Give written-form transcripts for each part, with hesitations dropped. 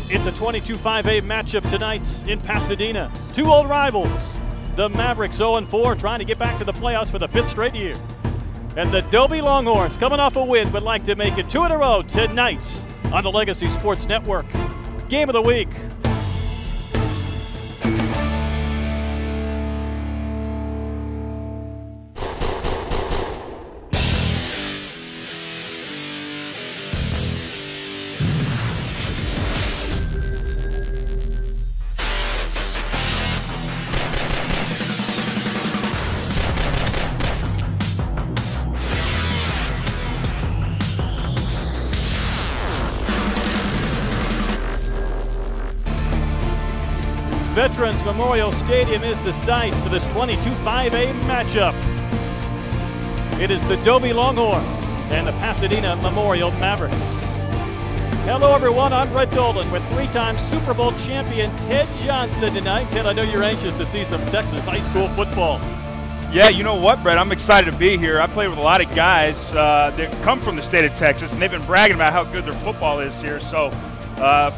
It's a 22-5A matchup tonight in Pasadena. Two old rivals. The Mavericks 0-4 trying to get back to the playoffs for the 5th straight year. And the Dobie Longhorns, coming off a win, would like to make it 2 in a row tonight on the Legacy Sports Network. Game of the week. Veterans Memorial Stadium is the site for this 22-5A matchup. It is the Dobie Longhorns and the Pasadena Memorial Mavericks. Hello everyone, I'm Brett Dolan with 3-time Super Bowl champion Ted Johnson tonight. Ted, I know you're anxious to see some Texas high school football. Yeah, you know what, Brett? I'm excited to be here. I play with a lot of guys that come from the state of Texas, and they've been bragging about how good their football is here. So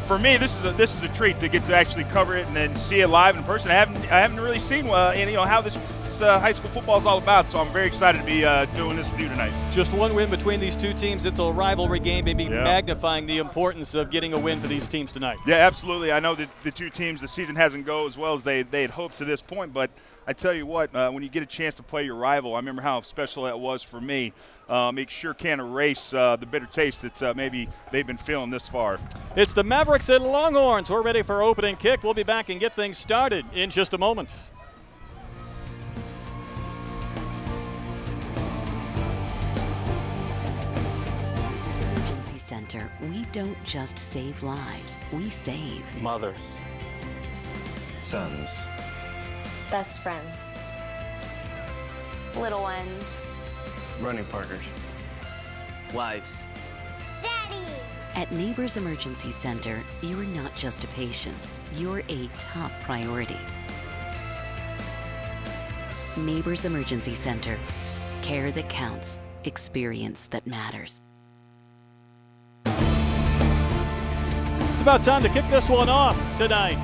for me, this is a treat to get to actually cover it and then see it live in person. I haven't really seen how this high school football is all about, so I'm very excited to be doing this with you tonight. Just one win between these two teams. It's a rivalry game, maybe magnifying the importance of getting a win for these teams tonight. Yeah, absolutely. I know that the two teams, the season hasn't go as well as they had hoped to this point, but I tell you what, when you get a chance to play your rival, I remember how special that was for me. It sure can't erase the bitter taste that maybe they've been feeling this far. It's the Mavericks and Longhorns. We're ready for opening kick. We'll be back and get things started in just a moment. Emergency Center, we don't just save lives, we save mothers, sons, best friends, little ones, running partners, wives. daddies. At Neighbors Emergency Center, you're not just a patient, you're a top priority. Neighbors Emergency Center, care that counts, experience that matters. It's about time to kick this one off tonight.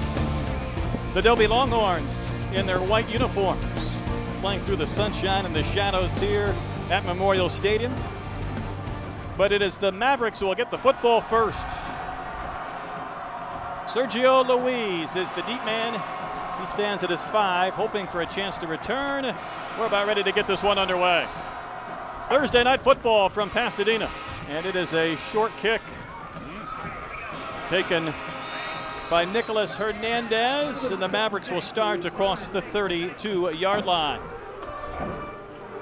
The Dobie Longhorns in their white uniforms, playing through the sunshine and the shadows here at Memorial Stadium. But it is the Mavericks who will get the football first. Sergio Luis is the deep man. He stands at his 5, hoping for a chance to return. We're about ready to get this one underway. Thursday night football from Pasadena, and it is a short kick taken by Nicholas Hernandez, and the Mavericks will start across the 32-yard line.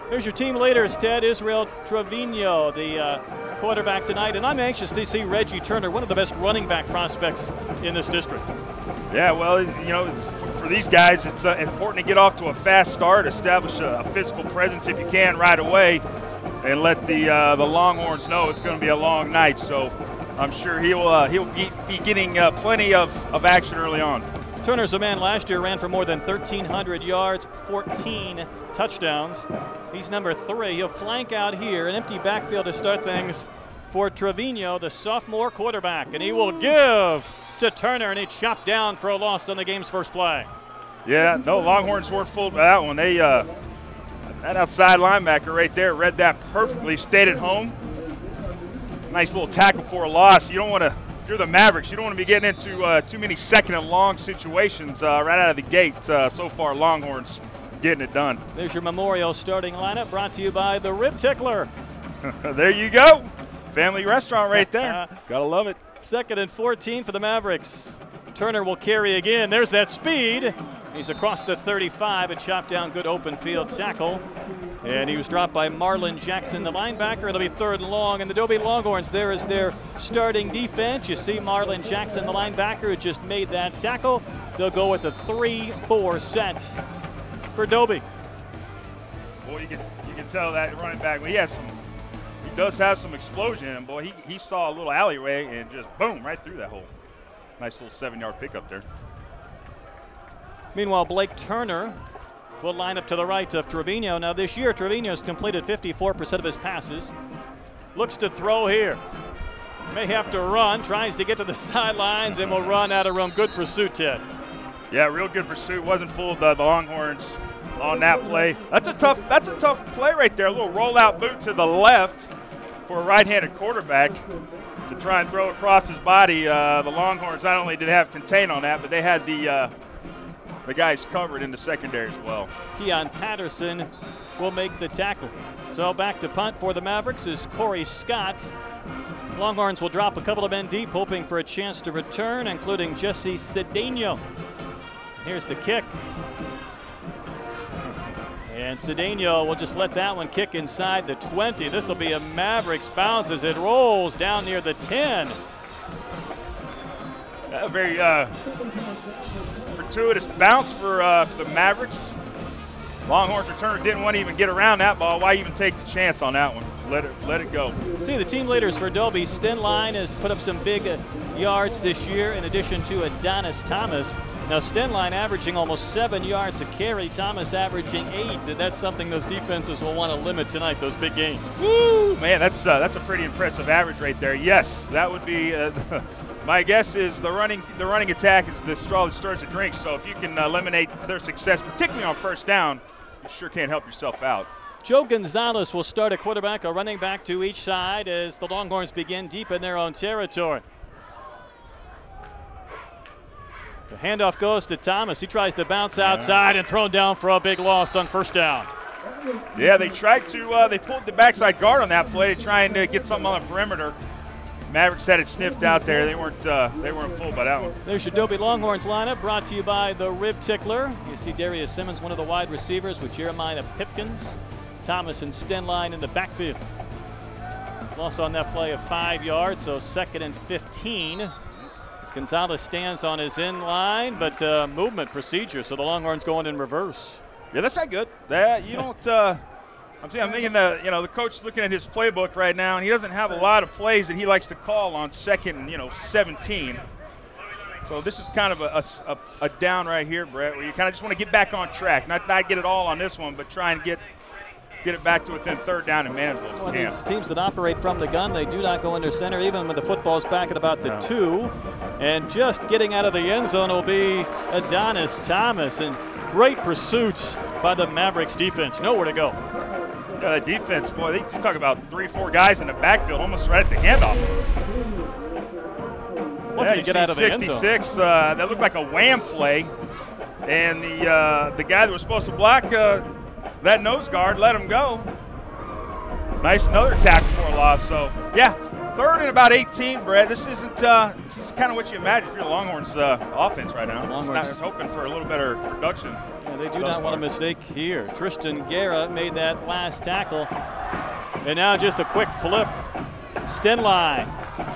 Here's your team leaders, Ted. Israel Trevino, the quarterback tonight, and I'm anxious to see Reggie Turner, one of the best running back prospects in this district. Yeah, well, you know, for these guys, it's important to get off to a fast start, establish a physical presence if you can right away, and let the Longhorns know it's going to be a long night. So I'm sure he'll be getting plenty of action early on. Turner's a man last year, ran for more than 1,300 yards, 14 touchdowns. He's number 3. He'll flank out here, an empty backfield to start things for Trevino, the sophomore quarterback, and he will give to Turner, and he chopped down for a loss on the game's first play. Yeah, no, Longhorns weren't fooled by that one. They that outside linebacker right there read that perfectly, stayed at home. Nice little tackle for a loss. You don't want to, if you're the Mavericks, you don't want to be getting into too many second and long situations right out of the gate. So far, Longhorns getting it done. There's your Memorial starting lineup, brought to you by the Rib Tickler. There you go. Family restaurant right there. Gotta love it. 2nd and 14 for the Mavericks. Turner will carry again. There's that speed. He's across the 35 and chopped down. Good open field tackle. And he was dropped by Marlon Jackson, the linebacker. It'll be 3rd and long. And the Dobie Longhorns, there is their starting defense. You see Marlon Jackson, the linebacker, who just made that tackle. They'll go with a 3-4 set for Dobie. Boy, you can tell that running back. Well, he does have some explosion in him. Boy, he saw a little alleyway and just boom, right through that hole. Nice little 7-yard pickup there. Meanwhile, Blake Turner will line up to the right of Trevino. Now this year, Trevino has completed 54% of his passes. Looks to throw here. May have to run, tries to get to the sidelines and will run out of room. Good pursuit, Ted. Yeah, real good pursuit. Wasn't fooled the Longhorns on that play. That's a tough play right there. A little rollout boot to the left for a right-handed quarterback to try and throw across his body. The Longhorns not only did have contain on that, but they had the guys covered in the secondary as well. Keon Patterson will make the tackle. So back to punt for the Mavericks is Corey Scott. Longhorns will drop a couple of men deep, hoping for a chance to return, including Jesse Cedeno. Here's the kick. And Cedeno will just let that one kick inside the 20. This will be a Mavericks bounce as it rolls down near the 10. A very fortuitous bounce for the Mavericks. Longhorns returner didn't want to even get around that ball. Why even take the chance on that one? Let it go. See, the team leaders for Dobie, Stenline has put up some big yards this year in addition to Adonis Thomas. Now Stenline averaging almost 7 yards a carry, Thomas averaging 8, and that's something those defenses will want to limit tonight, those big games. Woo, man, that's a pretty impressive average right there. Yes, that would be my guess is the running attack is the straw that stirs the drink. So if you can eliminate their success, particularly on first down, you sure can't help yourself out. Joe Gonzalez will start a quarterback, a running back to each side as the Longhorns begin deep in their own territory. The handoff goes to Thomas. He tries to bounce outside and thrown down for a big loss on first down. Yeah, they tried to, they pulled the backside guard on that play, trying to get something on the perimeter. Mavericks had it sniffed out there. They weren't fooled by that one. There's your Dobie Longhorns lineup, brought to you by the Rib Tickler. You see Darius Simmons, one of the wide receivers, with Jeremiah Pipkins, Thomas and Stenline in the backfield. Loss on that play of 5 yards, so 2nd and 15. As Gonzalez stands on his in line, but movement procedure, so the Longhorns going in reverse. Yeah, that's not good. That you don't. I'm thinking that the coach is looking at his playbook right now, and he doesn't have a lot of plays that he likes to call on 2nd and 17. So this is kind of a down right here, Brett, where you kind of just want to get back on track, not get it all on this one, but try and get it back to within 3rd down and manageable if you can. These teams that operate from the gun, they do not go under center, even when the football's back at about the 2. And just getting out of the end zone will be Adonis Thomas. And great pursuit by the Mavericks defense. Nowhere to go. Yeah, the defense, boy, you talk about 3-4 guys in the backfield, almost right at the handoff. What can you get out of the end zone? 66, that looked like a wham play. And the guy that was supposed to block that nose guard let him go. Nice, another tackle for a loss. So, yeah, 3rd and about 18, Brett. This isn't. This is kind of what you imagine if you're the Longhorns' offense right now. Longhorns just hoping for a little better production. Yeah, they do not want a mistake here. Tristan Guerra made that last tackle, and now just a quick flip. Stenline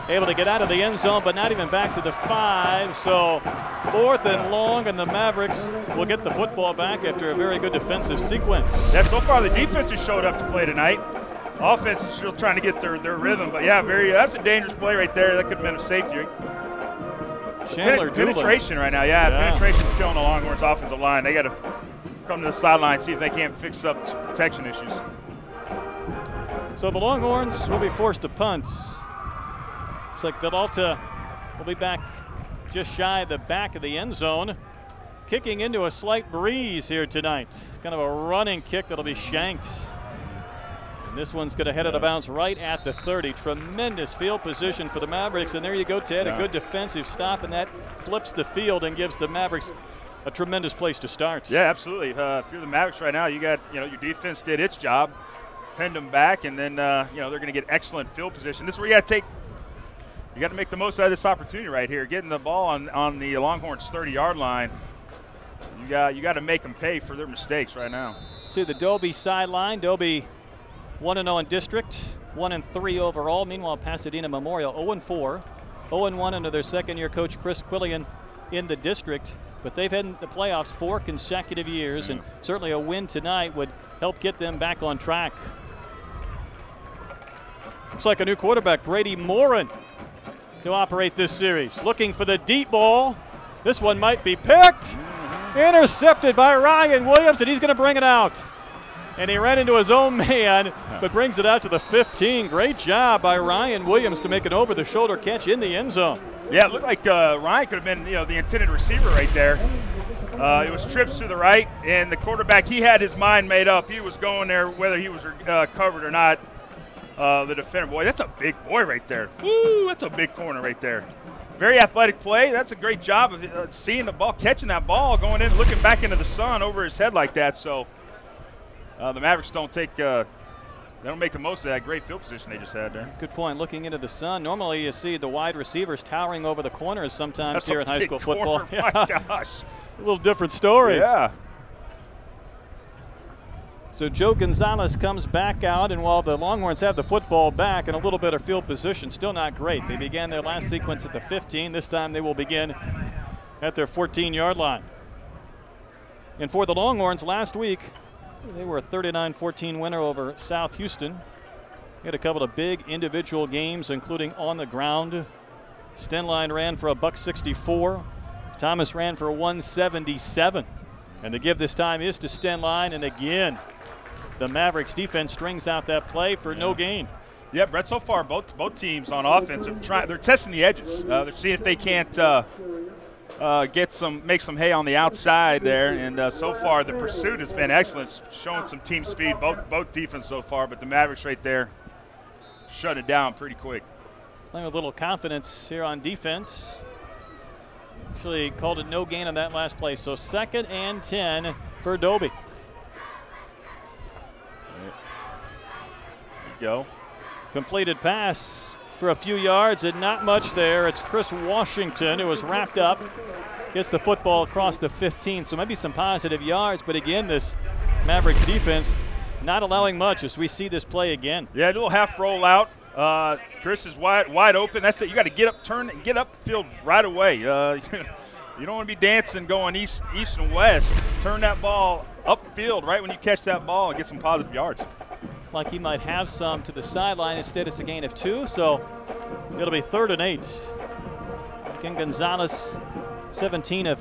able to get out of the end zone, but not even back to the 5. So 4th and long, and the Mavericks will get the football back after a very good defensive sequence. Yeah, so far the defense has showed up to play tonight. Offense is still trying to get their rhythm, but yeah, that's a dangerous play right there. That could have been a safety. Penetration right now, yeah. Penetration's killing the Longhorns' offensive line. They got to come to the sideline, see if they can't fix up protection issues. So the Longhorns will be forced to punt. Looks like Villalta will be back just shy of the back of the end zone. Kicking into a slight breeze here tonight. Kind of a running kick that'll be shanked. And this one's going to head out of bounds right at the 30. Tremendous field position for the Mavericks. And there you go, Ted, a good defensive stop, and that flips the field and gives the Mavericks a tremendous place to start. Yeah, absolutely. If you're the Mavericks right now, you got, your defense did its job, pinned them back, and then, they're going to get excellent field position. This is where you got to make the most out of this opportunity right here. Getting the ball on the Longhorns' 30-yard line. You got to make them pay for their mistakes right now. See the Dobie sideline. Dobie 1-0 in district, 1-3 overall. Meanwhile, Pasadena Memorial 0-4, 0-1 under their second-year coach Chris Quillian in the district. But they've had in the playoffs 4 consecutive years, and certainly a win tonight would help get them back on track. Looks like a new quarterback, Brady Morin, to operate this series. Looking for the deep ball. This one might be picked. Intercepted by Ryan Williams, and he's going to bring it out. and he ran into his own man, but brings it out to the 15. Great job by Ryan Williams to make an over-the-shoulder catch in the end zone. Yeah, it looked like Ryan could have been, the intended receiver right there. It was trips to the right, and the quarterback, he had his mind made up. He was going there whether he was covered or not. The defender, boy, that's a big boy right there. Woo, that's a big corner right there. Very athletic play. That's a great job of seeing the ball, catching that ball, going in, looking back into the sun over his head like that. So the Mavericks don't make the most of that great field position they just had there. Good point. Looking into the sun. Normally you see the wide receivers towering over the corners sometimes That's here in high school football. My gosh. A little different story. Yeah. So Joe Gonzalez comes back out, and while the Longhorns have the football back and a little bit of field position, still not great. They began their last sequence at the 15. This time they will begin at their 14-yard line. And for the Longhorns last week, they were a 39-14 winner over South Houston. They had a couple of big individual games, including on the ground. Stenline ran for $164. Thomas ran for 177. And the give this time is to Stenline, and again, the Mavericks defense strings out that play for no gain. Yeah, Brett, so far both teams on offense they're testing the edges. They're seeing if they can't make some hay on the outside there, and so far the pursuit has been excellent, showing some team speed, both defense so far, but the Mavericks right there shut it down pretty quick. Playing with a little confidence here on defense. Actually called it no gain on that last play, so 2nd and 10 for Dobie. There you go. Completed pass for a few yards and not much there. It's Chris Washington who was wrapped up, gets the football across the 15, so maybe some positive yards, but again, this Mavericks defense not allowing much as we see this play again. Yeah, a little half roll out. Chris is wide open. That's it. You got to get up, turn, and get upfield right away. You don't want to be dancing going east and west. Turn that ball upfield right when you catch that ball and get some positive yards. Like he might have some to the sideline. Instead, it's a gain of 2, so it'll be 3rd and 8. Again, Gonzalez, 17 of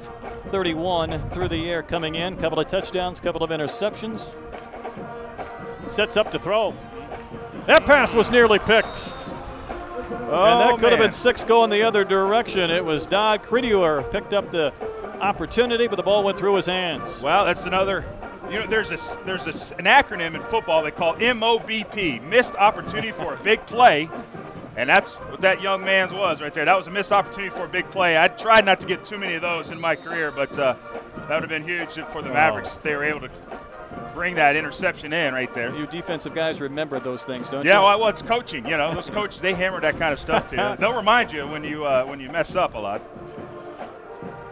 31 through the air coming in. Couple of touchdowns, couple of interceptions. Sets up to throw. That pass was nearly picked. And that could have been 6 going the other direction. It was Dodd Credier picked up the opportunity, but the ball went through his hands. Well, that's another. There's an acronym in football they call MOBP, missed opportunity for a big play, and that's what that young man's was right there. That was a missed opportunity for a big play. I tried not to get too many of those in my career, but that would have been huge for the Mavericks if they were able to bring that interception in right there. You defensive guys remember those things, don't you? Yeah, well, it's coaching. Those coaches, they hammer that kind of stuff to you. They'll remind you when you mess up a lot.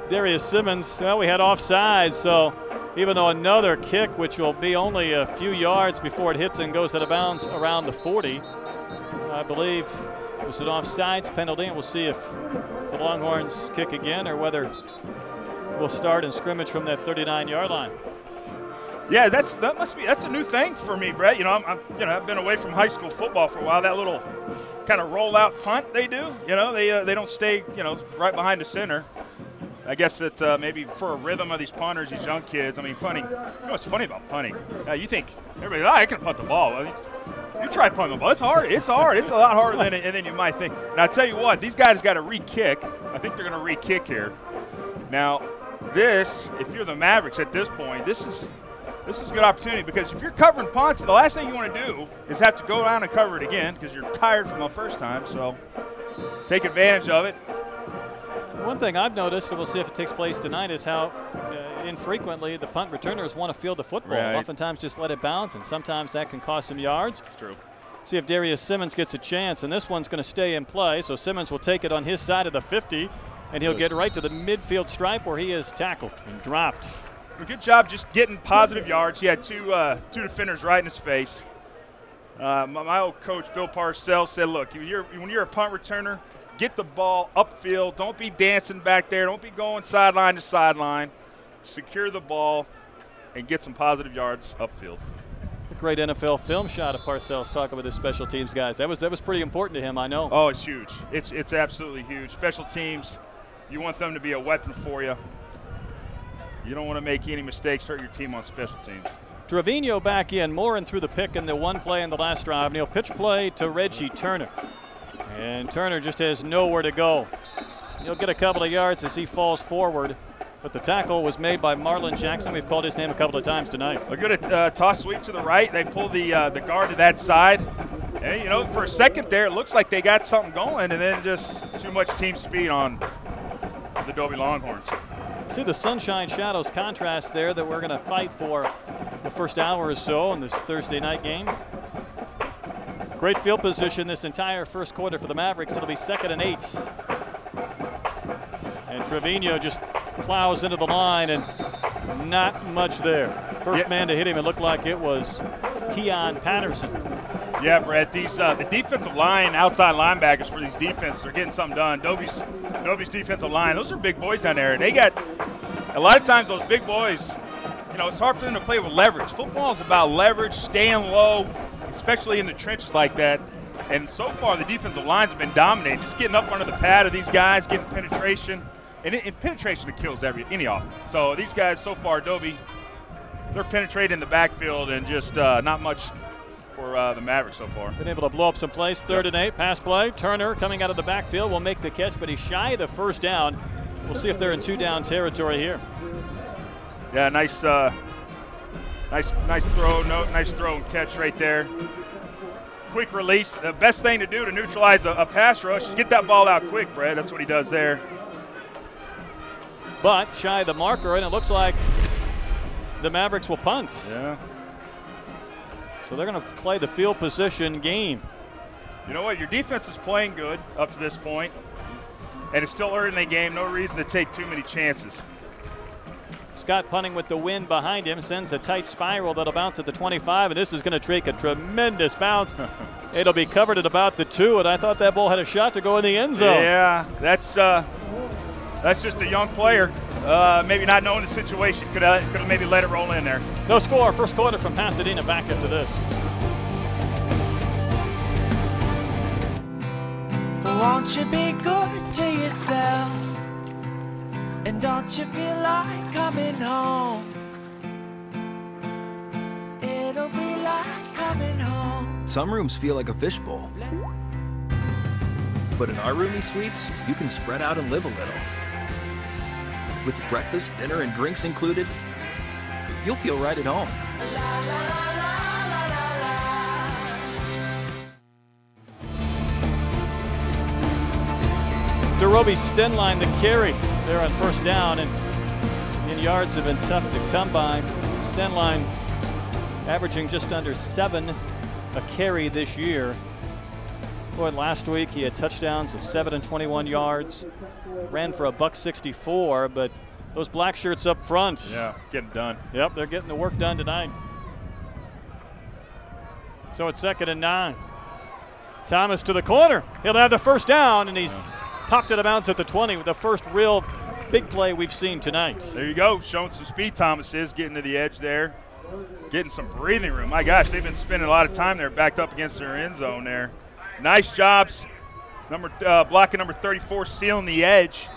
Darius Simmons, well, we had offside, so even though another kick, which will be only a few yards before it hits and goes out of bounds around the 40, I believe it was an offsides penalty, and we'll see if the Longhorns kick again or whether we'll start in scrimmage from that 39-yard line. Yeah, that's a new thing for me, Brett. I've been away from high school football for a while. That little kind of roll-out punt they do, they don't stay, right behind the center. I guess that maybe for a rhythm of these punters, these young kids. I mean, punting. What's funny about punting? You think everybody, I can punt the ball. I mean, you try punting the ball. It's hard. It's hard. It's a lot harder than you might think. And I tell you what, these guys got to re-kick. I think they're going to re-kick here. Now, if you're the Mavericks at this point, this is a good opportunity, because if you're covering punts, the last thing you want to do is have to go down and cover it again because you're tired from the first time. So take advantage of it. One thing I've noticed, and we'll see if it takes place tonight, is how infrequently the punt returners want to field the football. Right. Oftentimes just let it bounce, and sometimes that can cost them yards. It's true. See if Darius Simmons gets a chance, and this one's going to stay in play. So Simmons will take it on his side of the 50, and he'll get right to the midfield stripe where he is tackled and dropped. Good job just getting positive yards. He had two defenders right in his face. My old coach, Bill Parcells, said, look, when you're a punt returner, get the ball upfield. Don't be dancing back there. Don't be going sideline to sideline. Secure the ball and get some positive yards upfield. It's a great NFL film shot of Parcells talking with his special teams guys. That was pretty important to him, I know. Oh, it's huge. It's absolutely huge. Special teams, you want them to be a weapon for you. You don't want to make any mistakes, hurt your team on special teams. Trevino back in. Morin threw the pick in the one play in the last drive. And he'll pitch play to Reggie Turner. And Turner just has nowhere to go. He'll get a couple of yards as he falls forward. But the tackle was made by Marlon Jackson. We've called his name a couple of times tonight. A good toss sweep to the right. They pull the guard to that side. And, you know, for a second there, it looks like they got something going, and then just too much team speed on the Dobie Longhorns. See the sunshine shadows contrast there that we're going to fight for the first hour or so in this Thursday night game. Great field position this entire first quarter for the Mavericks. It'll be 2nd and 8. And Trevino just plows into the line and not much there. First man to hit him, it looked like it was Keon Patterson. Yeah, Brett, these the defensive line, outside linebackers for these defenses are getting something done. Dobie's defensive line, those are big boys down there. They got, a lot of times those big boys, you know, it's hard for them to play with leverage. Football is about leverage, staying low, especially in the trenches like that. And so far, the defensive lines have been dominating, just getting up under the pad of these guys, getting penetration. And penetration kills any offense. So these guys so far, Dobie, they're penetrating the backfield and just not much for the Mavericks so far. Been able to blow up some plays. 3rd and 8, pass play. Turner coming out of the backfield will make the catch, but he's shy of the first down. We'll see if they're in 2-down territory here. Yeah, nice throw, nice throw and catch right there. Quick release. The best thing to do to neutralize a pass rush is get that ball out quick, Brad. That's what he does there. But shy of the marker, and it looks like the Mavericks will punt. Yeah. So they're going to play the field position game. You know what? Your defense is playing good up to this point, and it's still early in the game. No reason to take too many chances. Scott punting with the wind behind him, sends a tight spiral that'll bounce at the 25, and this is going to take a tremendous bounce. It'll be covered at about the 2, and I thought that ball had a shot to go in the end zone. Yeah, that's just a young player. Maybe not knowing the situation, could have maybe let it roll in there. No score, first quarter from Pasadena. Back into this. Won't you be good to yourself? And don't you feel like coming home? It'll be like coming home. Some rooms feel like a fishbowl. But in our roomy suites, you can spread out and live a little. With breakfast, dinner, and drinks included, you'll feel right at home. Dobie Stenline the carry there on first down, and yards have been tough to come by. Stenline averaging just under 7 a carry this year. Boy, last week he had touchdowns of 7 and 21 yards. Ran for $164, but those black shirts up front. Yeah, getting done. Yep, they're getting the work done tonight. So it's 2nd and 9. Thomas to the corner. He'll have the first down, and he's popped it out of bounds at the 20 with the first real big play we've seen tonight. There you go, showing some speed. Thomas is getting to the edge there, getting some breathing room. My gosh, they've been spending a lot of time there backed up against their end zone there. Nice jobs. Blocking number 34, sealing the edge.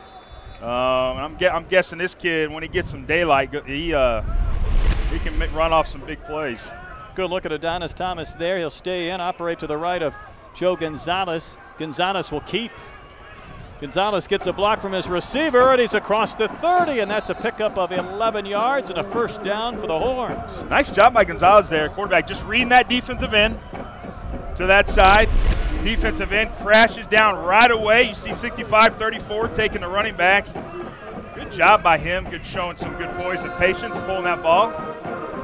I'm guessing this kid, when he gets some daylight, he can run off some big plays. Good look at Adonis Thomas there. He'll stay in, operate to the right of Joe Gonzalez. Gonzalez will keep. Gonzalez gets a block from his receiver, and he's across the 30, and that's a pickup of 11 yards and a first down for the Horns. Nice job by Gonzalez there, quarterback, just reading that defensive end to that side. Defensive end crashes down right away. You see 65-34 taking the running back. Good job by him. Good showing some good poise and patience, pulling that ball.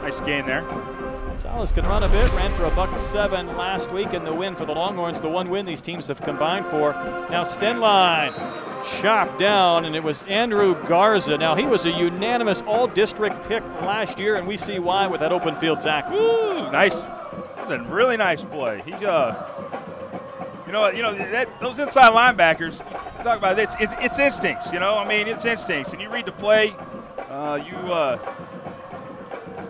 Nice gain there. Gonzalez can run a bit. Ran for $107 last week in the win for the Longhorns. The one win these teams have combined for. Now Stenline chopped down, and it was Andrew Garza. Now he was a unanimous all-district pick last year, and we see why with that open field tackle. Ooh, nice. That was a really nice play. He those inside linebackers, talk about it, it's instincts, you know. I mean, it's instincts. And you read the play,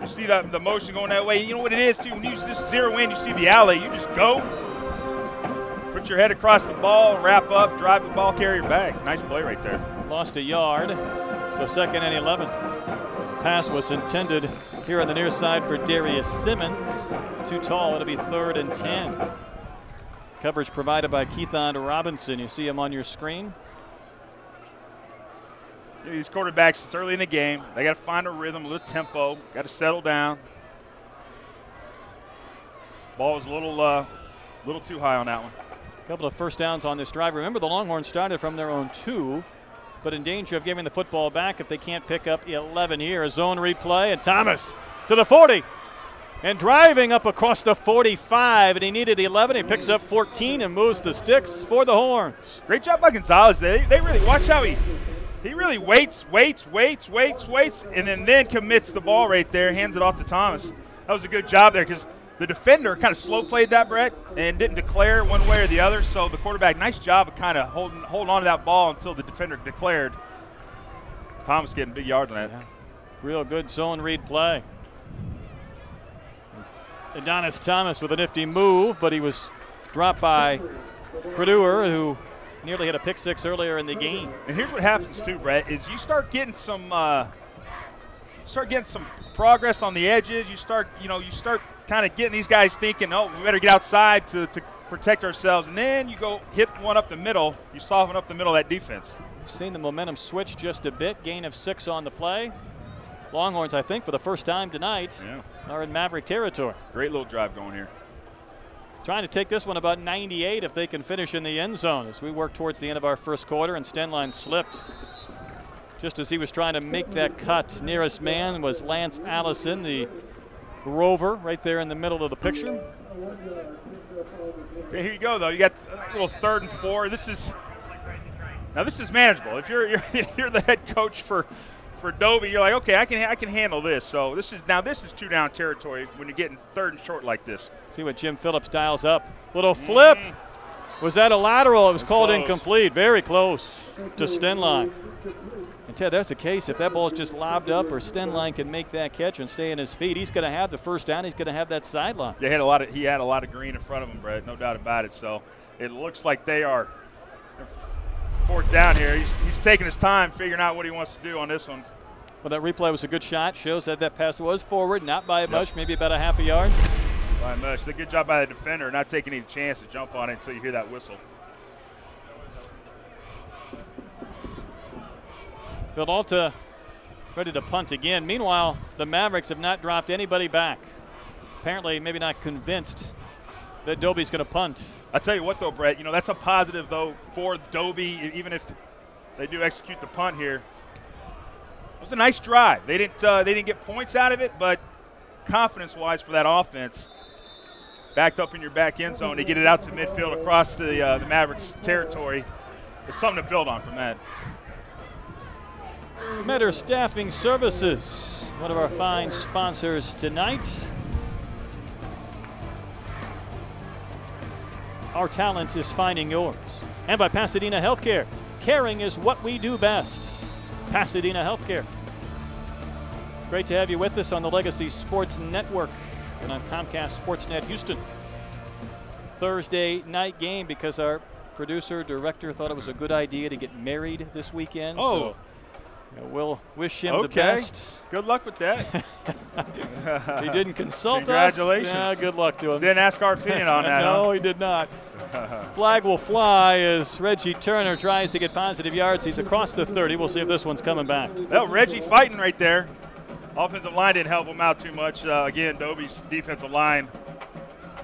you see the motion going that way. You know what it is, too? When you just zero in, you see the alley, you just go, put your head across the ball, wrap up, drive the ball carrier back. Nice play right there. Lost a yard, so 2nd and 11. pass was intended here on the near side for Darius Simmons. Too tall, it'll be 3rd and 10. Coverage provided by Keithon Robinson. You see him on your screen. These quarterbacks, it's early in the game. They got to find a rhythm, a little tempo, got to settle down. Ball was a little too high on that one. A couple of first downs on this drive. Remember, the Longhorns started from their own 2, but in danger of giving the football back if they can't pick up 11 here. A zone replay, and Thomas to the 40. And driving up across the 45, and he needed 11. He picks up 14 and moves the sticks for the Horns. Great job by Gonzalez. They really, watch how he really waits, and then commits the ball right there, hands it off to Thomas. That was a good job there because the defender kind of slow played that, Brett, and didn't declare one way or the other. So the quarterback, nice job of kind of holding on to that ball until the defender declared. Thomas getting big yards on that. Yeah. Real good zone read play. Adonis Thomas with a nifty move, but he was dropped by Perdue, who nearly had a pick 6 earlier in the game. And here's what happens too, Brett, is you start getting some progress on the edges. You start kind of getting these guys thinking, oh, we better get outside to protect ourselves. And then you go hit one up the middle. You soften up the middle of that defense. We've seen the momentum switch just a bit. Gain of 6 on the play. Longhorns, I think, for the first time tonight, are in Maverick territory. Great little drive going here. Trying to take this one about 98 if they can finish in the end zone as we work towards the end of our first quarter, and Stenline slipped just as he was trying to make that cut. Nearest man was Lance Allison, the rover, right there in the middle of the picture. Okay, here you go, though. You got a little 3rd and 4. This is manageable. If you're the head coach for Dobie, you're like, okay, I can handle this. So this is 2-down territory when you're getting 3rd and short like this. See what Jim Phillips dials up. Little flip. Was that a lateral? It was called close. Incomplete. Very close to Stenline. And Ted, that's the case. If that ball is just lobbed up or Stenline can make that catch and stay on his feet, he's going to have the first down. He's going to have that sideline. Yeah, he had a lot of green in front of him, Brett, no doubt about it. So it looks like they're 4th down here. He's taking his time figuring out what he wants to do on this one. Well, that replay was a good shot. Shows that pass was forward, not by much, maybe about a half a yard. By much. A good job by the defender, not taking any chance to jump on it until you hear that whistle. Villalta ready to punt again. Meanwhile, the Mavericks have not dropped anybody back. Apparently, maybe not convinced that Dobie's going to punt. I tell you what, though, Brett, that's a positive, though, for Dobie, even if they do execute the punt here. It was a nice drive. They didn't get points out of it, but confidence-wise for that offense, backed up in your back end zone to get it out to midfield across the Mavericks territory, there's something to build on from that. Metter Staffing Services, one of our fine sponsors tonight. Our talent is finding yours. And by Pasadena Healthcare. Caring is what we do best. Pasadena Healthcare. Great to have you with us on the Legacy Sports Network and on Comcast Sportsnet Houston. Thursday night game because our producer, director thought it was a good idea to get married this weekend. Oh. So, we'll wish him the best. Good luck with that. He didn't consult us. Congratulations. Yeah, good luck to him. Didn't ask our opinion on that. No, he did not. Flag will fly as Reggie Turner tries to get positive yards. He's across the 30. We'll see if this one's coming back. Well, Reggie fighting right there. Offensive line didn't help him out too much. Again, Dobie's defensive line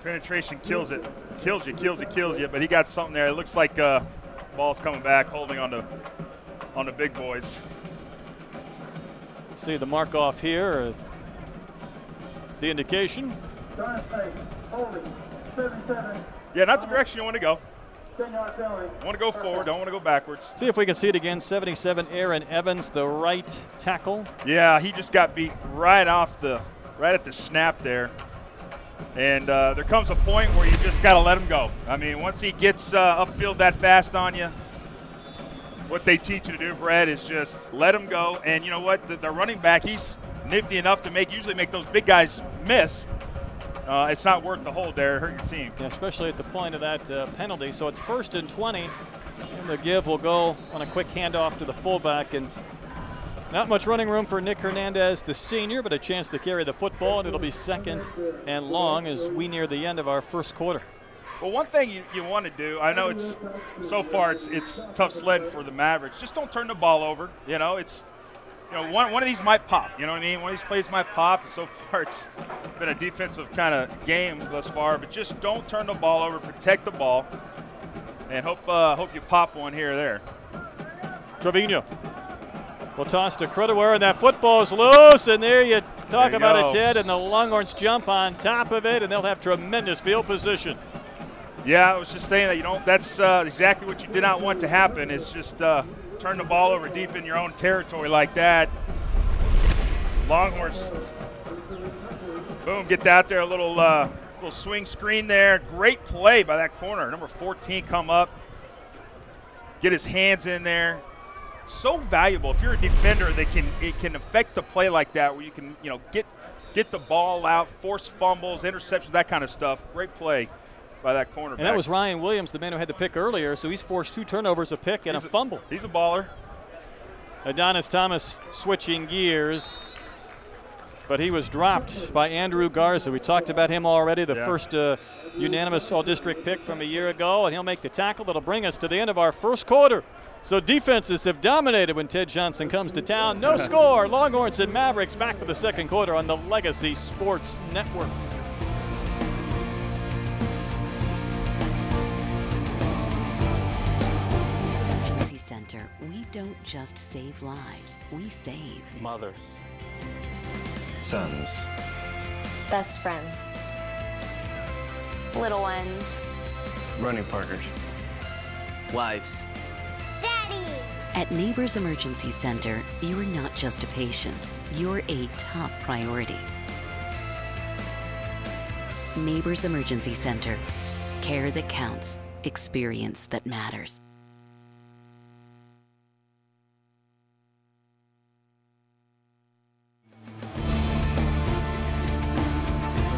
penetration kills it. Kills you. But he got something there. It looks like ball's coming back, holding on the big boys. See the mark off here. The indication. Yeah, not the direction you want to go. You want to go forward, don't want to go backwards. See if we can see it again. 77, Aaron Evans, the right tackle. Yeah, he just got beat right at the snap there. And there comes a point where you just got to let him go. I mean, once he gets upfield that fast on you, what they teach you to do, Brad, is just let him go. And you know what? The running back, he's nifty enough to usually make those big guys miss. It's not worth the hold there. Hurt your team. Yeah, especially at the point of that penalty. So it's 1st and 20. And the give will go on a quick handoff to the fullback. And Not much running room for Nick Hernandez, the senior, but a chance to carry the football, and it'll be 2nd and long as we near the end of our first quarter. Well, one thing you want to do, I know it's so far it's tough sledding for the Mavericks. Just don't turn the ball over. You know, one of these might pop. You know what I mean? One of these plays might pop. And so far, it's been a defensive kind of game thus far. But just don't turn the ball over. Protect the ball, and hope you pop one here or there. Trevino will toss to Crudaware, and that football is loose. And there you talk about it, Ted. And the Longhorns jump on top of it, and they'll have tremendous field position. Yeah, I was just saying that, that's exactly what you did not want to happen, is just turn the ball over deep in your own territory like that. Longhorns, boom, get out there, a little swing screen there. Great play by that corner. Number 14 come up, get his hands in there. So valuable if you're a defender that it can affect the play like that, where you can get the ball out, force fumbles, interceptions, that kind of stuff. Great play by that cornerback. And that was Ryan Williams, the man who had the pick earlier, so he's forced 2 turnovers, a pick, and a fumble. He's a baller. Adonis Thomas switching gears, but he was dropped by Andrew Garza. We talked about him already, the first unanimous all-district pick from a year ago, and he'll make the tackle that'll bring us to the end of our first quarter. So defenses have dominated when Ted Johnson comes to town. No score. Longhorns and Mavericks back for the second quarter on the Legacy Sports Network. Emergency Center, we don't just save lives, we save Mothers. Sons. Best friends. Little ones. Running partners. Wives. Daddy! At Neighbors Emergency Center, you're not just a patient, you're a top priority. Neighbors Emergency Center. Care that counts. Experience that matters.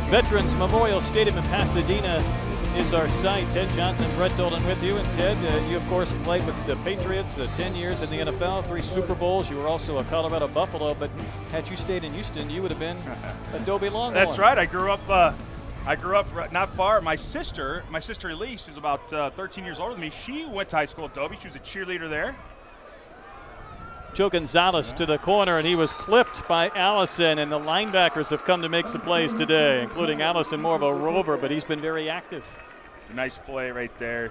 Veterans Memorial Stadium in Pasadena is our site. Ted Johnson, Brett Dolan with you. And Ted, you of course played with the Patriots 10 years in the NFL, 3 Super Bowls. You were also a Colorado Buffalo, but had you stayed in Houston, you would have been a Dobie Longhorn. That's right. I grew up not far. My sister Elise, who's about 13 years older than me, she went to high school at Dobie. She was a cheerleader there. Joe Gonzalez to the corner, and he was clipped by Allison, and the linebackers have come to make some plays today, including Allison, more of a rover, but he's been very active. Nice play right there.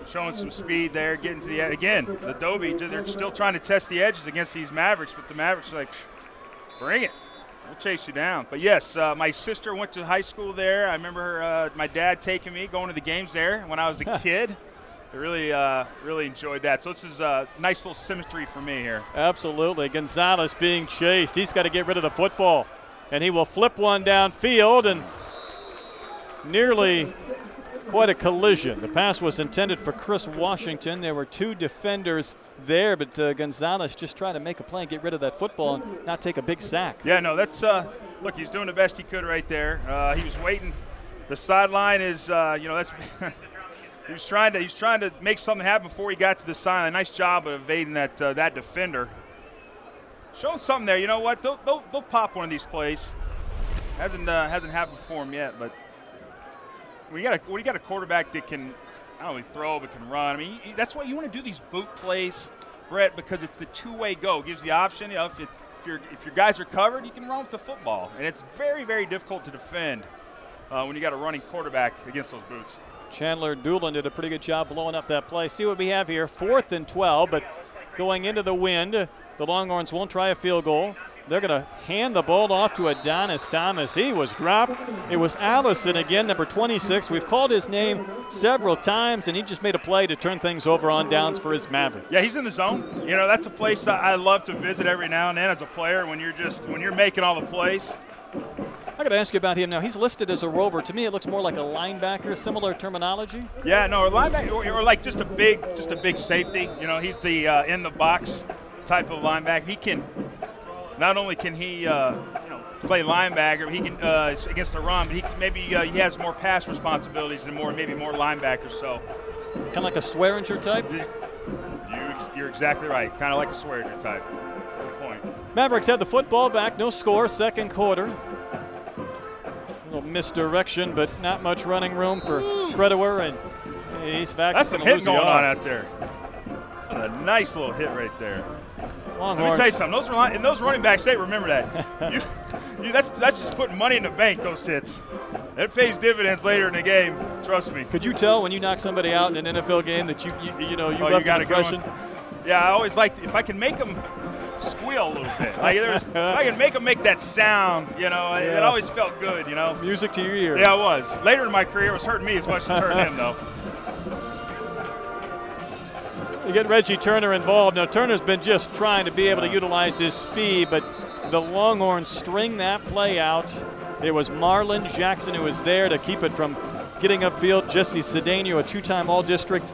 Showing some speed there, getting to the edge. Again, the Dobie, they're still trying to test the edges against these Mavericks, but the Mavericks are like, bring it. We'll chase you down. But, yes, my sister went to high school there. I remember my dad taking me, going to the games there when I was a kid. I really enjoyed that. So this is a nice little symmetry for me here. Absolutely. Gonzalez being chased. He's got to get rid of the football. And he will flip one downfield, and nearly quite a collision. The pass was intended for Chris Washington. There were 2 defenders there, but Gonzalez just trying to make a play and get rid of that football and not take a big sack. Yeah, no, that's look, he's doing the best he could right there. He was waiting. The sideline is, that's he was trying to make something happen before he got to the sideline. Nice job of evading that defender. Showing something there. You know what? They'll pop one of these plays. Hasn't happened for him yet, but when you got a quarterback that can not only throw but can run. I mean, that's why you want to do these boot plays, Brett, because it's the two-way go. It gives the option. If your guys are covered, you can run with the football, and it's very, very difficult to defend when you got a running quarterback against those boots. Chandler Doolin did a pretty good job blowing up that play. See what we have here, 4th and 12, but going into the wind, the Longhorns won't try a field goal. They're going to hand the ball off to Adonis Thomas. He was dropped. It was Allison again, number 26. We've called his name several times, and he just made a play to turn things over on downs for his Mavericks. Yeah, he's in the zone. You know, that's a place I love to visit every now and then as a player when you're making all the plays. I got to ask you about him now. He's listed as a rover. To me, it looks more like a linebacker. Similar terminology. Yeah, no, a linebacker or like just a big safety. You know, he's the in the box type of linebacker. He can not only can he play linebacker, he can against the run, but he has more pass responsibilities and maybe more linebackers. So kind of like a Swearinger type. You're exactly right. Kind of like a Swearinger type. Good point. Mavericks had the football back, no score, second quarter. A little misdirection, but not much running room for Credower, and he's back. That's some hitting going on out there. That's a nice little hit right there. Longhorns. Let me tell you something. Those running backs, they remember that. That's just putting money in the bank, those hits. It pays dividends later in the game. Trust me. Could you tell when you knock somebody out in an NFL game that you left an impression? Yeah, I always liked if I can make them squeal a little bit. If I can make them make that sound, it always felt good, Music to your ears. Yeah, it was. Later in my career, it was hurting me as much as it hurt him, though. You get Reggie Turner involved. Now, Turner's been just trying to be able to utilize his speed, but the Longhorns string that play out. It was Marlon Jackson who was there to keep it from getting upfield. Jesse Cedeno, a two-time All-District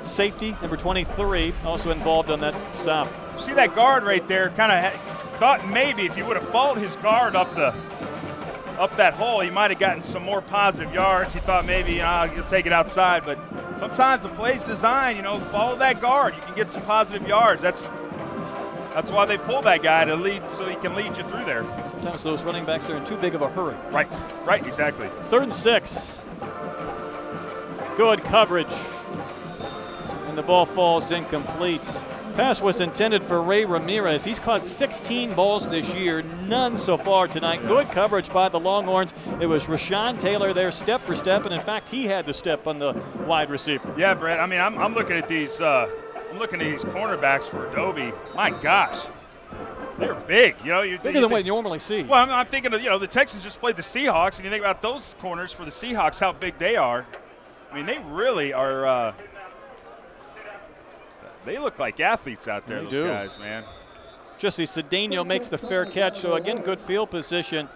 safety, number 23, also involved on that stop. See that guard right there? Kind of thought maybe if you would have followed his guard up that hole, he might have gotten some more positive yards. He thought maybe he'll take it outside, but sometimes the play's designed, follow that guard. You can get some positive yards. That's why they pull that guy to lead, so he can lead you through there. Sometimes those running backs are in too big of a hurry. Right, exactly. 3rd and 6. Good coverage. And the ball falls incomplete. Pass was intended for Ray Ramirez. He's caught 16 balls this year, none so far tonight. Good coverage by the Longhorns. It was Rashawn Taylor there, step for step, and in fact, he had the step on the wide receiver. Yeah, Brett. I mean, I'm looking at these. I'm looking at these cornerbacks for Dobie. My gosh, they're big. Bigger than what you normally see. Well, I'm thinking of the Texans just played the Seahawks, and you think about those corners for the Seahawks, how big they are. I mean, they really are. They look like athletes out there, those guys, man. Jesse Cedeno makes the fair catch. So, again, good field position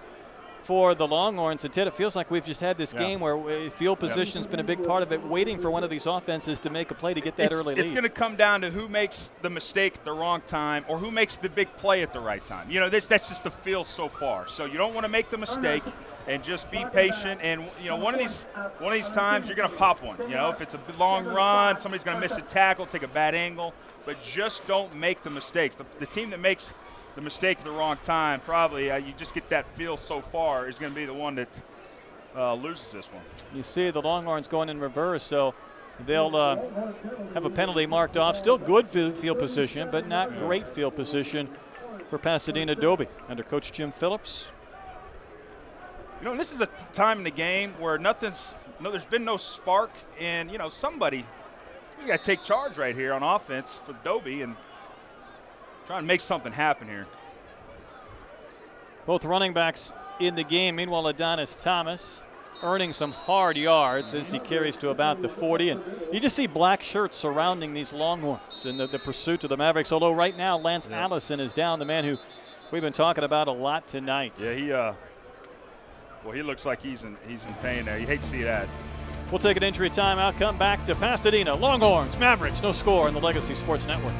for the Longhorns. And, Ted, it feels like we've just had this game where field position's been a big part of it, waiting for one of these offenses to make a play to get that early lead. It's going to come down to who makes the mistake at the wrong time or who makes the big play at the right time. That's just the feel so far. So you don't want to make the mistake and just be patient. And, one of these times you're going to pop one. If it's a long run, somebody's going to miss a tackle, take a bad angle. But just don't make the mistakes. The team that makes the mistake at the wrong time, probably you just get that feel so far, is going to be the one that loses this one. You see the Longhorns going in reverse, so they'll have a penalty marked off. Still good field position, but not great field position for Pasadena Dobie under Coach Jim Phillips. This is a time in the game where there's been no spark, and somebody, you got to take charge right here on offense for Dobie and trying to make something happen here. Both running backs in the game. Meanwhile, Adonis Thomas earning some hard yards as he carries to about the 40. And you just see black shirts surrounding these Longhorns in the pursuit of the Mavericks. Although right now Lance Allison is down, the man who we've been talking about a lot tonight. Yeah, he looks like he's in pain there. You hate to see that. We'll take an injury timeout, come back to Pasadena. Longhorns, Mavericks, no score on the Legacy Sports Network.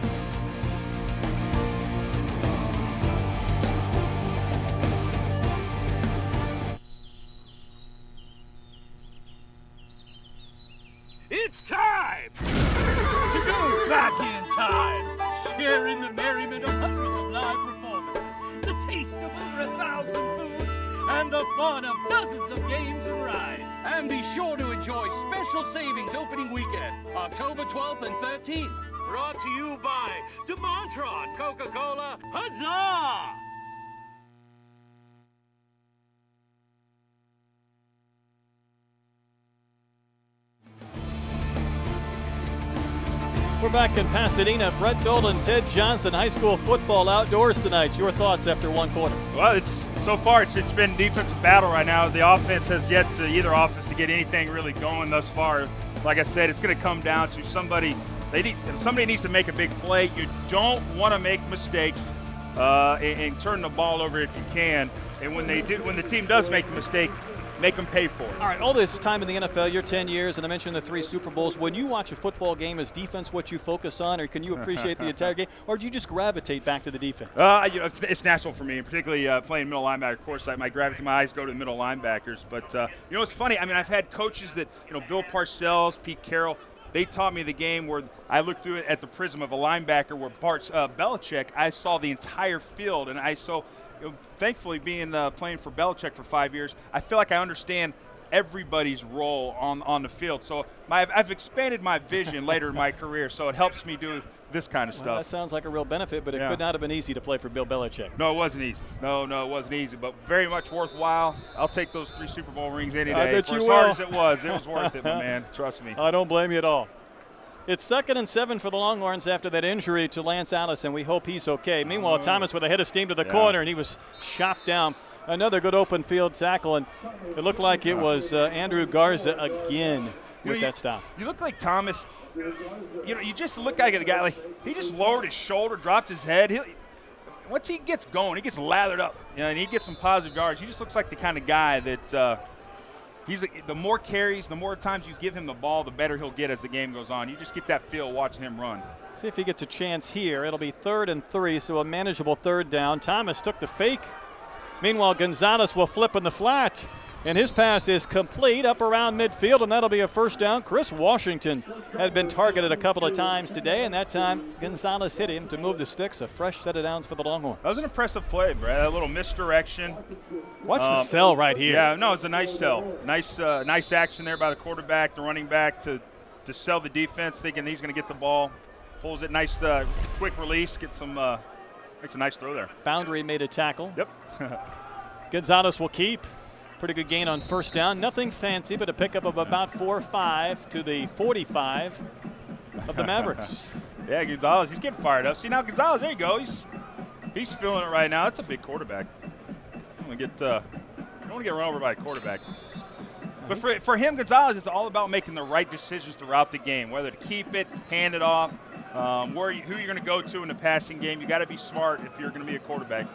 It's time to go back in time, sharing the merriment of hundreds of live performances, the taste of over 1,000 foods, and the fun of dozens of games and rides. And be sure to enjoy special savings opening weekend, October 12th and 13th. Brought to you by DeMontron Coca-Cola. Huzzah! We're back in Pasadena. Brett Dolan, Ted Johnson, high school football outdoors tonight. Your thoughts after one quarter? Well, so far it's been defensive battle right now. The offense has yet to either offense to get anything really going thus far. Like I said, it's going to come down to somebody needs to make a big play. You don't want to make mistakes and turn the ball over if you can. And when the team does make the mistake, make them pay for it. All right, all this time in the NFL, you're 10 years, and I mentioned the 3 Super Bowls. When you watch a football game, is defense what you focus on, or can you appreciate the entire game, or do you just gravitate back to the defense? It's natural for me, and particularly playing middle linebacker. Of course, my eyes go to the middle linebackers. But it's funny. I mean, I've had coaches that Bill Parcells, Pete Carroll. they taught me the game where I looked through it at the prism of a linebacker where Belichick, I saw the entire field. And thankfully being playing for Belichick for 5 years, I feel like I understand everybody's role on the field. So I've expanded my vision later in my career, so it helps me do this kind of stuff. That sounds like a real benefit, but it could not have been easy to play for Bill Belichick. No, it wasn't easy. No, it wasn't easy, but very much worthwhile. I'll take those 3 Super Bowl rings any day. For as hard as it was worth it, my man. Trust me. I don't blame you at all. It's 2nd and 7 for the Longhorns after that injury to Lance Allison. We hope he's okay. Meanwhile, Thomas with a head of steam to the corner, and he was chopped down. Another good open field tackle, and it looked like it was Andrew Garza again with that stop. You look like Thomas. You just look like a guy like he just lowered his shoulder, dropped his head. Once he gets going, he gets lathered up, and he gets some positive yards. He just looks like the kind of guy that the more carries, the more times you give him the ball, the better he'll get as the game goes on. You just get that feel watching him run. See if he gets a chance here. It'll be 3rd and 3, so a manageable 3rd down. Thomas took the fake. Meanwhile, Gonzalez will flip in the flat, and his pass is complete up around midfield, and that'll be a 1st down. Chris Washington had been targeted a couple of times today, and that time Gonzalez hit him to move the sticks. A fresh set of downs for the Longhorns. That was an impressive play, Brad. A little misdirection. Watch the sell right here. Yeah, no, it's a nice sell. Nice action there by the quarterback, the running back to sell the defense, thinking he's going to get the ball. Pulls it, nice quick release, gets some makes a nice throw there. Boundary made a tackle. Yep. Gonzalez will keep. Pretty good gain on 1st down. Nothing fancy, but a pickup of about 4 or 5 to the 45 of the Mavericks. Yeah, Gonzalez, he's getting fired up. See, now Gonzalez, there you go. He's feeling it right now. That's a big quarterback. I don't want to get run over by a quarterback. But for him, Gonzalez, it's all about making the right decisions throughout the game, whether to keep it, hand it off, who you're going to go to in the passing game. You got to be smart if you're going to be a quarterback.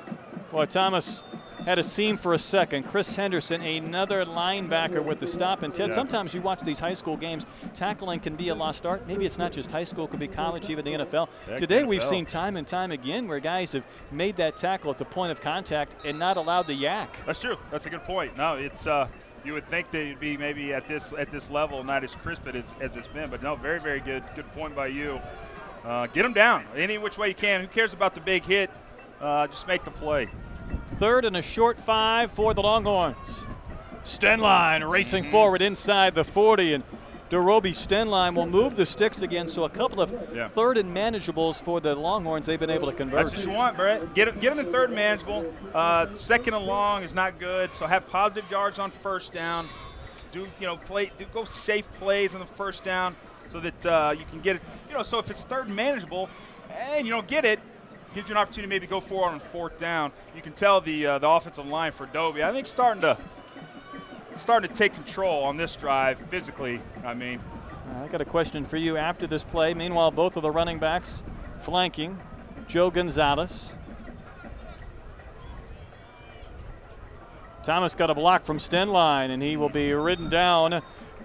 Boy, Thomas had a seam for a second. Chris Henderson, another linebacker with the stop. And Ted, sometimes you watch these high school games, tackling can be a lost art. Maybe it's not just high school, it could be college, even the NFL. Today we've seen time and time again where guys have made that tackle at the point of contact and not allowed the yak. That's true. That's a good point. No, it's you would think they'd be maybe at this level, not as crisp as it's been. But no, very, very good. Good point by you. Get them down any which way you can. Who cares about the big hit? Just make the play. 3rd and a short 5 for the Longhorns. Stenline racing forward inside the 40, and Dobie Stenline will move the sticks again, so a couple of 3rd and manageables for the Longhorns they've been able to convert. That's what you want, Brett. Get them in 3rd and manageable. 2nd and long is not good, so have positive yards on 1st down. Go safe plays on the 1st down so that you can get it. So if it's 3rd and manageable and you don't get it, gives you an opportunity to maybe go forward on 4th down. You can tell the offensive line for Dobie, I think, starting to take control on this drive physically. I got a question for you after this play. Meanwhile, both of the running backs flanking Joe Gonzalez. Thomas got a block from Stenline, and he will be ridden down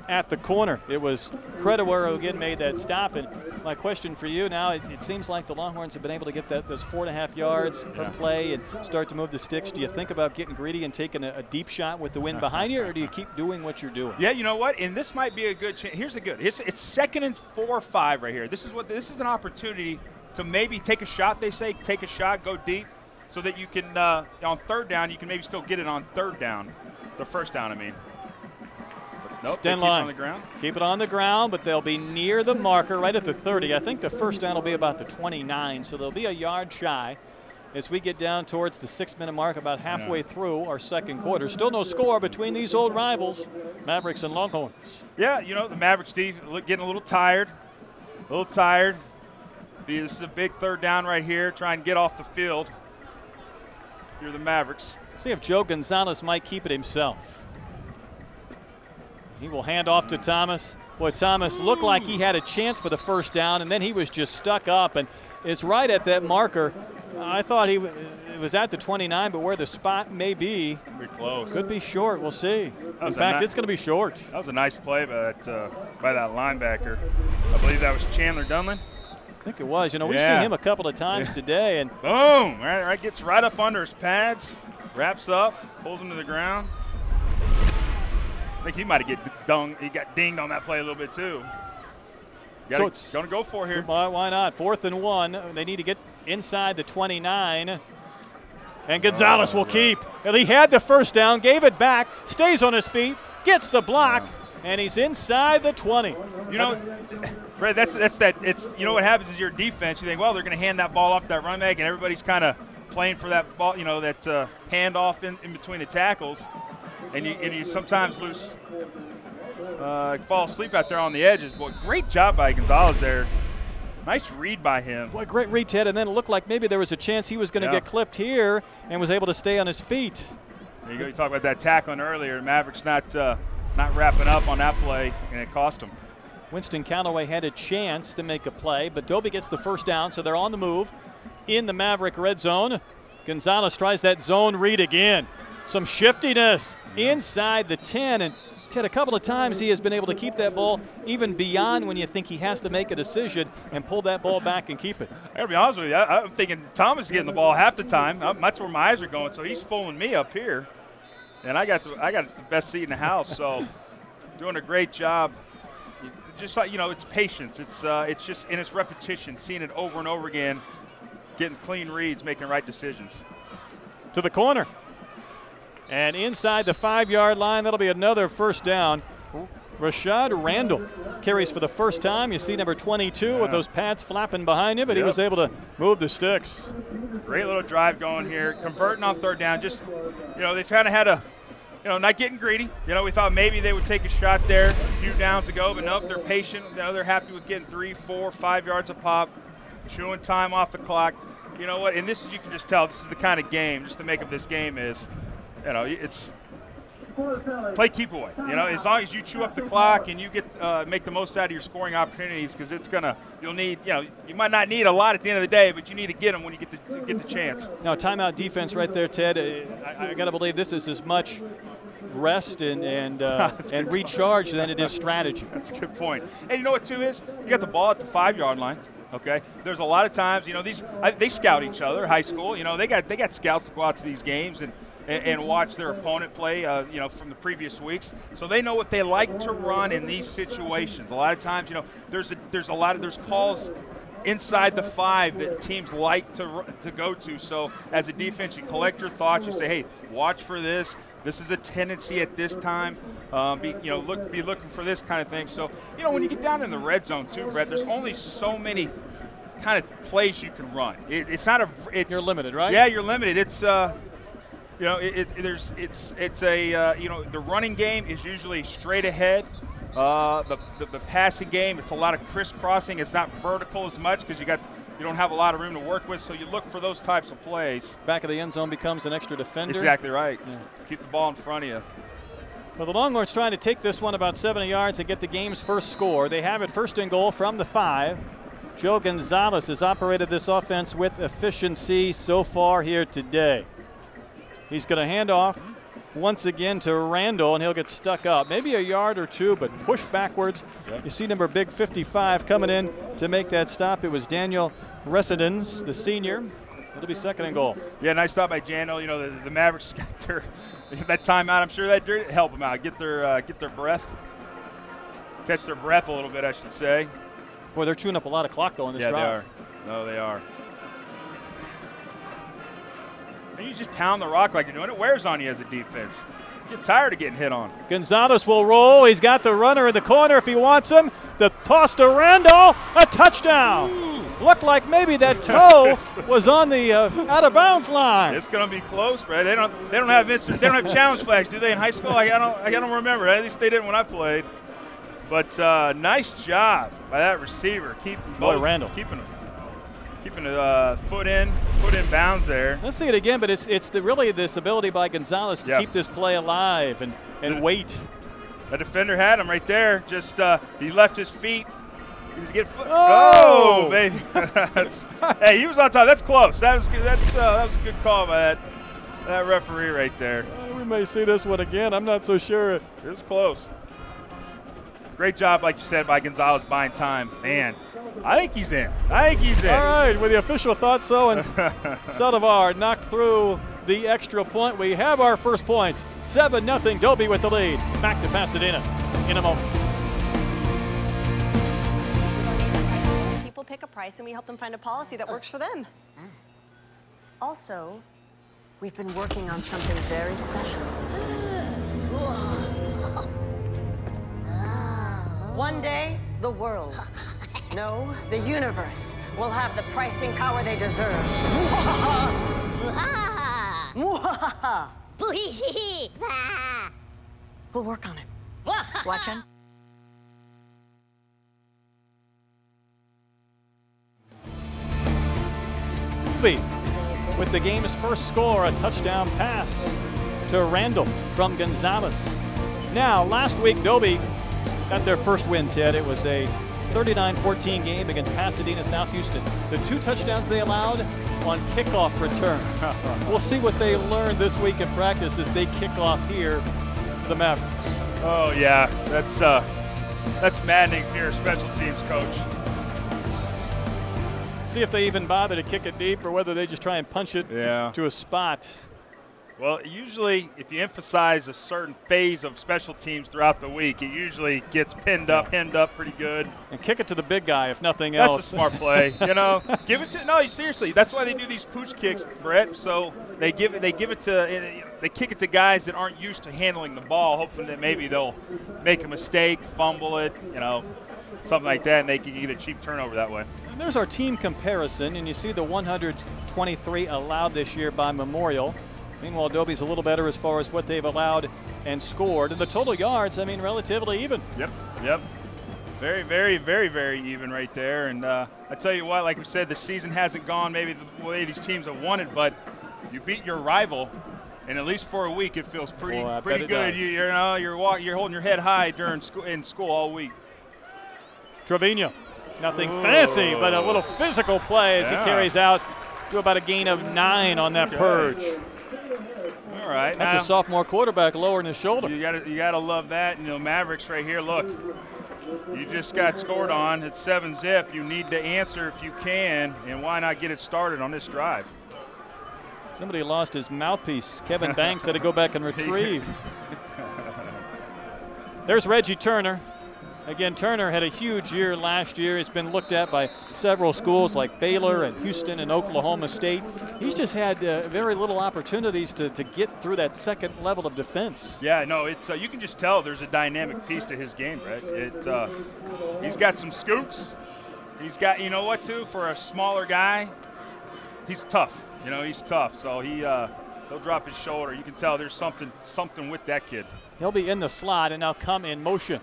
at the corner. It was Credaware who again made that stop. And my question for you now, it seems like the Longhorns have been able to get those 4.5 yards per play and start to move the sticks. Do you think about getting greedy and taking a deep shot with the wind behind you, or do you keep doing what you're doing? Yeah, you know what? And this might be a good chance. Here's the good. It's 2nd and 4 or 5 right here. This is an opportunity to maybe take a shot. They say take a shot, go deep, so that you can on 3rd down you can maybe still get it on 3rd down, the 1st down. Nope, keep it on the ground. Keep it on the ground, but they'll be near the marker right at the 30. I think the 1st down will be about the 29, so they'll be a yard shy as we get down towards the 6-minute mark, about halfway through our 2nd quarter. Still no score between these old rivals, Mavericks and Longhorns. Yeah, the Mavericks, Steve, getting a little tired. This is a big 3rd down right here. Try and get off the field. You're the Mavericks. See if Joe Gonzalez might keep it himself. He will hand off to Thomas. Boy, Thomas looked like he had a chance for the 1st down, and then he was just stuck up, and it's right at that marker. I thought it was at the 29, but where the spot may be, pretty close. Could be short. We'll see. In fact, it's going to be short. That was a nice play by that linebacker. I believe that was Chandler Dunlin. I think it was. We've seen him a couple of times today, and boom! Right, gets right up under his pads, wraps up, pulls him to the ground. I think he might have got dinged on that play a little bit too. So it's going to go for here. Why not? 4th and 1. They need to get inside the 29. And Gonzalez will keep. And he had the first down, gave it back, stays on his feet, gets the block, and he's inside the 20. You know, Brett, that's that. It's, you know, what happens is your defense. You think, well, they're going to hand that ball off to that run back, and everybody's kind of playing for that ball. You know, that handoff in between the tackles, and you sometimes lose. Fall asleep out there on the edges. Boy, great job by Gonzalez there. Nice read by him. Boy, great read, Ted. And then it looked like maybe there was a chance he was going to get clipped here and was able to stay on his feet. There you go. You talked about that tackling earlier. Mavericks not wrapping up on that play, and it cost him. Winston Callaway had a chance to make a play, but Dobie gets the first down, so they're on the move in the Maverick red zone. Gonzalez tries that zone read again. Some shiftiness inside the 10, and Ted, a couple of times he has been able to keep that ball even beyond when you think he has to make a decision and pull that ball back and keep it. I gotta be honest with you, I'm thinking Thomas is getting the ball half the time. That's where my eyes are going, so he's fooling me up here. And I got the best seat in the house, so doing a great job. Just like, you know, it's patience. It's just in its repetition, seeing it over and over again, getting clean reads, making right decisions. To the corner. And inside the 5-yard line, that'll be another first down. Rashad Randall carries for the first time. You see number 22 with those pads flapping behind him, but he was able to move the sticks. Great little drive going here, converting on 3rd down. Just, you know, they've kind of had a, you know, not getting greedy. You know, we thought maybe they would take a shot there a few downs ago, but nope, they're patient. You know, they're happy with getting 3, 4, 5 yards a pop, chewing time off the clock. You know what, and this is, you can just tell, this is the kind of game, just the make of this game is, you know, it's play keep away. You know, as long as you chew up the clock and you get make the most out of your scoring opportunities, because it's you'll need, you know, you might not need a lot at the end of the day, but you need to get them when you get the chance. Now, timeout defense right there, Ted. I got to believe this is as much rest and recharge than it is strategy. That's a good point. And you know what too is, you got the ball at the 5-yard line. Okay, there's a lot of times, you know, they scout each other. High school, you know, they got scouts to go out to these games and watch their opponent play, you know, from the previous weeks. So they know what they like to run in these situations. A lot of times, you know, there's calls inside the 5 that teams like to go to. So as a defense, you collect your thoughts. You say, hey, watch for this. This is a tendency at this time. Be looking for this kind of thing. So, you know, when you get down in the red zone too, Brett, there's only so many kind of plays you can run. You're limited, right? Yeah, you're limited. It's you know, it's a you know, the running game is usually straight ahead. The passing game, it's a lot of crisscrossing. It's not vertical as much because you don't have a lot of room to work with, so you look for those types of plays. Back of the end zone becomes an extra defender. Exactly right. Yeah. Keep the ball in front of you. Well, the Longhorns trying to take this one about 70 yards and get the game's first score. They have it 1st and goal from the 5. Joe Gonzalez has operated this offense with efficiency so far here today. He's going to hand off once again to Randall, and he'll get stuck up. Maybe a yard or two, but push backwards. Yeah. You see number big 55 coming in to make that stop. It was Daniel Residence, the senior. It'll be 2nd and goal. Yeah, nice stop by Jano. You know, the Mavericks got that timeout. I'm sure that did help them out. Get their breath. Catch their breath a little bit, I should say. Boy, they're chewing up a lot of clock, though, in this drive. Yeah, they are. No, they are. And you just pound the rock like you're doing. It wears on you as a defense. You get tired of getting hit on. Gonzalez will roll. He's got the runner in the corner if he wants him. The toss to Randall. A touchdown. Ooh. Looked like maybe that toe was on the out of bounds line. It's going to be close, right? They don't have challenge flags, do they, in high school? I don't remember. At least they didn't when I played. But nice job by that receiver, keeping Randall keeping a foot in bounds there. Let's see it again, but it's really this ability by Gonzalez to keep this play alive and wait. The defender had him right there. Just he left his feet. He was getting oh, baby! Hey, he was on top. That's close. That was a good call by that referee right there. We may see this one again. I'm not so sure. It was close. Great job, like you said, by Gonzalez buying time. Man, I think he's in. All right, with the official thought so, and Saldivar knocked through the extra point. We have our first points. 7-0, Dobie with the lead. Back to Pasadena in a moment. pick a price and we help them find a policy that works for them. Also, we've been working on something very special. One day, the world, no, the universe, will have the pricing power they deserve. We'll work on it. Watching. Dobie with the game's first score, a touchdown pass to Randall from Gonzalez. Now, last week, Dobie got their first win, Ted. It was a 39-14 game against Pasadena, South Houston. The 2 touchdowns they allowed on kickoff returns. We'll see what they learned this week in practice as they kick off here to the Mavericks. Oh, yeah. That's maddening if you're a special teams coach. See if they even bother to kick it deep or whether they just try and punch it to a spot. Well, usually if you emphasize a certain phase of special teams throughout the week, it usually gets hemmed up pretty good. And kick it to the big guy if nothing else. That's a smart play. You know, give it to, no, seriously, that's why they do these pooch kicks, Brett. So they kick it to guys that aren't used to handling the ball, hoping that maybe they'll make a mistake, fumble it, you know, something like that, and they can get a cheap turnover that way. And there's our team comparison, and you see the 123 allowed this year by Memorial. Meanwhile, Dobie's a little better as far as what they've allowed and scored. And the total yards, I mean, relatively even. Yep. Very, very, very, very even right there. And I tell you what, like we said, the season hasn't gone maybe the way these teams have wanted, but you beat your rival, and at least for a week, it feels pretty good. You're holding your head high during in school all week. Trevino, nothing fancy, but a little physical play as he carries out to about a gain of 9 on that purge. All right, that's a sophomore quarterback lowering his shoulder. You gotta love that. You know, Mavericks right here. Look, you just got scored on. It's 7-zip. You need to answer if you can, and why not get it started on this drive? Somebody lost his mouthpiece. Kevin Banks had to go back and retrieve. There's Reggie Turner. Again, Turner had a huge year last year. He's been looked at by several schools like Baylor and Houston and Oklahoma State. He's just had very little opportunities to get through that second level of defense. Yeah, no, it's you can just tell there's a dynamic piece to his game, Brett. He's got some scoops. He's got, you know what, too, for a smaller guy, he's tough. You know, he's tough. So he'll drop his shoulder. You can tell there's something with that kid. He'll be in the slot and now come in motion.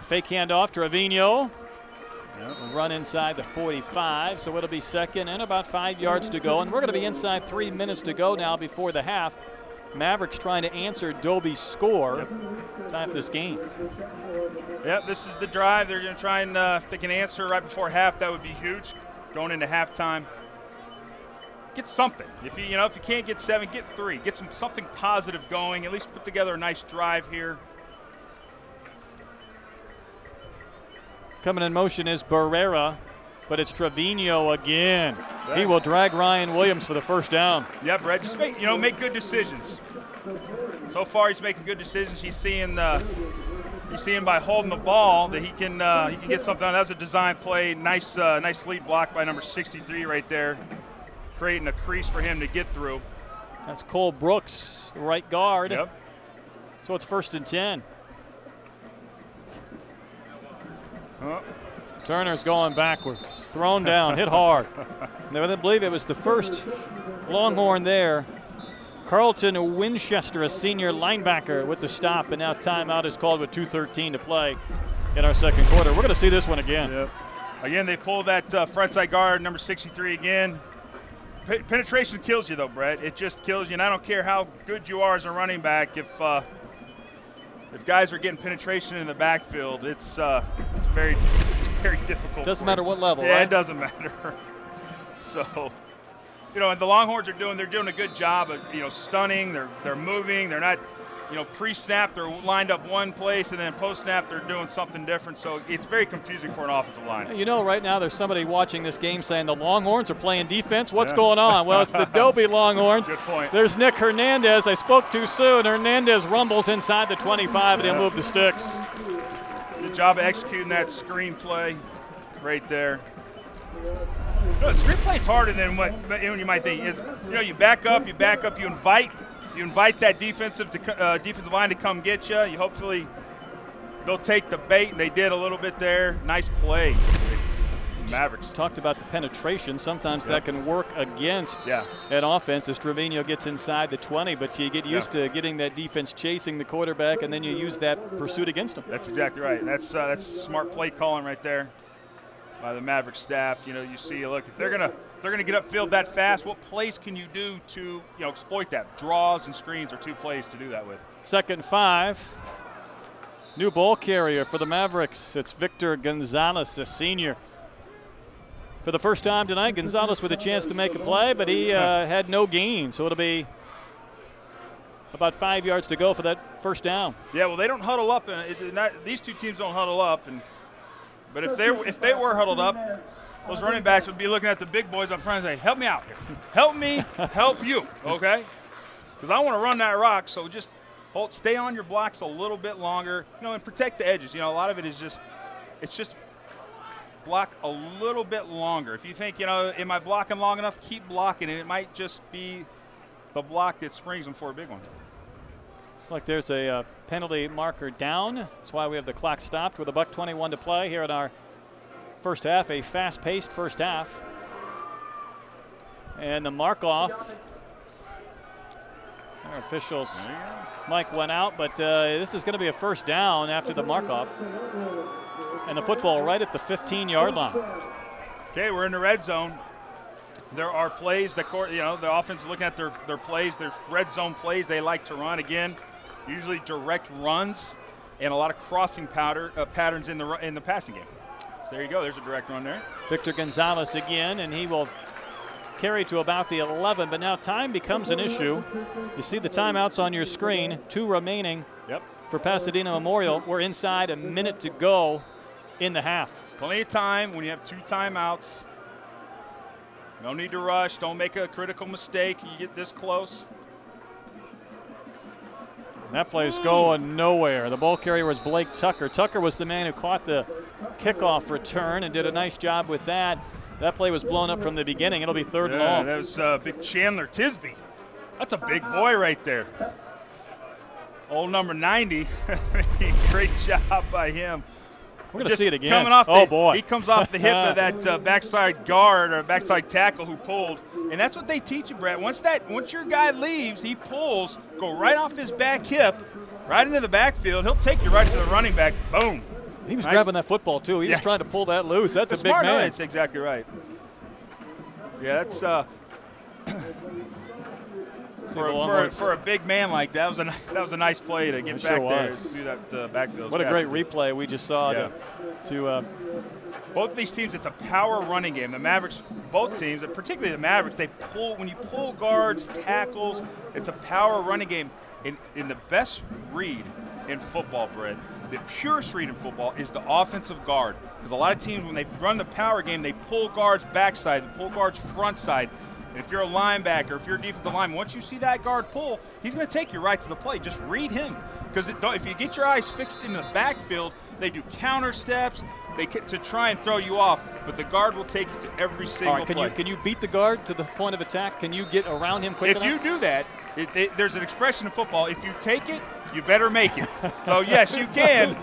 Fake handoff to Trevino. Run inside the 45, so it'll be second and about 5 yards to go. And we're going to be inside 3 minutes to go now before the half. Mavericks trying to answer Dobie's score. Time this game. Yep, this is the drive. They're going to try and if they can answer right before half, that would be huge. Going into halftime. Get something. If you can't get 7, get 3. Get something positive going. At least put together a nice drive here. Coming in motion is Barrera, but it's Trevino again. He will drag Ryan Williams for the first down. Yeah, Brett, just make good decisions. So far, he's making good decisions. He's seeing by holding the ball that he can get something done. That was a design play. Nice lead block by number 63 right there, creating a crease for him to get through. That's Cole Brooks, the right guard. Yep. So it's 1st and 10. Turner's going backwards, thrown down, hit hard. I believe it was the first Longhorn there. Carlton Winchester, a senior linebacker, with the stop, and now timeout is called with 2:13 to play in our second quarter. We're going to see this one again. Yep. Again, they pull that frontside guard, number 63 again. Penetration kills you, though, Brett. It just kills you, and I don't care how good you are as a running back. If guys are getting penetration in the backfield, it's very difficult. Doesn't matter what level, yeah, right? It doesn't matter. So, and the Longhorns are doing a good job of stunning. They're moving. They're not pre-snap they're lined up one place, and then post-snap they're doing something different. So it's very confusing for an offensive line. Right now there's somebody watching this game saying the Longhorns are playing defense. What's going on? Well, it's the Dobie Longhorns. Good point. There's Nick Hernandez. I spoke too soon. Hernandez rumbles inside the 25, and he'll move the sticks. Good job of executing that screen play right there. No, screen play's harder than what you might think. It's, you back up, you invite that defensive line to come get you. You hopefully they'll take the bait. They did a little bit there. Nice play. Mavericks. Talked about the penetration. Sometimes that can work against an offense as Trevino gets inside the 20, but you get used to getting that defense chasing the quarterback, and then you use that pursuit against them. That's exactly right. That's smart play calling right there by the Mavericks staff. You see, look, if they're gonna get upfield that fast, what plays can you do to exploit that? Draws and screens are 2 plays to do that with. 2nd and 5. New ball carrier for the Mavericks. It's Victor Gonzalez, a senior. For the first time tonight, Gonzalez with a chance to make a play, but he had no gain, so it'll be about 5 yards to go for that first down. Yeah, well, they don't huddle up, and these 2 teams don't huddle up. But if they were huddled up, those running backs would be looking at the big boys up front and say, "Help me out here, help me, help you," okay? Because I want to run that rock, so just stay on your blocks a little bit longer, and protect the edges. A lot of it is just block a little bit longer. If you think, am I blocking long enough, keep blocking, and it might just be the block that springs them for a big one. Looks like there's a penalty marker down. That's why we have the clock stopped with $1:21 to play here in our first half, a fast-paced first half. And the mark-off. Our officials, Mike went out, but this is going to be a first down after the mark-off. And the football right at the 15-yard line. Okay, we're in the red zone. There are plays that the offense is looking at their plays, their red zone plays they like to run. Again, usually direct runs and a lot of crossing patterns in the passing game. So there you go. There's a direct run there. Victor Gonzalez again, and he will carry to about the 11. But now time becomes an issue. You see the timeouts on your screen. 2 remaining for Pasadena Memorial. We're inside a minute to go in the half. Plenty of time when you have 2 timeouts. No need to rush. Don't make a critical mistake. You get this close. That play's going nowhere. The ball carrier was Blake Tucker. Tucker was the man who caught the kickoff return and did a nice job with that. That play was blown up from the beginning. It'll be 3rd and long. That was big Chandler Tisby. That's a big boy right there. Old number 90. Great job by him. We're going to see it again. Coming off boy. He comes off the hip of that backside guard or backside tackle who pulled. And that's what they teach you, Brett. Once your guy leaves, he pulls, go right off his back hip, right into the backfield. He'll take you right to the running back. Boom. He was grabbing that football, too. He was trying to pull that loose. That's a big man. That's exactly right. Yeah, that's for a big man like that, that was a nice play to get back there through that backfield. What a great replay we just saw to both of these teams, it's a power running game. The Mavericks, both teams, particularly the Mavericks, when you pull guards, tackles, it's a power running game. In the best read in football, Brett, the purest read in football is the offensive guard. Because a lot of teams, when they run the power game, they pull guards backside, they pull guards front side. And if you're a linebacker, if you're a defensive lineman, once you see that guard pull, he's going to take you right to the play. Just read him. Because if you get your eyes fixed in the backfield, they do counter steps to try and throw you off. But the guard will take you to every single play. Can you beat the guard to the point of attack? Can you get around him quickly? If you do that, there's an expression in football, if you take it, you better make it. So, yes, you can.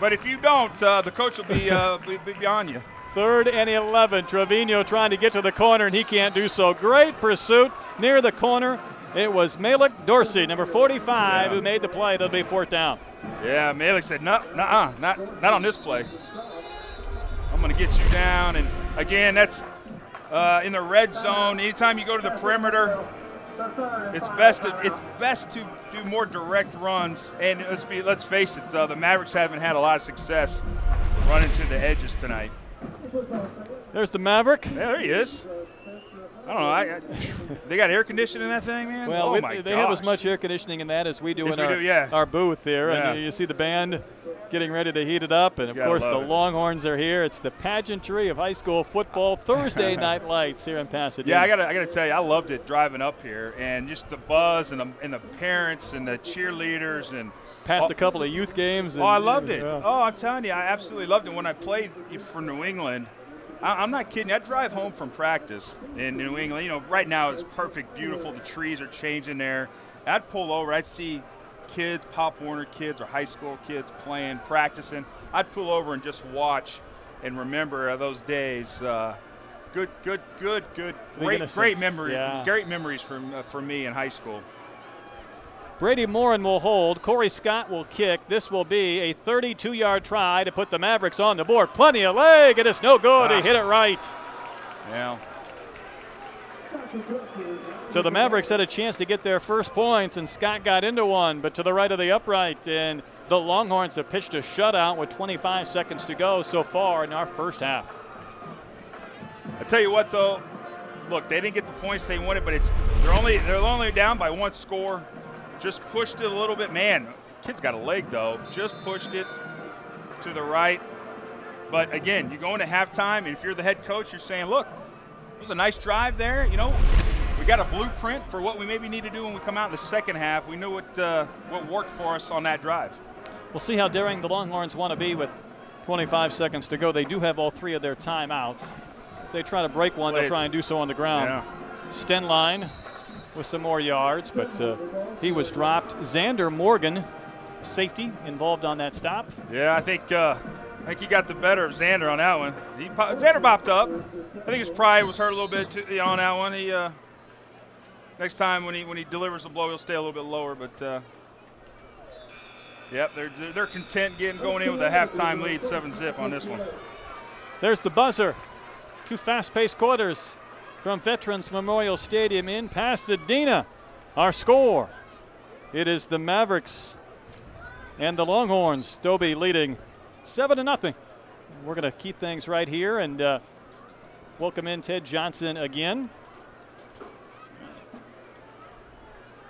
But if you don't, the coach will be on you. 3rd and 11. Trevino trying to get to the corner, and he can't do so. Great pursuit near the corner. It was Malik Dorsey, number 45, who made the play. It'll be 4th down. Yeah, Malik said, not on this play. I'm going to get you down. And, again, that's in the red zone. Anytime you go to the perimeter, it's best to do more direct runs. And let's face it, the Mavericks haven't had a lot of success running to the edges tonight. There's the Maverick. Yeah, there he is. I don't know. They got air conditioning in that thing, man? Well, they have as much air conditioning in that as we do our booth here. Yeah. And you see the band getting ready to heat it up. And, of course, the Longhorns are here. It's the pageantry of high school football Thursday night lights here in Pasadena. Yeah, I gotta tell you, I loved it driving up here. And just the buzz and the parents and the cheerleaders and – passed a couple of youth games. I loved it. Oh, I'm telling you, I absolutely loved it. When I played for New England, I'm not kidding. I drive home from practice in New England. You know, right now it's perfect, beautiful. The trees are changing there. I'd pull over. I'd see kids, Pop Warner kids or high school kids playing, practicing. I'd pull over and just watch and remember those days. Great memories. Yeah. Great memories for me in high school. Brady Morin will hold. Corey Scott will kick. This will be a 32-yard try to put the Mavericks on the board. Plenty of leg, and it's no good. He hit it right. Yeah. So the Mavericks had a chance to get their first points, and Scott got into one, but to the right of the upright. And the Longhorns have pitched a shutout with 25 seconds to go so far in our first half. I tell you what, though, look, they didn't get the points they wanted, but they're only down by one score. Just pushed it a little bit. Man, kid's got a leg, though. Just pushed it to the right. But, again, you go into halftime, and if you're the head coach, you're saying, look, it was a nice drive there. You know, we got a blueprint for what we maybe need to do when we come out in the second half. We knew what worked for us on that drive. We'll see how daring the Longhorns want to be with 25 seconds to go. They do have all 3 of their timeouts. If they try to break one, they'll try and do so on the ground. Yeah. Stenline with some more yards, but he was dropped. Xander Morgan, safety, involved on that stop. Yeah, I think he got the better of Xander on that one. Xander bopped up. I think his pride was hurt a little bit on that one. He next time when he delivers the blow, he'll stay a little bit lower. But yep, they're content going in with a halftime lead, 7-zip on this one. There's the buzzer. 2 fast-paced quarters from Veterans Memorial Stadium in Pasadena. Our score, it is the Mavericks and the Longhorns. Dobie leading 7-0. We're going to keep things right here and welcome in Ted Johnson again.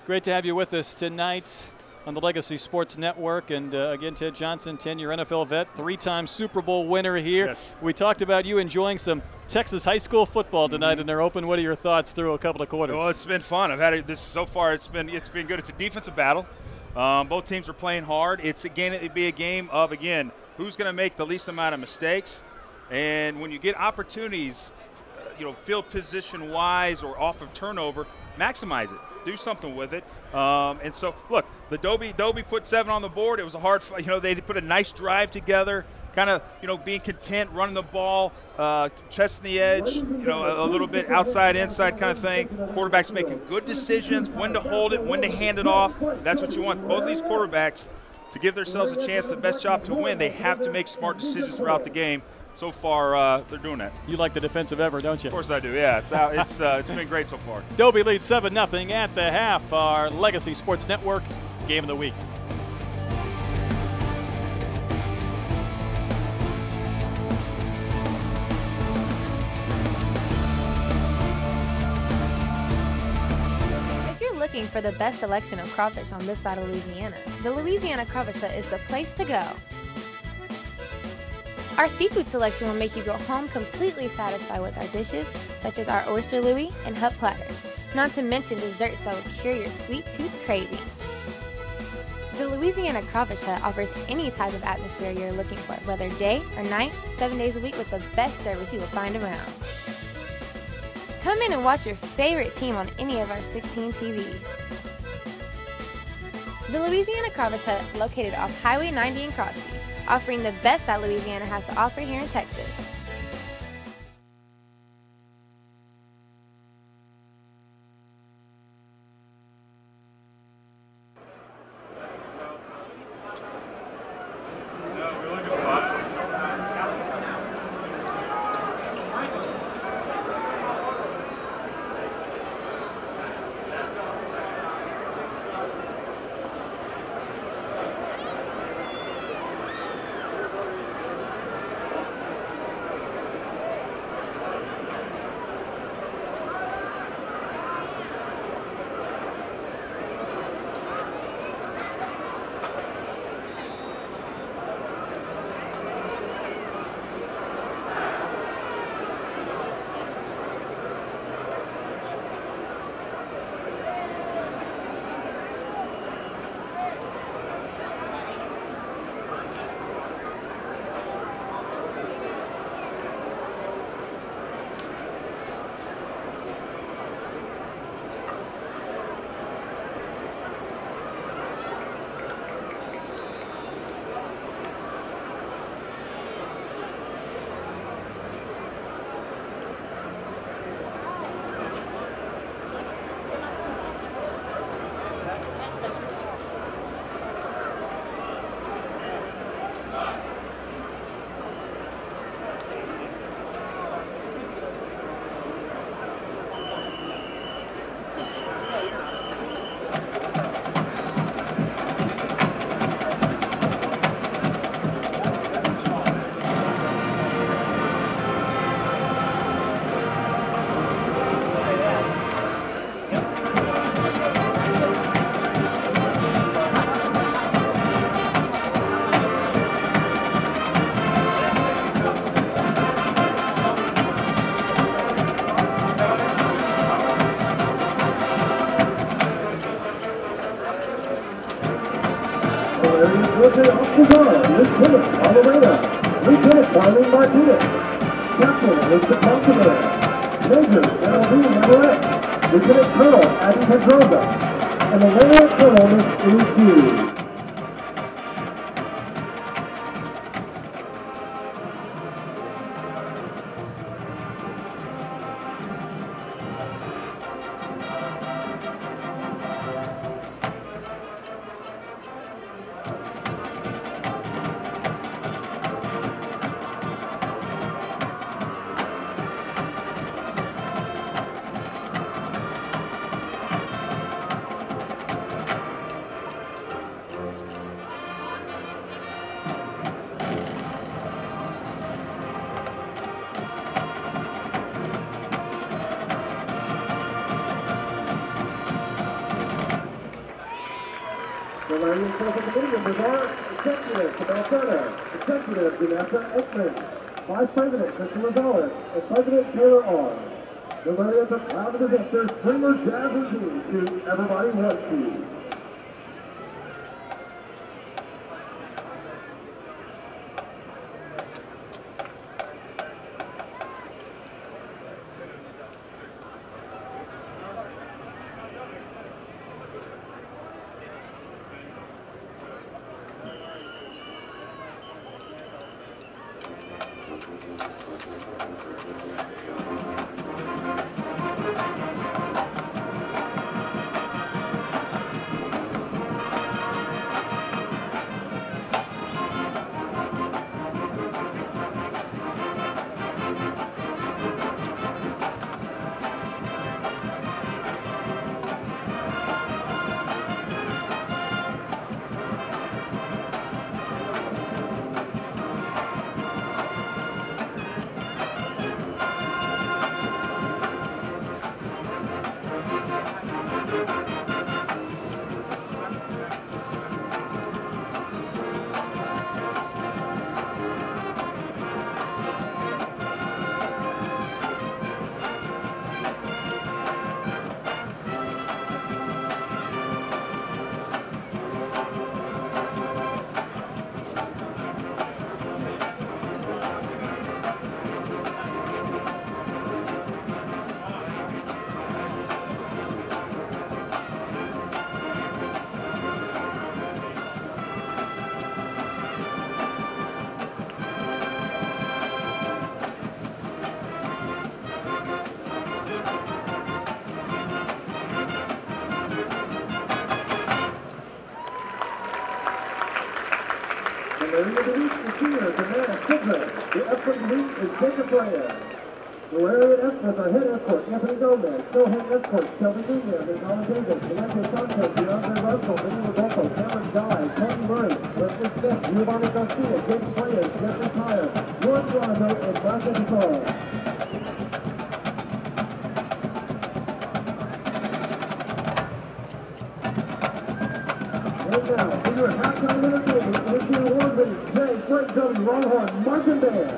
Great to have you with us tonight on the Legacy Sports Network. And again, Ted Johnson, 10-year NFL vet, 3-time Super Bowl winner here. Yes. We talked about you enjoying some Texas high school football tonight in their open. What are your thoughts through a couple of quarters? Well, it's been fun. I've had this so far. It's been good. It's a defensive battle. Both teams are playing hard. It'd be a game of, again, who's going to make the least amount of mistakes. And when you get opportunities, field position wise or off of turnover, maximize it. Do something with it. And so, look, the Dobie put 7 on the board. It was a hard, they put a nice drive together, kind of, being content, running the ball, chesting the edge, a little bit outside, inside kind of thing. Quarterbacks making good decisions, when to hold it, when to hand it off. That's what you want. Both of these quarterbacks, to give themselves a chance, the best job to win, they have to make smart decisions throughout the game. So far, they're doing that. You like the defensive effort, don't you? Of course I do, yeah. It's been great so far. Dobie leads 7-0 at the half. Our Legacy Sports Network Game of the Week. If you're looking for the best selection of crawfish on this side of Louisiana, the Louisiana Crawfish Hut is the place to go. Our seafood selection will make you go home completely satisfied with our dishes, such as our oyster louie and hut platter, not to mention desserts that will cure your sweet tooth craving. The Louisiana Crawfish Hut offers any type of atmosphere you're looking for, whether day or night, 7 days a week with the best service you will find around. Come in and watch your favorite team on any of our 16 TVs. The Louisiana Crawfish Hut, located off Highway 90 in Crosby, offering the best that Louisiana has to offer here in Texas. area working off the guard, Lieutenant Alvarado. Lieutenant Marlene Martinez. Captain Elizabeth Montanera. Major Geraldine Mavericks. Lieutenant Colonel Abby Pedrosa. And the Lieutenant Colonel Miss Louise Hughes. The learning social committee members are Executive Cabell Turner, Executive Vanessa Ekman, Vice President Christian Rosales, and President Taylor R. The Laureates are proud to present their Streamer Jazz routine to Everybody Wants You. The area of the week is senior Savannah Sidler. The escort of the week is Jacob Reyes. The area escorts are head escort Anthony Gomez, co-head escort Shelby Nunez and Colin Davis, Delante Sanchez, DeAndre Russell, Vinny Roberto, Cameron Guy, Tony Murray, Wesley Smith, Giovanni Garcia, James Players, Jeffrey Tyre, George Rondo, and Martha Gasol. Right now, in your halftime entertainment, is the award-winning J. Dobie Longhorn Marching Band.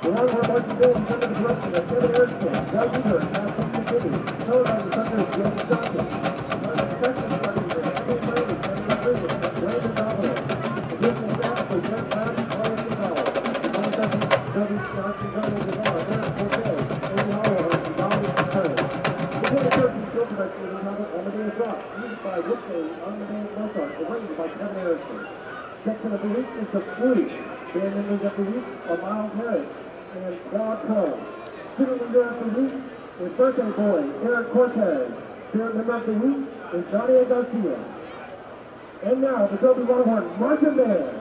The Longhorn Marching Band is under the direction of Kevin Erickson, Doug Eager, and Matt City, televised under James Johnson. Section starting with Steve Brady, Kevin Rodriguez, and Brandon Domino. Additional staff was Jeff Brown and Carlos Gonzalez. The non-section Dobie Johnson, Governor Guevara, Aaron Cortez, Amy Holloway, and Dominic Curry. The 2013 field production is entitled On the Day of Drop, used by Woodley, On the Day of Mozart, arranged by Kevin Erickson. Section of the week is the Flute. Band members of the week are Miles Harris and Claude Cole. Student leader of the week is birthday boy Eric Cortez. Student member of the week is Nadia Garcia. And now the Dobie Longhorn Marching Band.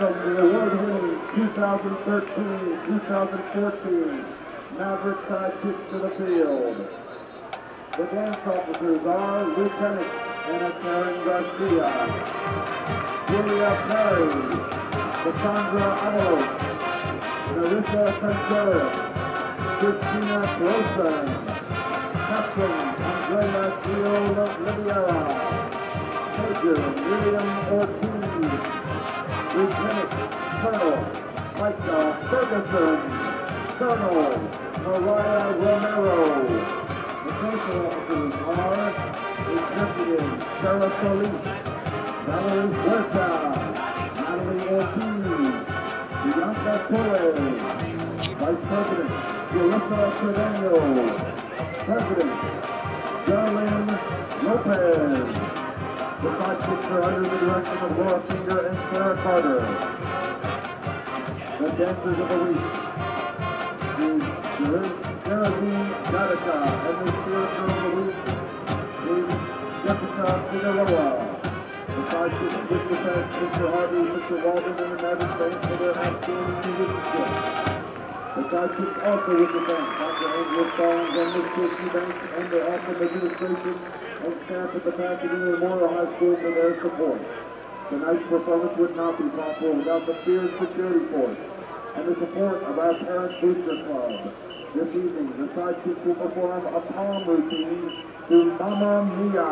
welcome the award-winning 2013-2014 Mavericks sidekicks to the field. The dance officers are Lieutenant Anna Karen Garcia, Julia Perry, Cassandra Avalos, Narissa Contreras, Christina Wilson, Captain Andrea Gio Liviera, Major William Ortiz, Lieutenant Colonel Michael Ferguson, Colonel Mariah Romero. The social officers are Executive Sarah Solis, Valerie Huerta, Natalie Ortiz, Bianca Torres, Vice President Yulissa Cedeno, President Darlene Lopez. The sidekicks are under the direction of Laura Finger and Sarah Carter. The dancers of the week is Geraldine Gatica, and the spiritual of the week is Jessica Figueroa. The sidekicks wish to thank Mr. Harvey, Mr. Walden, and the Mavericks fans for their outstanding musicianship. The sidekicks also wish to thank Dr. Angela Stallings and Ms. Christy Banks and the awesome administration and staff at the Pasadena Memorial High School for their support. Tonight's performance would not be possible without the Fierce Security Force and the support of our Parent Booster Club. This evening, the sidekicks will perform a palm routine to Mamma Mia.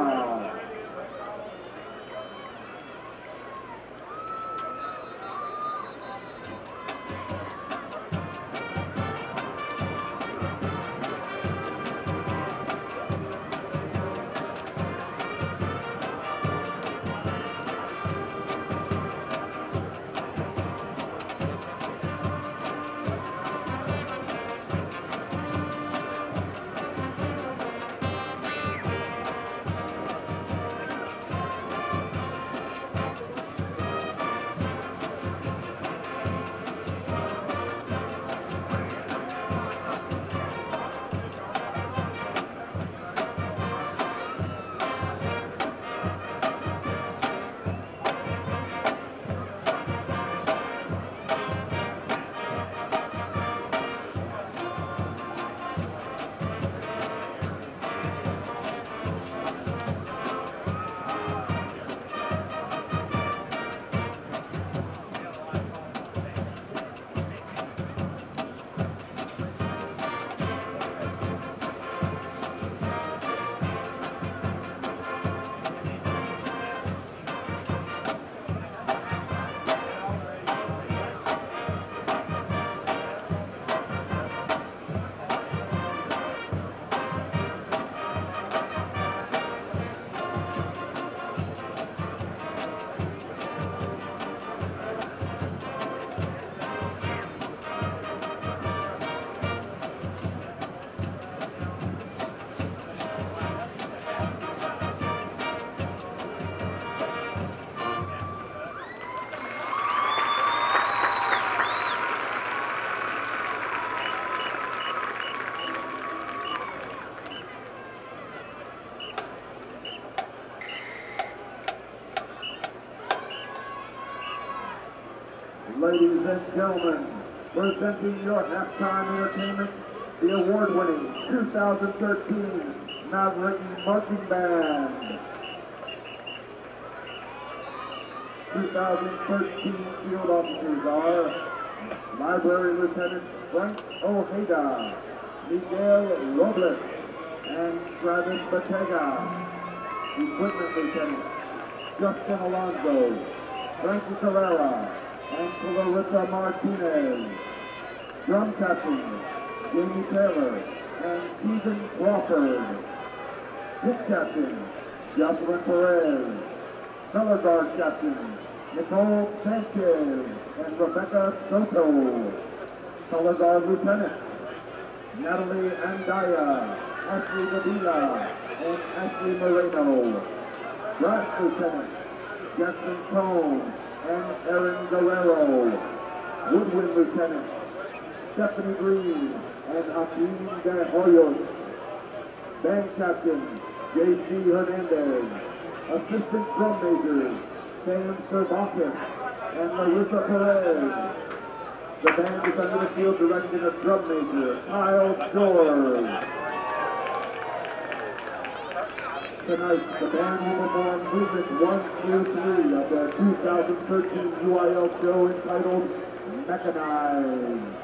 Ladies and gentlemen, presenting your halftime entertainment, the award-winning 2013 Maverick Marching Band. 2013 field officers are Library Lieutenant Frank Ojeda, Miguel Robles, and Travis Batega. Equipment Lieutenant Justin Alonso, Frankie Carrera, and Clarissa Martinez. Drum Captain Jamie Taylor and Stephen Crawford. Pit Captain Jocelyn Perez. Color Guard Captain Nicole Sanchez and Rebecca Soto. Color Guard Lieutenant Natalie Andaya, Ashley Davila, and Ashley Moreno. Brass Lieutenant Jackson Cone and Aaron Guerrero. Woodwind Lieutenant Stephanie Green and Joaquin De Hoyos. Band Captain J.C. Hernandez. Assistant Drum Majors Sam Cervantes and Marissa Perez. The band is under the field directing a drum major, Kyle George. Tonight, the band will perform movement 1, 2, 3 of their 2013 UIL show entitled Mechanized.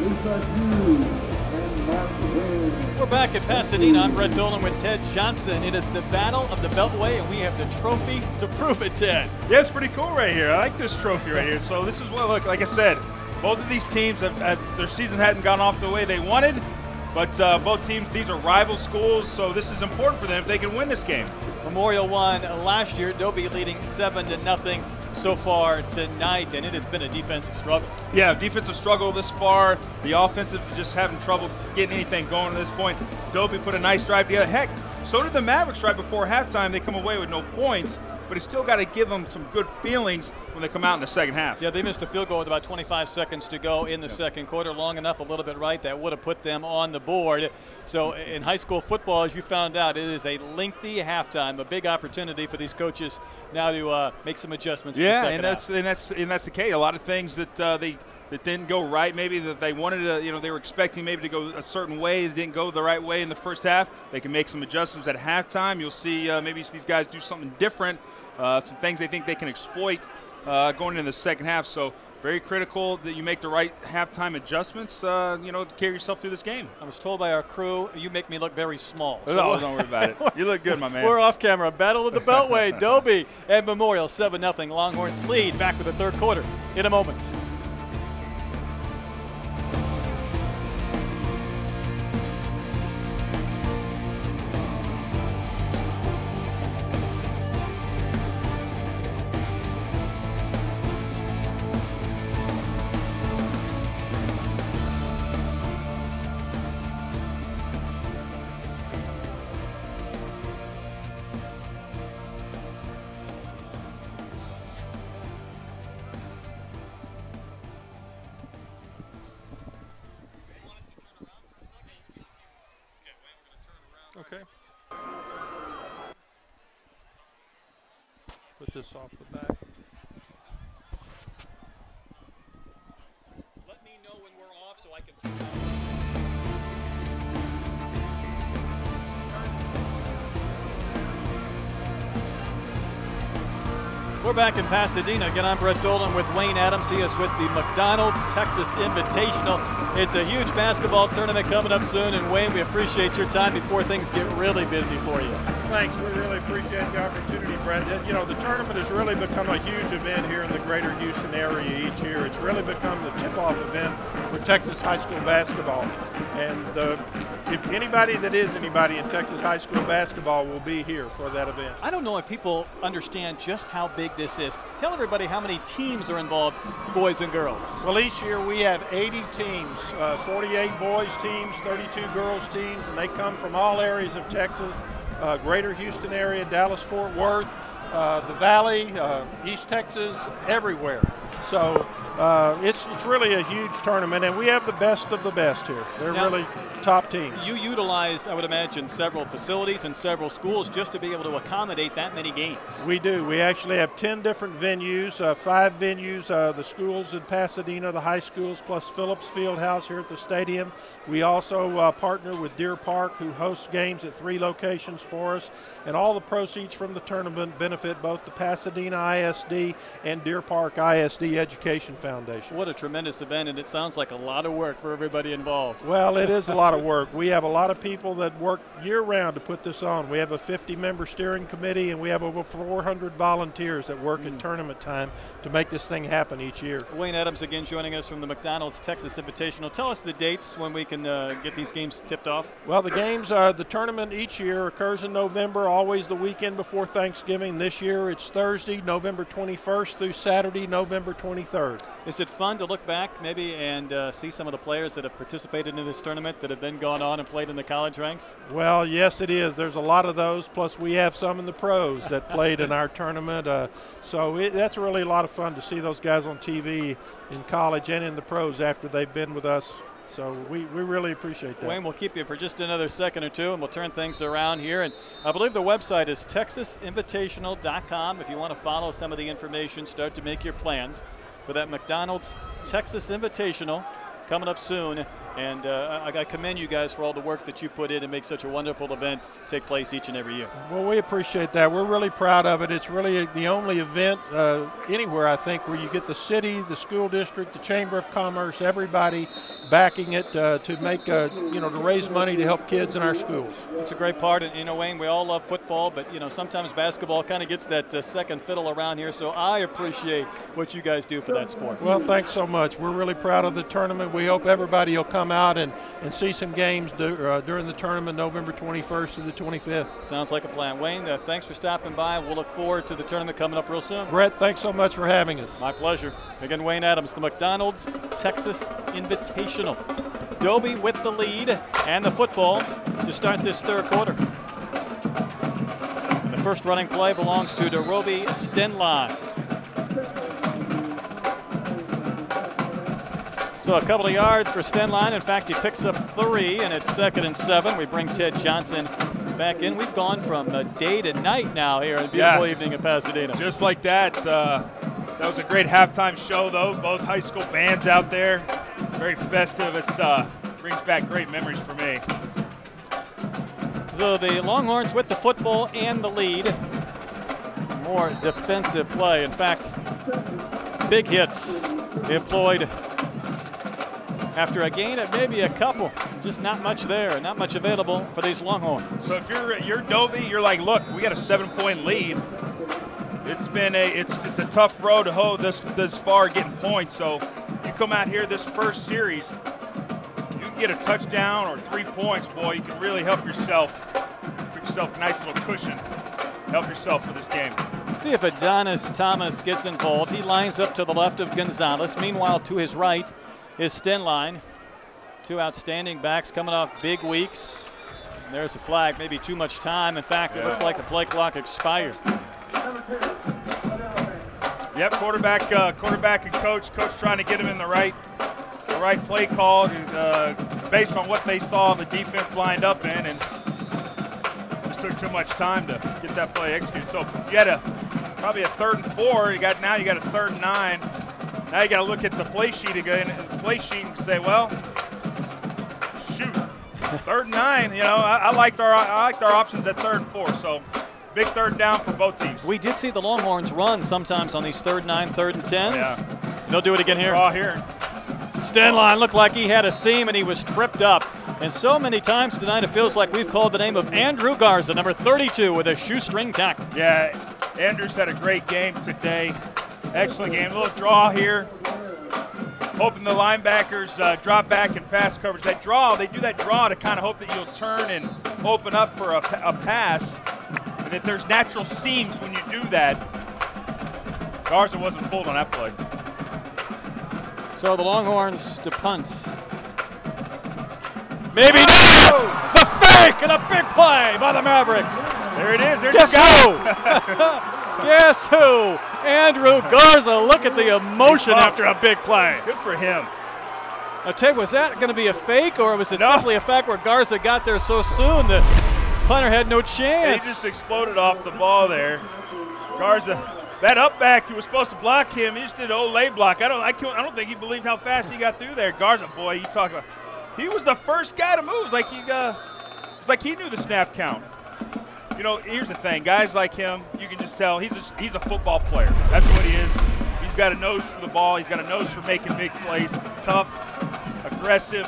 Lisa Hughes and Mark Wynn. We're back at Pasadena. I'm Brett Dolan with Ted Johnson. It is the Battle of the Beltway, and we have the trophy to prove it, Ted. Yeah, it's pretty cool right here. I like this trophy right here. So this is what, look, like I said, both of these teams, their season hadn't gone off the way they wanted, but both teams, these are rival schools, so this is important for them if they can win this game. Memorial won last year, Dobie leading 7-0 so far tonight, and it has been a defensive struggle. Yeah, defensive struggle this far. The offensive just having trouble getting anything going at this point. Dobie put a nice drive together. Heck, so did the Mavericks right before halftime. They come away with no points, but it's still got to give them some good feelings when they come out in the second half. Yeah, they missed a field goal with about 25 seconds to go in the second quarter. Long enough, a little bit right, that would have put them on the board. So in high school football, as you found out, it is a lengthy halftime, a big opportunity for these coaches now to make some adjustments. Yeah, for the second and that's the case. A lot of things that that didn't go right, maybe that they wanted to, they were expecting maybe to go a certain way, it didn't go the right way in the first half. They can make some adjustments at halftime. You'll see maybe these guys do something different, some things they think they can exploit going into the second half. So very critical that you make the right halftime adjustments, to carry yourself through this game. I was told by our crew, you make me look very small. So don't worry about it. You look good, my man. We're off camera. Battle of the Beltway, Dobie and Memorial, 7-0. Longhorns lead. Back with the third quarter in a moment. Okay. Put this off the back. Let me know when we're off so I can turn it off. We're back in Pasadena. Again, I'm Brett Dolan with Wayne Adams. He is with the McDonald's Texas Invitational. It's a huge basketball tournament coming up soon, and Wayne, we appreciate your time before things get really busy for you. Thanks. We really appreciate the opportunity, Brett. The tournament has really become a huge event here in the greater Houston area each year. It's really become the tip-off event for Texas high school basketball. And if anybody that is anybody in Texas high school basketball will be here for that event. I don't know if people understand just how big this is. Tell everybody how many teams are involved, boys and girls. Well, each year we have 80 teams, 48 boys teams, 32 girls teams, and they come from all areas of Texas, greater Houston area, Dallas-Fort Worth, the Valley, East Texas, everywhere. So it's really a huge tournament, and we have the best of the best here. They're really top teams. You utilize, I would imagine, several facilities and several schools just to be able to accommodate that many games. We do. We actually have 10 different venues, 5 venues, the schools in Pasadena, the high schools, plus Phillips Fieldhouse here at the stadium. We also partner with Deer Park, who hosts games at 3 locations for us, and all the proceeds from the tournament benefit both the Pasadena ISD and Deer Park ISD Education Foundation. What a tremendous event, and it sounds like a lot of work for everybody involved. Well, it is a lot of work. We have a lot of people that work year-round to put this on. We have a 50-member steering committee, and we have over 400 volunteers that work at tournament time to make this thing happen each year. Wayne Adams again joining us from the McDonald's Texas Invitational. Tell us the dates when we can get these games tipped off. Well, the tournament each year occurs in November, always the weekend before Thanksgiving. This year it's Thursday, November 21st through Saturday, November 23rd. Is it fun to look back maybe and see some of the players that have participated in this tournament that have then gone on and played in the college ranks? Well, yes, it is. There's a lot of those, plus we have some in the pros that played in our tournament. That's really a lot of fun to see those guys on TV in college and in the pros after they've been with us. So we really appreciate that. Wayne, we'll keep you for just another second or two, and we'll turn things around here. And I believe the website is texasinvitational.com. If you want to follow some of the information, start to make your plans for that McDonald's Texas Invitational coming up soon And I commend you guys for all the work that you put in to make such a wonderful event take place each and every year. Well, we appreciate that. We're really proud of it. It's really the only event anywhere, I think, where you get the city, the school district, the Chamber of Commerce, everybody backing it to make, to raise money to help kids in our schools. It's a great part. And, Wayne, we all love football, but, sometimes basketball kind of gets that second fiddle around here. So I appreciate what you guys do for that sport. Well, thanks so much. We're really proud of the tournament. We hope everybody will come out and see some games during the tournament November 21st to the 25th. Sounds like a plan. Wayne, thanks for stopping by. We'll look forward to the tournament coming up real soon. Brett, thanks so much for having us. My pleasure. Again, Wayne Adams, the McDonald's Texas Invitational. Dobie with the lead and the football to start this third quarter. And the first running play belongs to Dobie Stenline. So a couple of yards for Stenline. In fact, he picks up 3, and it's 2nd and 7. We bring Ted Johnson back in. We've gone from day to night now here in a beautiful evening in Pasadena. Just like that. That was a great halftime show, though. Both high school bands out there. Very festive. It brings back great memories for me. So the Longhorns with the football and the lead. More defensive play. In fact, big hits employed after a gain of maybe a couple. Just not much there, not much available for these Longhorns. So if you're Dobie, you're like, look, we got a 7-point lead. It's a tough road to hoe this far getting points. So you come out here this first series, you can get a touchdown or 3 points, boy, you can really help yourself. Put yourself a nice little cushion. Help yourself for this game. See if Adonis Thomas gets involved. He lines up to the left of Gonzalez. Meanwhile, to his right is Stenline. 2 outstanding backs coming off big weeks. And there's a flag, maybe too much time. In fact, it looks like the play clock expired. Yep, quarterback and coach trying to get him in the right play call based on what they saw the defense lined up in, and just took too much time to get that play executed. So you had probably a 3rd and 4. You got a 3rd and 9. Now you got to look at the play sheet again, and say, well, shoot, 3rd and 9. I liked our options at 3rd and 4. So big 3rd down for both teams. We did see the Longhorns run sometimes on these 3rd and 9, 3rd and 10s. Yeah. They'll do it again here. Raw here. Stenline looked like he had a seam and he was tripped up. And so many times tonight it feels like we've called the name of Andrew Garza, number 32, with a shoestring tackle. Yeah, Andrews had a great game today. Excellent game. A little draw here. Hoping the linebackers drop back and pass coverage. That draw, they do that draw to kind of hope that you'll turn and open up for a pass. And if there's natural seams when you do that, Garza wasn't fooled on that play. So the Longhorns to punt. Maybe not! The fake and a big play by the Mavericks. There it is. Guess who? Guess who? Andrew Garza. Look at the emotion after a big play. Good for him. Now, Ted, was that going to be a fake, or was it simply a fact where Garza got there so soon that punter had no chance? He just exploded off the ball there. Garza, that up back, you were supposed to block him. He just did an Olay block. I don't think he believed how fast he got through there. Garza, boy, you talk about. He was the first guy to move. It's like he knew the snap count. Here's the thing. Guys like him, you can just tell he's a football player. That's what he is. He's got a nose for the ball. He's got a nose for making big plays. Tough, aggressive,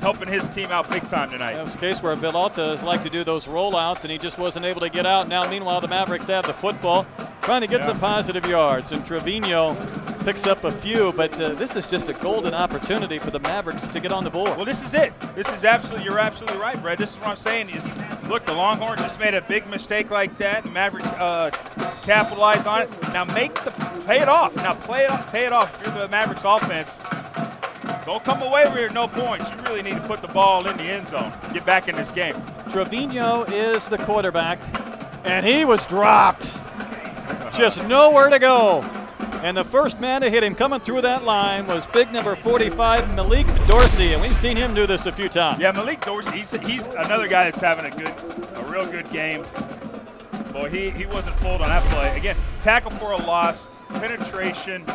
helping his team out big time tonight. That was a case where Villalta like to do those rollouts, and he just wasn't able to get out. Now, meanwhile, the Mavericks have the football, trying to get some positive yards, and Trevino picks up a few, but this is just a golden opportunity for the Mavericks to get on the board. Well, this is it. You're absolutely right, Brad. This is what I'm saying is, look, the Longhorns just made a big mistake like that. The Mavericks capitalized on it. Now pay it off. Now pay it off. If you're the Mavericks offense, don't come away with no points. You really need to put the ball in the end zone. Get back in this game. Trevino is the quarterback, and he was dropped. Just nowhere to go. And the first man to hit him coming through that line was big number 45, Malik Dorsey, and we've seen him do this a few times. Yeah, Malik Dorsey, he's another guy that's having a real good game. Boy, he wasn't fooled on that play. Again, tackle for a loss, penetration,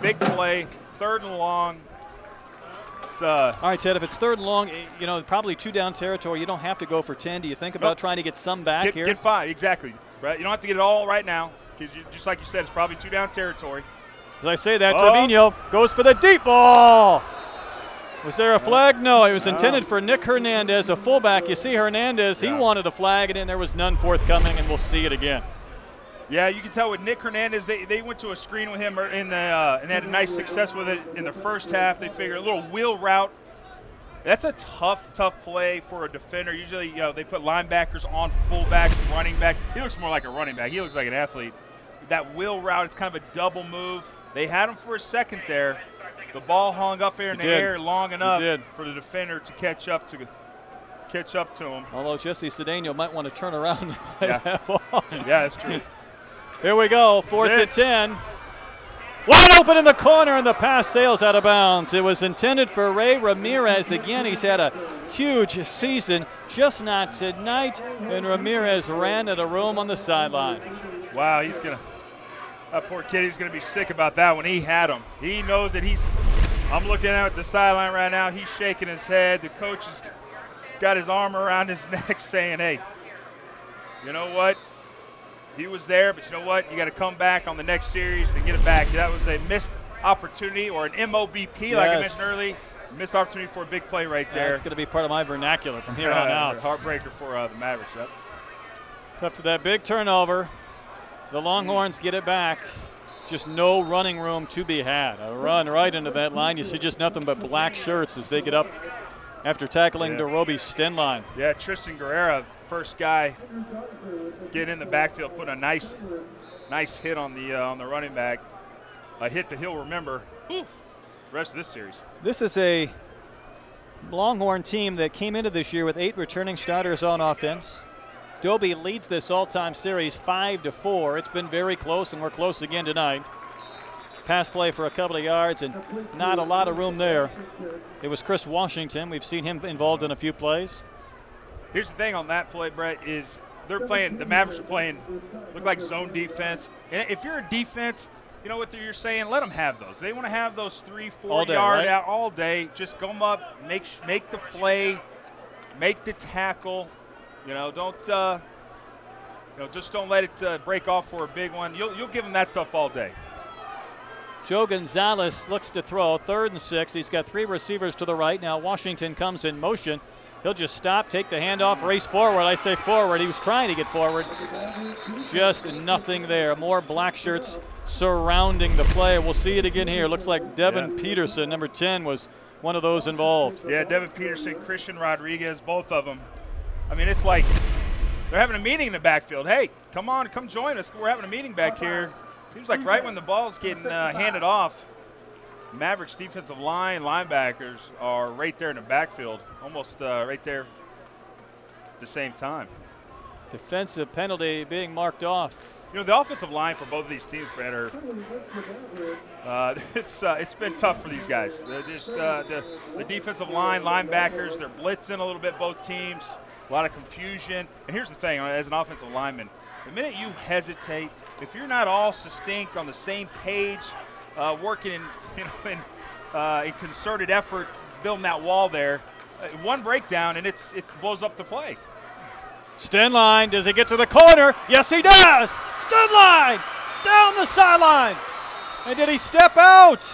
big play, 3rd and long. It's all right, Ted, if it's 3rd and long, you know, probably 2 down territory, you don't have to go for 10. Do you think about trying to get some back here? Get 5, exactly. Right? You don't have to get it all right now because, just like you said, it's probably 2 down territory. As I say that, Trevino goes for the deep ball. Was there a flag? No, it was intended for Nick Hernandez, a fullback. You see Hernandez, he wanted a flag, and then there was none forthcoming, and we'll see it again. Yeah, you can tell with Nick Hernandez, they went to a screen with him and they had a nice success with it in the first half. They figured a little wheel route. That's a tough play for a defender. Usually, they put linebackers on fullbacks, running back. He looks more like a running back. He looks like an athlete. That wheel route, it's kind of a double move. They had him for a second there. The ball hung up there in the air long enough for the defender to catch up to him. Although Jesse Cedeno might want to turn around and play that ball. Yeah, that's true. Here we go, 4th and 10. Wide open in the corner, and the pass sails out of bounds. It was intended for Ray Ramirez. Again, he's had a huge season, just not tonight. And Ramirez ran out of room on the sideline. Wow, that poor kid, he's going to be sick about that when he had him. He knows that I'm looking at the sideline right now. He's shaking his head. The coach has got his arm around his neck saying, hey, you know what? He was there, but you know what? You got to come back on the next series and get it back. That was a missed opportunity, or an MOBP, like I mentioned earlier. Missed opportunity for a big play right there. That's going to be part of my vernacular from here on out. Heartbreaker for the Mavericks. Yep. After that big turnover, the Longhorns get it back. Just no running room to be had. A run right into that line. You see just nothing but black shirts as they get up after tackling Dobie Stenline. Yeah, Tristan Guerrera, first guy getting in the backfield, put a nice hit on the running back. A hit that he'll remember the rest of this series. This is a Longhorn team that came into this year with 8 returning starters on offense. Dobie leads this all-time series 5-4. It's been very close, and we're close again tonight. Pass play for a couple of yards, and not a lot of room there. It was Chris Washington. We've seen him involved in a few plays. Here's the thing on that play, Brett, is the Mavericks are playing, look like zone defense. And if you're a defense, you know what you're saying? Let them have those. They want to have those 3-4 yard out all day. Just come up, make the play, make the tackle. Just don't let it break off for a big one. You'll give them that stuff all day. Joe Gonzalez looks to throw, 3rd and 6. He's got 3 receivers to the right. Now Washington comes in motion. He'll just stop, take the handoff, race forward. I say forward. He was trying to get forward. Just nothing there. More black shirts surrounding the play. We'll see it again here. Looks like Devin Peterson, number 10, was one of those involved. Yeah, Devin Peterson, Christian Rodriguez, both of them. I mean, it's like they're having a meeting in the backfield. Hey, come on, come join us. We're having a meeting back here. Seems like right when the ball's getting handed off, Mavericks defensive linebackers are right there in the backfield, almost right there at the same time. Defensive penalty being marked off. You know, the offensive line for both of these teams, Brett, it's been tough for these guys. Just the defensive line, linebackers, they're blitzing a little bit, both teams. A lot of confusion. And here's the thing, as an offensive lineman, the minute you hesitate, if you're not all succinct on the same page, working in concerted effort, building that wall there, one breakdown and it blows up the play. Stenline, does he get to the corner? Yes, he does. Stenline down the sidelines. And did he step out?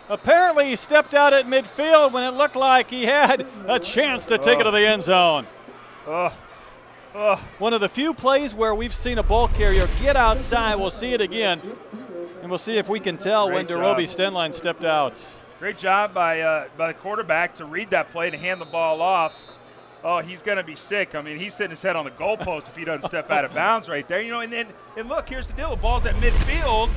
Apparently he stepped out at midfield when it looked like he had a chance to take it to the end zone. One of the few plays where we've seen a ball carrier get outside. We'll see it again, and we'll see if we can tell when Dobie Stenline stepped out. Great job by the quarterback to read that play to hand the ball off. Oh, he's going to be sick. I mean, he's sitting his head on the goalpost if he doesn't step out of bounds right there. You know, and look, here's the deal. The ball's at midfield.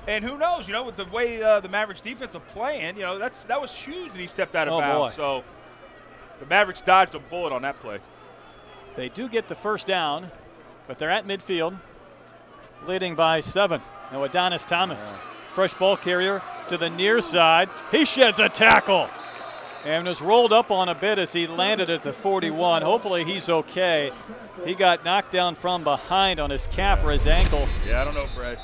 And who knows, you know, with the way the Mavericks defense are playing, you know, that was huge that he stepped out of bounds. Boy. So the Mavericks dodged a bullet on that play. They do get the first down, but they're at midfield, leading by 7. Now Adonis Thomas, fresh ball carrier to the near side. He sheds a tackle and was rolled up on a bit as he landed at the 41. Hopefully he's okay. He got knocked down from behind on his calf or his ankle. Yeah, I don't know, Brett.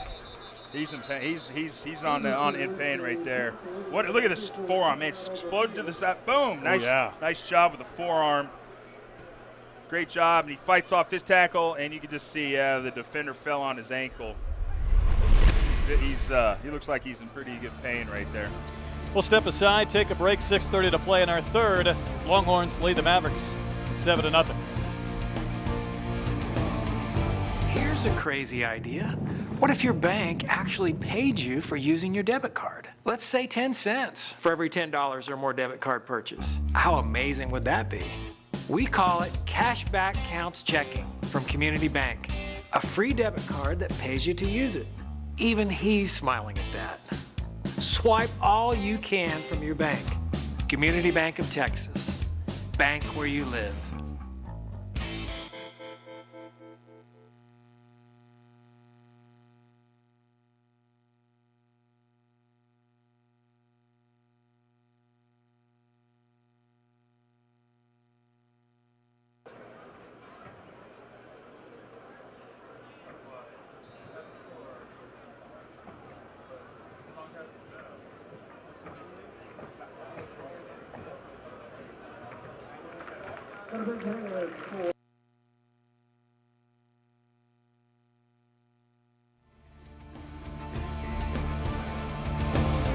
He's in pain. He's in pain right there. What? Look at this forearm, man. It's exploded to the side. Boom. Nice, nice job with the forearm. Great job. And he fights off this tackle, and you can just see the defender fell on his ankle. He looks like he's in pretty good pain right there. We'll step aside, take a break. 6:30 to play in our third. Longhorns lead the Mavericks 7-0. Here's a crazy idea. What if your bank actually paid you for using your debit card? Let's say 10 cents for every $10 or more debit card purchase. How amazing would that be? We call it Cashback Counts Checking from Community Bank. A free debit card that pays you to use it. Even he's smiling at that. Swipe all you can from your bank. Community Bank of Texas. Bank where you live.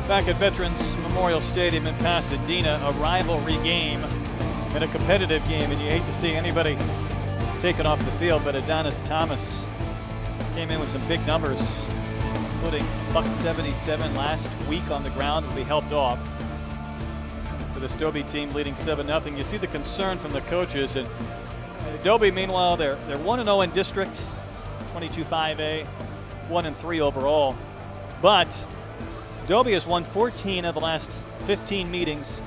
Back at Veterans Memorial Stadium in Pasadena, a rivalry game and a competitive game, and you hate to see anybody taken off the field, but Adonis Thomas came in with some big numbers, including $177 last week on the ground, will be helped off for this Dobie team leading 7-0. You see the concern from the coaches, and Dobie, meanwhile, they're 1-0 in district, 22-5A, 1-3 overall, but Dobie has won 14 of the last 15 meetings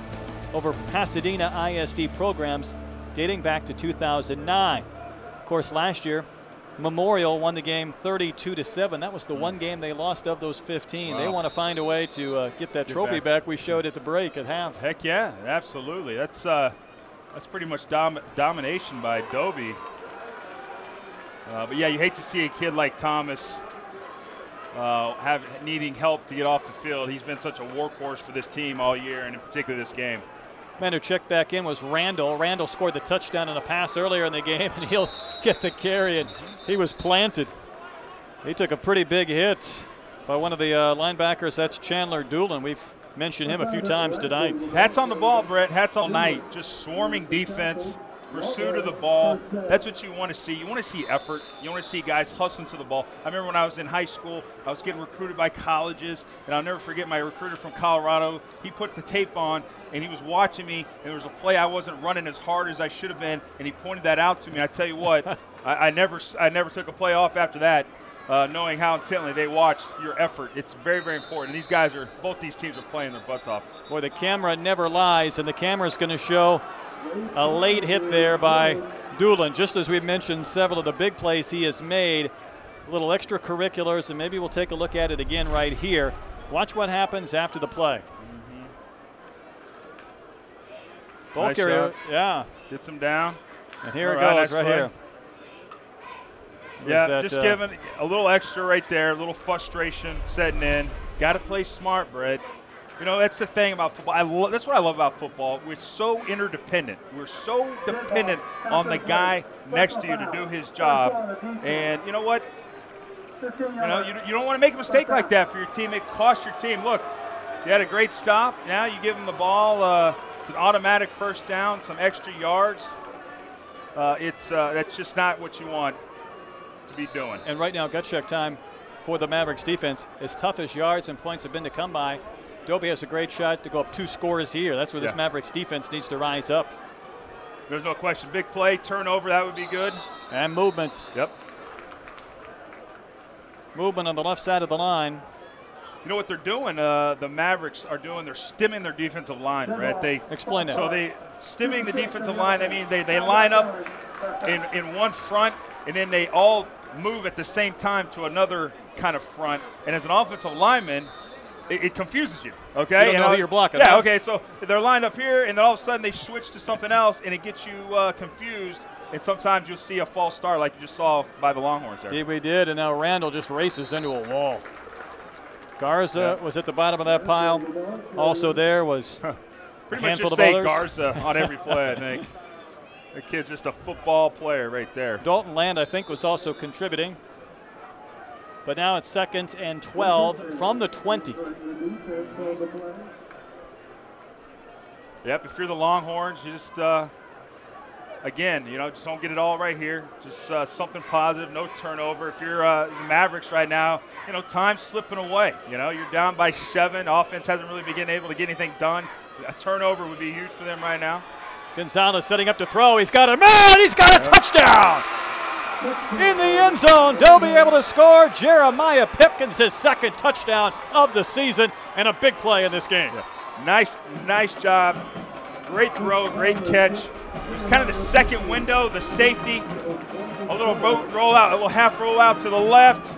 over Pasadena ISD programs dating back to 2009. Of course, last year, Memorial won the game 32-7. That was the one game they lost of those 15. Wow. They want to find a way to get that trophy back we showed at the break at half. Heck yeah, absolutely. That's pretty much domination by Dobie. But yeah, you hate to see a kid like Thomas needing help to get off the field. He's been such a workhorse for this team all year, and in particular this game. Man who checked back in was Randall. Randall scored the touchdown on a pass earlier in the game, and he'll get the carry, and he was planted. He took a pretty big hit by one of the linebackers. That's Chandler Doolin. We've mentioned him a few times tonight. Hats on the ball, Brett. Hats all night. Just swarming defense. Pursuit of the ball. That's what you want to see. You want to see effort. You want to see guys hustling to the ball. I remember when I was in high school, I was getting recruited by colleges, and I'll never forget my recruiter from Colorado. He put the tape on, and he was watching me, and there was a play I wasn't running as hard as I should have been, and he pointed that out to me. I tell you what, I never took a play off after that, knowing how intently they watched your effort. It's very, very important. These guys both these teams are playing their butts off. Boy, the camera never lies, and the camera's going to show a late hit there by Doolin. Just as we've mentioned, several of the big plays he has made, little extracurriculars, and maybe we'll take a look at it again right here. Watch what happens after the play. Ball Nice carrier, shot. yeah. Gets him down. And here All it right, goes, nice right play. here. Yeah, just giving a little extra right there, a little frustration setting in. Got to play smart, Brett. You know, that's the thing about football. That's what I love about football. We're so interdependent. We're so dependent on the guy next to you to do his job. And you know what? You don't want to make a mistake like that for your team. It costs your team. Look, you had a great stop. Now you give them the ball. It's an automatic first down, some extra yards. That's just not what you want to be doing. And right now, gut check time for the Mavericks defense. As tough as yards and points have been to come by, Dobie has a great shot to go up 2 scores here. That's where this Mavericks defense needs to rise up. There's no question. Big play, turnover, that would be good. And movement. Yep. Movement on the left side of the line. You know what they're doing? The Mavericks are doing. They're stimming their defensive line, Brett. Explain that. So they stimming the defensive line. That means they line up in one front, and then they all move at the same time to another kind of front. And as an offensive lineman, it confuses you, okay? You don't know who you're blocking. Yeah, right? okay, so they're lined up here, and then all of a sudden they switch to something else, and it gets you confused, and sometimes you'll see a false start like you just saw by the Longhorns there. Indeed we did, and now Randall just races into a wall. Garza was at the bottom of that pile. Also there was pretty a much handful just of say others. Garza on every play, I think. The kid's just a football player right there. Dalton Land, I think, was also contributing. But now it's 2nd and 12 from the 20. Yep, if you're the Longhorns, you just, again, you know, just don't get it all right here. Just something positive, no turnover. If you're the Mavericks right now, you know, time's slipping away. You know, you're down by 7. Offense hasn't really been able to get anything done. A turnover would be huge for them right now. Gonzalez setting up to throw. He's got a man. He's got a touchdown. In the end zone, Dobie able to score. Jeremiah Pipkins, his 2nd touchdown of the season, and a big play in this game. Yeah. Nice job. Great throw, great catch. It's kind of the second window, the safety. A little roll out, a little half roll out to the left.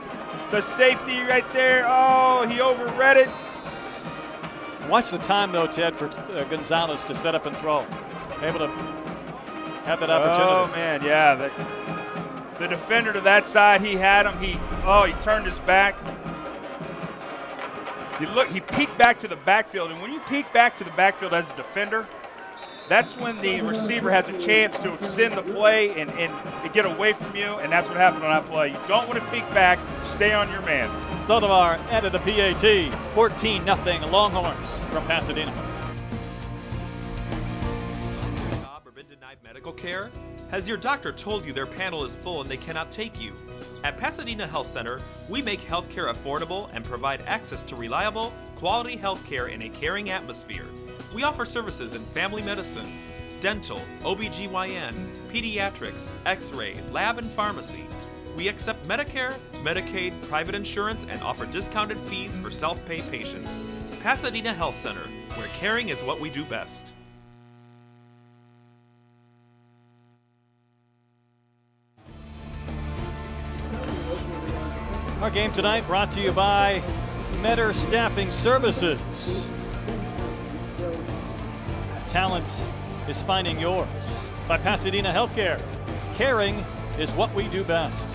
The safety right there. Oh, he overread it. Watch the time, though, Ted, for Gonzalez to set up and throw. Able to have that opportunity. Oh, man, yeah. The defender to that side, he had him. He turned his back. He peeked back to the backfield, and when you peek back to the backfield as a defender, that's when the receiver has a chance to extend the play and get away from you, and that's what happened on that play. You don't want to peek back. Stay on your man. Saldivar added the PAT. 14-0 Longhorns from Pasadena. Medical care? Has your doctor told you their panel is full and they cannot take you? At Pasadena Health Center, we make healthcare affordable and provide access to reliable, quality healthcare in a caring atmosphere. We offer services in family medicine, dental, OBGYN, pediatrics, x-ray, lab, and pharmacy. We accept Medicare, Medicaid, private insurance, and offer discounted fees for self-pay patients. Pasadena Health Center, where caring is what we do best. Our game tonight brought to you by Metter Staffing Services. Talent is finding yours. By Pasadena Healthcare. Caring is what we do best.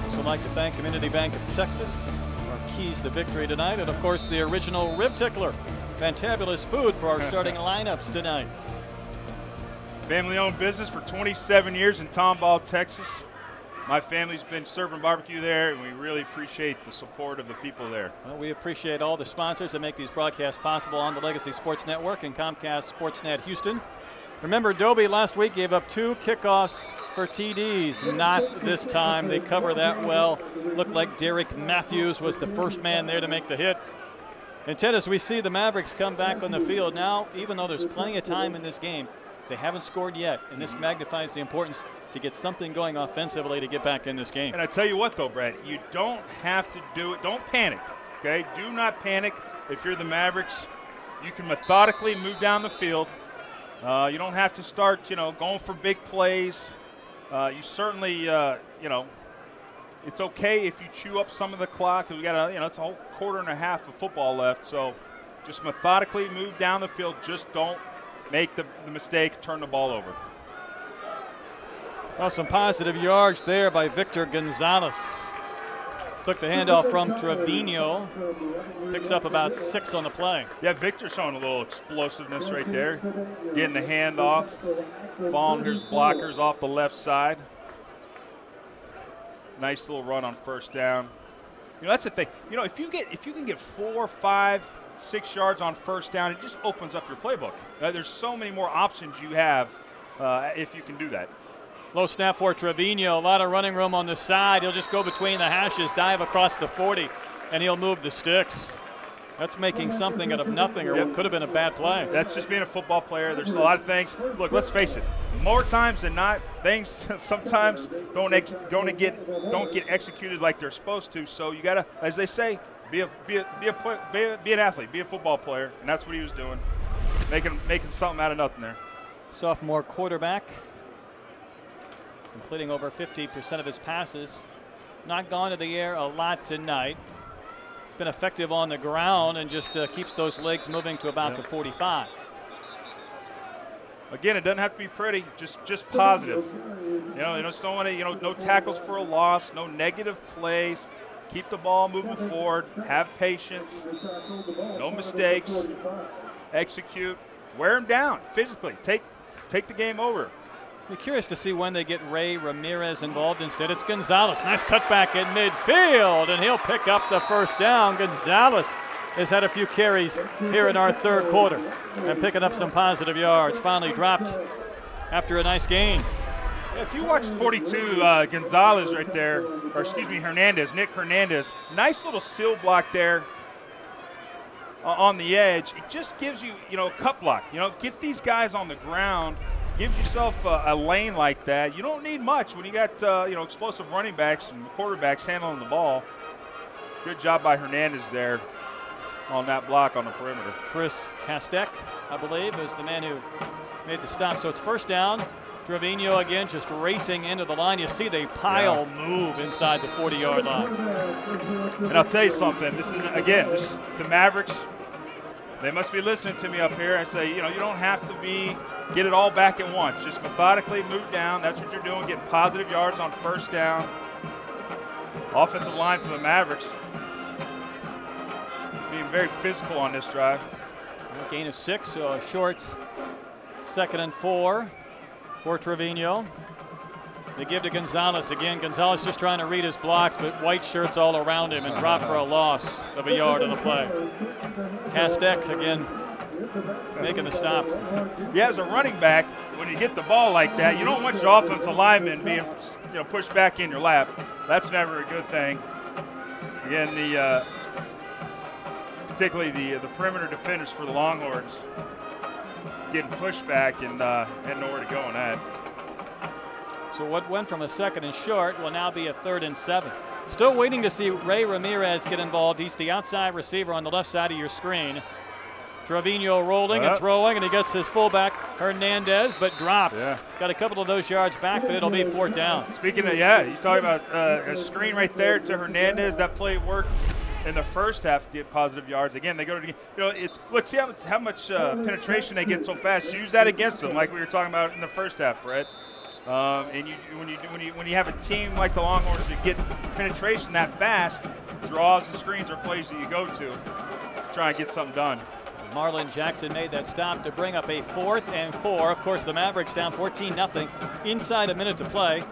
Also like to thank Community Bank of Texas, our keys to victory tonight, and of course the original Rib Tickler. Fantabulous food for our starting lineups tonight. Family-owned business for 27 years in Tomball, Texas. My family's been serving barbecue there, and we really appreciate the support of the people there. Well, we appreciate all the sponsors that make these broadcasts possible on the Legacy Sports Network and Comcast Sportsnet Houston. Remember, Dobie last week gave up 2 kickoffs for TDs. Not this time. They cover that well. Looked like Derek Matthews was the first man there to make the hit. And Ted, as we see the Mavericks come back on the field now, even though there's plenty of time in this game, they haven't scored yet, and this magnifies the importance to get something going offensively to get back in this game. And I tell you what, though, Brad, you don't have to do it. Don't panic, okay? Do not panic if you're the Mavericks. You can methodically move down the field. You don't have to start, going for big plays. You certainly, it's okay if you chew up some of the clock. We got it's a whole quarter and a half of football left. So just methodically move down the field. Just don't make the mistake, turn the ball over. Well, some positive yards there by Victor Gonzalez. Took the handoff from Trevino. Picks up about 6 on the play. Yeah, Victor showing a little explosiveness right there. Getting the handoff. Following his blockers off the left side. Nice little run on first down. That's the thing. If you can get 4, 5, 6 yards on first down, it just opens up your playbook. There's so many more options you have if you can do that. Low snap for Trevino. A lot of running room on the side. He'll just go between the hashes, dive across the 40, and he'll move the sticks. That's making something out of nothing, or what could have been a bad play. That's just being a football player. There's a lot of things. Look, let's face it. More times than not, things sometimes don't get executed like they're supposed to. So you gotta, as they say, be an athlete, be a football player, and that's what he was doing, making something out of nothing there. Sophomore quarterback. Completing over 50% of his passes. Not gone to the air a lot tonight. He's been effective on the ground and just keeps those legs moving to about the 45. Again, it doesn't have to be pretty, just positive. You just don't want to, no tackles for a loss, no negative plays. Keep the ball moving forward. Have patience. No mistakes. Execute. Wear them down physically. Take the game over. Be curious to see when they get Ray Ramirez involved. Instead, it's Gonzalez. Nice cutback in midfield, and he'll pick up the first down. Gonzalez has had a few carries here in our third quarter and picking up some positive yards. Finally dropped after a nice gain. If you watched 42, Gonzalez right there, or excuse me, Nick Hernandez, nice little seal block there on the edge. It just gives you, a cut block. Gets these guys on the ground, gives yourself a lane like that. You don't need much when you got, explosive running backs and quarterbacks handling the ball. Good job by Hernandez there on that block on the perimeter. Chris Kastek, I believe, is the man who made the stop. So it's first down. Trevino again just racing into the line. You see the pile move inside the 40-yard line. And I'll tell you something. This is the Mavericks. They must be listening to me up here. I say, you don't have to get it all back at once. Just methodically move down. That's what you're doing, getting positive yards on first down. Offensive line for the Mavericks being very physical on this drive. A gain of 6, so a short 2nd and 4 for Trevino. They give to Gonzalez again. Gonzalez just trying to read his blocks, but white shirts all around him and drop for a loss of a yard on the play. Kastek again making the stop. Yeah, as a running back, when you get the ball like that, you don't want your offensive lineman being pushed back in your lap. That's never a good thing. Again, particularly the perimeter defenders for the Longhorns getting pushed back and had nowhere to go on that. So what went from a 2nd and short will now be a 3rd and 7. Still waiting to see Ray Ramirez get involved. He's the outside receiver on the left side of your screen. Trevino rolling and throwing, and he gets his fullback Hernandez, but dropped. Yeah. Got a couple of those yards back, but it'll be 4th down. Speaking of, you talking about a screen right there to Hernandez. That play worked in the first half to get positive yards. Again, they go to look, see how much penetration they get so fast. Use that against them, like we were talking about in the first half, Brett. And when you have a team like the Longhorns, you get penetration that fast, draws the screens or plays that you go to try and get something done. Marlon Jackson made that stop to bring up a 4th and 4. Of course, the Mavericks down 14-0 inside a minute to play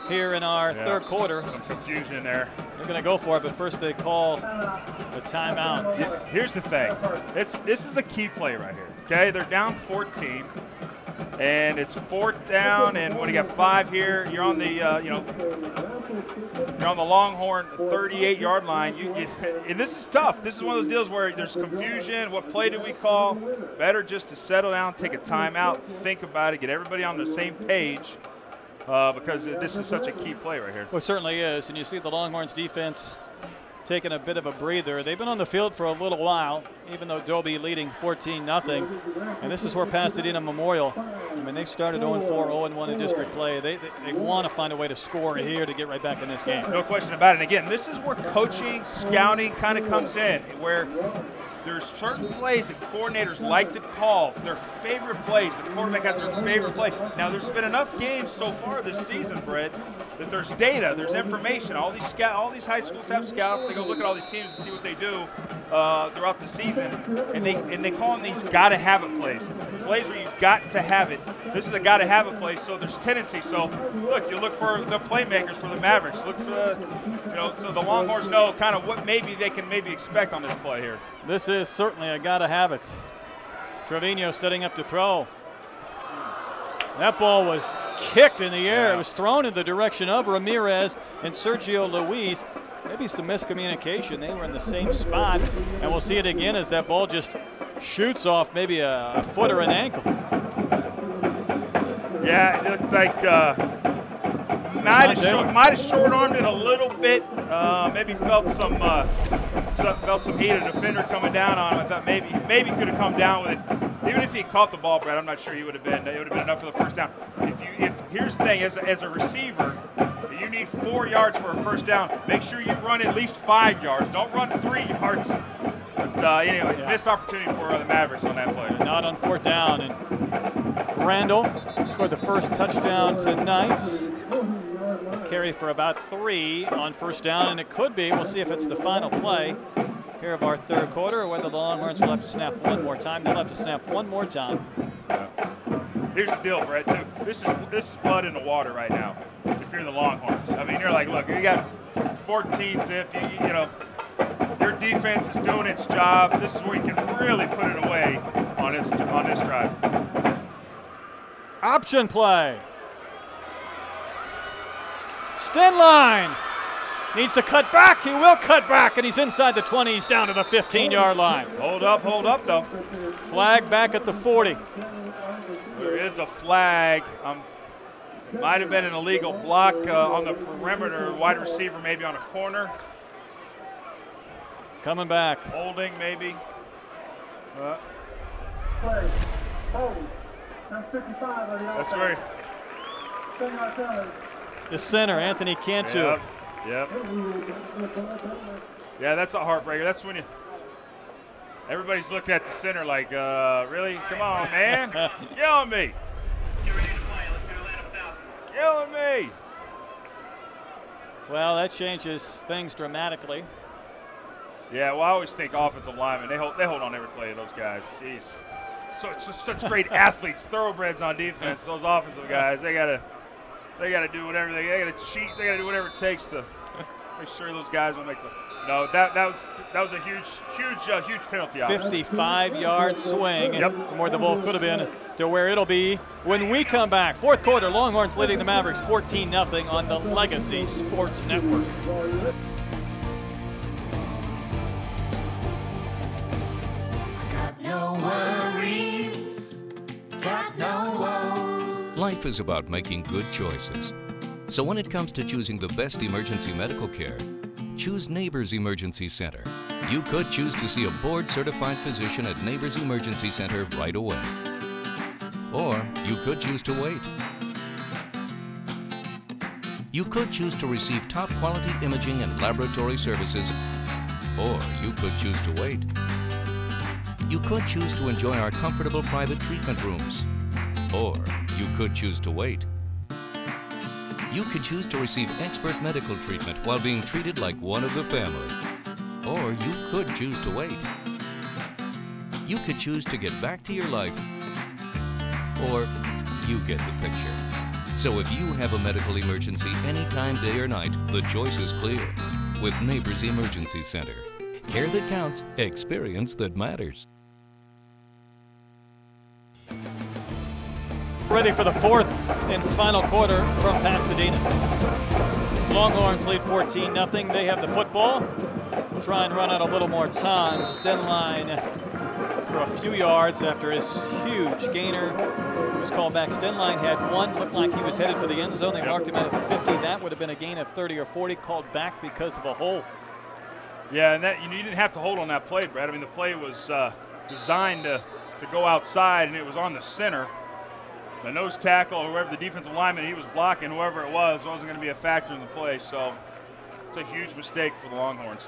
here in our third quarter. Some confusion there. They're going to go for it, but first they call the timeout. Here's the thing. This is a key play right here. Okay, they're down 14. And it's 4th down, and when you got 5 here, you're on the you're on the Longhorn 38-yard line. And this is tough. This is one of those deals where there's confusion. What play do we call? Better just to settle down, take a timeout, think about it, get everybody on the same page, because this is such a key play right here. Well, it certainly is, and you see the Longhorns defense taking a bit of a breather. They've been on the field for a little while, even though Dobie leading 14-0. And this is where Pasadena Memorial, they've started 0-4, 0-1 in district play. They want to find a way to score here to get right back in this game. No question about it. And again, this is where coaching, scouting kind of comes in, where there's certain plays that coordinators like to call their favorite plays. The quarterback has their favorite play. Now, there's been enough games so far this season, Brett, that there's data, there's information. All these high schools have scouts. They go look at all these teams and see what they do throughout the season, and they call them these gotta-have-it plays. Plays where you've got to have it. This is a gotta-have-it play, so there's tendency. So, look, you look for the playmakers for the Mavericks. Look for so the Longhorns know kind of what they can expect on this play here. This is certainly a gotta-have-it. Trevino setting up to throw. That ball was kicked in the air. Yeah. It was thrown in the direction of Ramirez and Sergio Luis. Maybe some miscommunication. They were in the same spot. And we'll see it again as that ball just shoots off maybe a foot or an ankle. Yeah, it looked like might have short-armed it a little bit. Maybe felt some heat. A defender coming down on him. I thought maybe could have come down with it. Even if he caught the ball, Brad, I'm not sure he would have been. It would have been enough for the first down. If here's the thing, as a receiver, you need 4 yards for a first down. Make sure you run at least 5 yards. Don't run 3 yards. But anyway, missed opportunity for the Mavericks on that play. Not on 4th down. And Randall scored the first touchdown tonight. carry for about 3 on first down, and it could be. We'll see if it's the final play here of our third quarter, or whether the Longhorns will have to snap one more time. They'll have to snap one more time. Here's the deal, Brett, too. This is blood in the water right now if you're the Longhorns. I mean, you're like, look, you got 14 zip, you know, your defense is doing its job. This is where you can really put it away on this drive. Option play. Stenline needs to cut back. He will cut back, and he's inside the 20. He's down to the 15-yard line. Hold up, though. Flag back at the 40. There is a flag. Might have been an illegal block on the perimeter. Wide receiver maybe on a corner. It's coming back. Holding maybe. That's right. The center, Anthony Cantu. Yep. Yeah, that's a heartbreaker. That's when everybody's looking at the center like, really? Come on, man. Killing me. Killing me. Well, that changes things dramatically. Yeah, well, I always think offensive linemen, they hold on every play of those guys. Jeez. Such great athletes, thoroughbreds on defense. Those offensive guys, they gotta do whatever they gotta cheat. They gotta do whatever it takes to make sure those guys will make the. No, that was a huge penalty. 55-yard swing from where the ball could have been to where it'll be when we come back. Fourth quarter, Longhorns leading the Mavericks 14-0 on the Legacy Sports Network. No worries, got no woes. Life is about making good choices. So when it comes to choosing the best emergency medical care, choose Neighbors Emergency Center. You could choose to see a board-certified physician at Neighbors Emergency Center right away. Or you could choose to wait. You could choose to receive top-quality imaging and laboratory services, or you could choose to wait. You could choose to enjoy our comfortable private treatment rooms, or you could choose to wait. You could choose to receive expert medical treatment while being treated like one of the family, or you could choose to wait. You could choose to get back to your life, or you get the picture. So if you have a medical emergency anytime, day or night, the choice is clear with Neighbors Emergency Center. Care that counts, experience that matters. Ready for the fourth and final quarter from Pasadena. Longhorns lead 14-0. They have the football. We'll try and run out a little more time. Stenline for a few yards after his huge gainer was called back. Stenline had one, looked like he was headed for the end zone. They marked him out at the 50. That would have been a gain of 30 or 40, called back because of a hole. Yeah, and that you didn't have to hold on that play, Brad. I mean, the play was designed to go outside, and it was on the center. The nose tackle, or whoever the defensive lineman he was blocking, whoever it was, wasn't going to be a factor in the play. So it's a huge mistake for the Longhorns.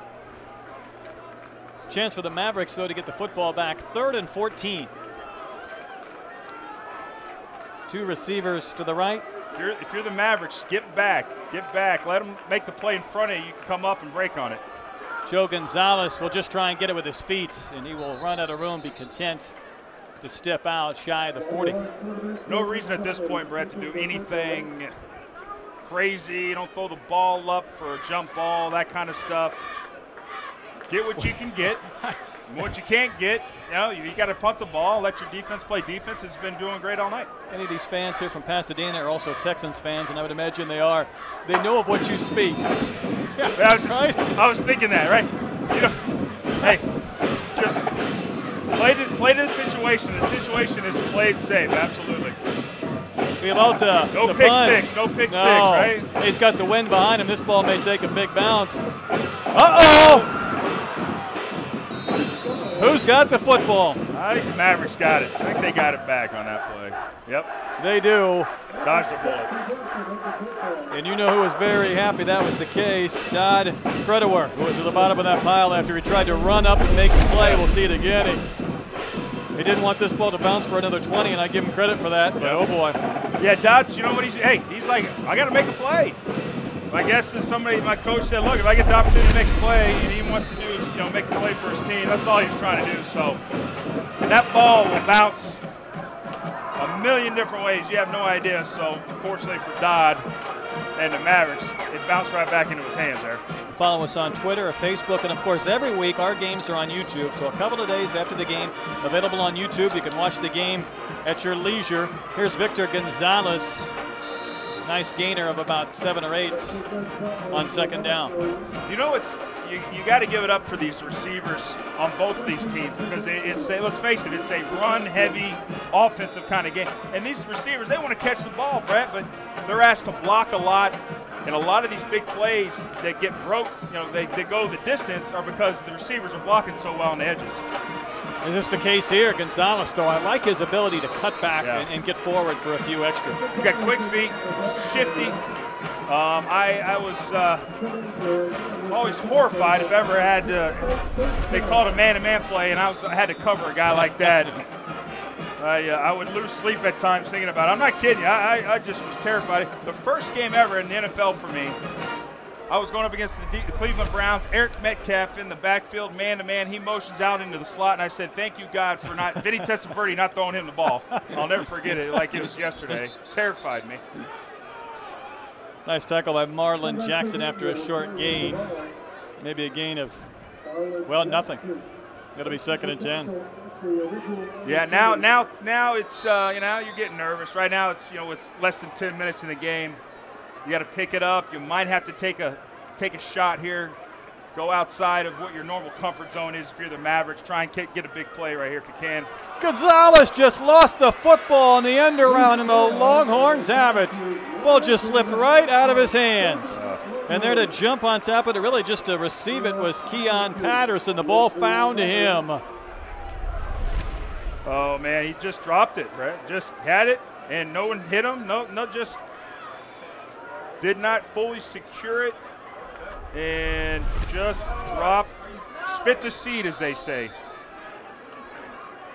Chance for the Mavericks, though, to get the football back. 3rd and 14. Two receivers to the right. If you're the Mavericks, get back. Let them make the play in front of you. You can come up and break on it. Joe Gonzalez will just try and get it with his feet, and he will run out of room, be content to step out shy of the 40. No reason at this point, Brett, to do anything crazy. Don't throw the ball up for a jump ball, that kind of stuff. Get what you can get. And what you can't get, you got to punt the ball, let your defense play defense. It's been doing great all night. Any of these fans here from Pasadena are also Texans fans, and I would imagine they are. They know of what you speak. I was thinking that, right? Hey, just play the situation. The situation is played safe, absolutely. Villalta, no the pick punt. six, no pick six, right? He's got the wind behind him. This ball may take a big bounce. Uh-oh! Who's got the football? I think the Mavericks got it. I think they got it back on that play. Yep. They do. Dodged the bullet. And you know who was very happy that was the case. Todd Credower, who was at the bottom of that pile after he tried to run up and make the play. We'll see it again. He didn't want this ball to bounce for another 20, and I give him credit for that. But oh boy. Yeah, Dodds, you know what he's like, I got to make a play. My guess is my coach said, look, if I get the opportunity to make a play, and he wants to do, make a play for his team, that's all he's trying to do. So, and that ball will bounce a million different ways. You have no idea. So, fortunately for Dodd and the Mavericks, it bounced right back into his hands there. Follow us on Twitter or Facebook, and of course every week our games are on YouTube. So a couple of days after the game, available on YouTube. You can watch the game at your leisure. Here's Victor Gonzalez. Nice gainer of about 7 or 8 on second down. You know, you got to give it up for these receivers on both of these teams because let's face it, it's a run-heavy offensive kind of game. And these receivers, they want to catch the ball, Brett, but they're asked to block a lot. And a lot of these big plays that get broke, they go the distance are because the receivers are blocking so well on the edges. Is this the case here? Gonzalez, though, I like his ability to cut back and get forward for a few extra. He's got quick feet, shifty. I was always horrified if ever had they called a man-to-man play and I had to cover a guy like that. I would lose sleep at times thinking about it. I'm not kidding you. I just was terrified. The first game ever in the NFL for me, I was going up against the Cleveland Browns. Eric Metcalf in the backfield, man-to-man. He motions out into the slot, and I said, thank you, God, for not Vinny Testaverde not throwing him the ball. I'll never forget it like it was yesterday. Terrified me. Nice tackle by Marlon Jackson after a short gain. Maybe a gain of, well, nothing. It'll be 2nd and 10. Yeah, now it's you're getting nervous. Right now it's with less than 10 minutes in the game, you got to pick it up. You might have to take a shot here, go outside of what your normal comfort zone is if you're the Mavericks. Try and get a big play right here if you can. Gonzalez just lost the football on the end around, and the Longhorns have it. Ball just slipped right out of his hands. And there to jump on top of it, really just to receive it, was Keon Patterson. The ball found him. Oh, man, he just dropped it, Brett. Just had it, and no one hit him. No, just did not fully secure it, and just dropped, spit the seed, as they say.